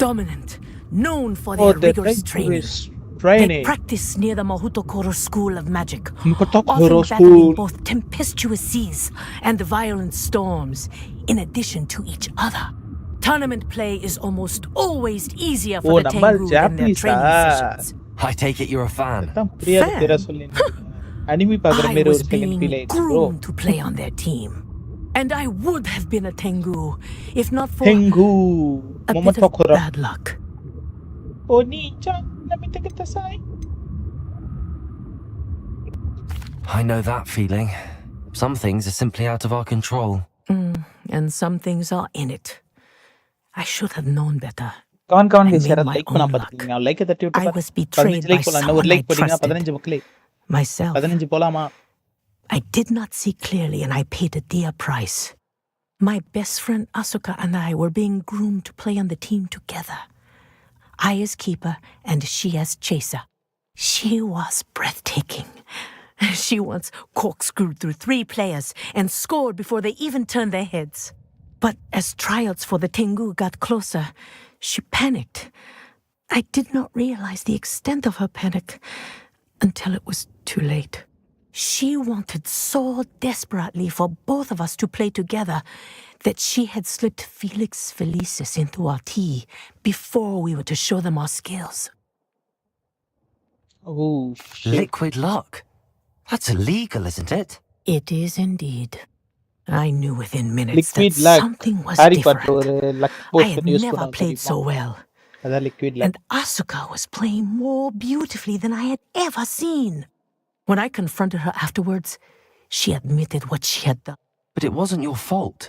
Dominant, known for their rigorous training. They practice near the Mahutokoro School of Magic, often battling both tempestuous seas and violent storms, in addition to each other. Tournament play is almost always easier for the Tengu than their training sessions. I take it you're a fan. I was being groomed to play on their team. And I would have been a Tengu, if not for a bit of bad luck. I know that feeling. Some things are simply out of our control. And some things are in it. I should have known better. Come on, I made my own luck. I was betrayed by someone I trusted. Myself. I did not see clearly and I paid a dear price. My best friend Asuka and I were being groomed to play on the team together. I as keeper and she as chaser. She was breathtaking. She once corkscrewed through 3 players and scored before they even turned their heads. But as tryouts for the Tengu got closer, she panicked. I did not realize the extent of her panic until it was too late. She wanted so desperately for both of us to play together that she had slipped Felix Felicis into our tea before we were to show them our skills. Oh, shit. Liquid luck. That's illegal, isn't it? It is indeed. I knew within minutes Liquid that luck. something was Harry different. Potter ஒரு luck I potion had use never பண்ணுவாங்க played தெரியுமா? so well. அதான் liquid luck. And Asuka was playing more beautifully than I had ever seen. When I confronted her afterwards, she admitted what she had done. But it wasn't your fault.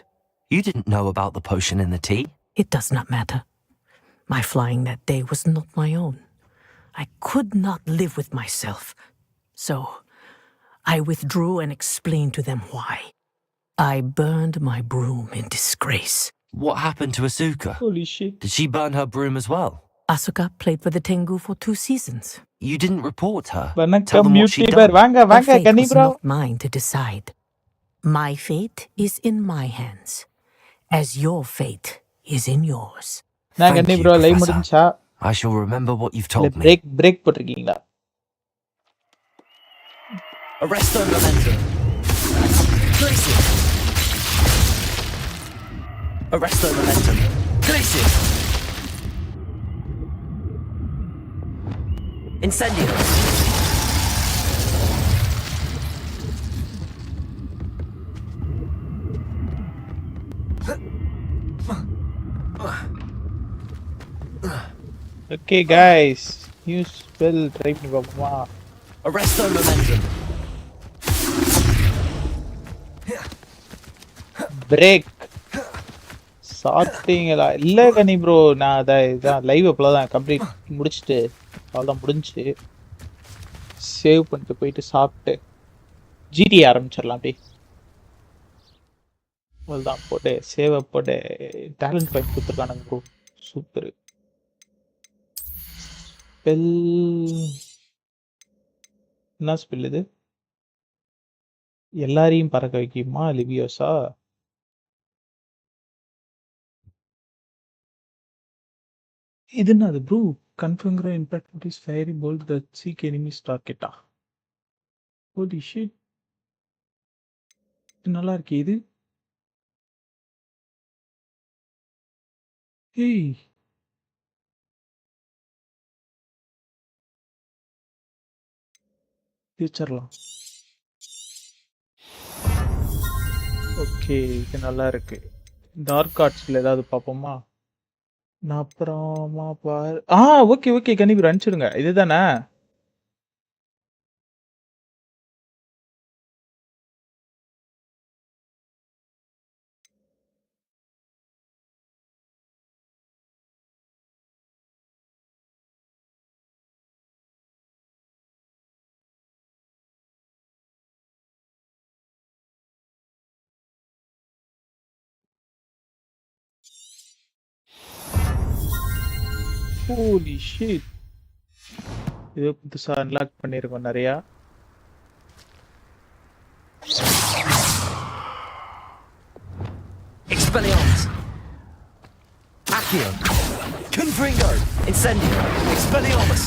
You didn't know about the potion in the tea. It does not matter. My flying that day was not my own. I could not live with myself. So I withdrew and explained to them why. I burned my broom in disgrace. What happened to Asuka? Holy shit. Did she burn her broom as well? Asuka played for the Tengu for 2 seasons. You didn't report her. Tell Vanakkam them what she YouTuber. done. வாங்க Her வாங்க fate Ghani was bro. not mine to decide. My fate is in my hands, as your fate is in yours. நான் Thank Ghani you, bro live Professor. முடிஞ்சா I shall remember what you've இல்ல told me. Break போட்டிருக்கீங்களா? Arresto momentum. Glacier. Arresto momentum. Glacier. Incendio. Okay guys, new spell try பண்ணி பாப்போமா? Arresto momentum. Break சாப்பிட்டீங்களா? இல்ல கனி bro, நான் இதான் லைவ் அப்பதான் கம்ப்ளீட் முடிச்சுட்டு அவ்வளோதான் முடிஞ்சு சேவ் பண்ணிட்டு போயிட்டு சாப்பிட்டு ஜிடி ஆரம்பிச்சிடலாம். அப்படி அவ்வளோதான் போட்டு சேவை போட்டு டேலண்ட் பாயிண்ட் கொடுத்துருக்கானுங்க ப்ரோ. Super spell. என்ன ஸ்பெல் இது? எல்லாரையும் பறக்க வைக்குமா லிவியோஸா? இது என்னது ப்ரோ? கன்ஃபர்ங்கிற impact is fiery bolt that seek enemies டார்கெட்டா? ஹோலி ஷிட், இது நல்லா இருக்கே இது. ஏய் வச்சிடலாம். ஓகே, இது நல்லா இருக்கு. டார்க் ஆர்ட்ஸ்ல ஏதாவது பார்ப்போமா? நான் அப்புறமா பாரு. ஓகே ஓகே கண்டிப்பா அனுப்பிச்சிடுங்க. இதுதானே? ஹோலி ஷிட், இது புதுசா அன்லாக் பண்ணிருக்கோம் நிறையா. Expelliarmus. Accio. Confringo. Incendio. Expelliarmus.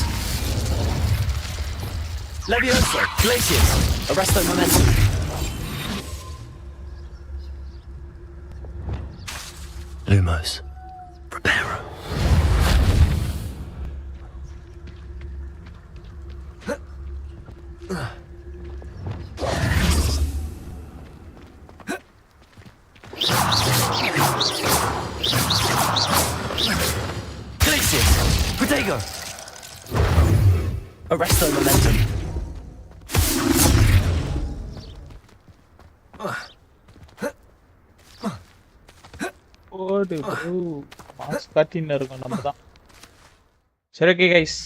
Levioso. Glacius. Arresto momentum. Lumos. Preparo. Glacius. Protego. Arresto momentum. ஓடு ப்ரோ, மாஸ் காட்டின்னு இருக்கோம் நம்ம தான். சரி ஓகே கைஸ்,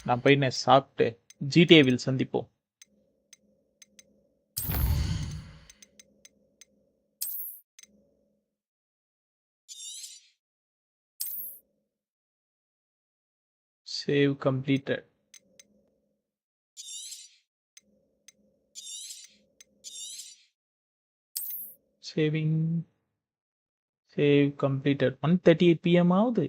நான் போய் நான் சாப்பிட்டு ஜிடிஏவில் சந்திப்போம். Save completed. Saving. Save completed. 1:38 PM ஆகுது.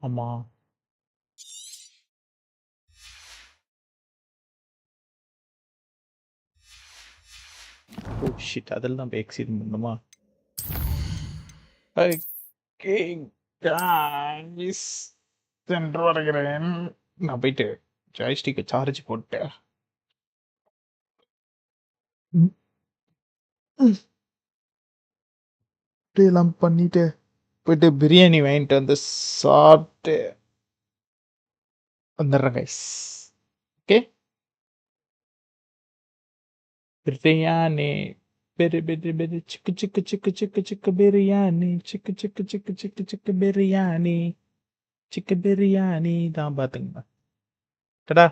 ஆமா ஷிட் அதெல்லாம் போய் எக்ஸீட் பண்ணணுமா? ஓகே காய்ஸ், சென்று வருகிறேன். நான் போயிட்டு ஜாய்ஸ்டிக்கை சார்ஜ் போட்டேன். இப்படியெல்லாம் பண்ணிட்டு போயிட்டு பிரியாணி வாங்கிட்டு வந்து சாப்பிட்டு வந்துடுறேன் கைஸ். ஓகே, பிரியாணி பெரு பெரு பெரு சிக்கு சிக்கு சிக்கு சிக்கு சிக்கு பிரியாணி சிக்கு சிக்கு சிக்கு சிக்கு சிக்கு பிரியாணி சிக்கு பிரியாணி தான் பார்த்துங்க. டடா.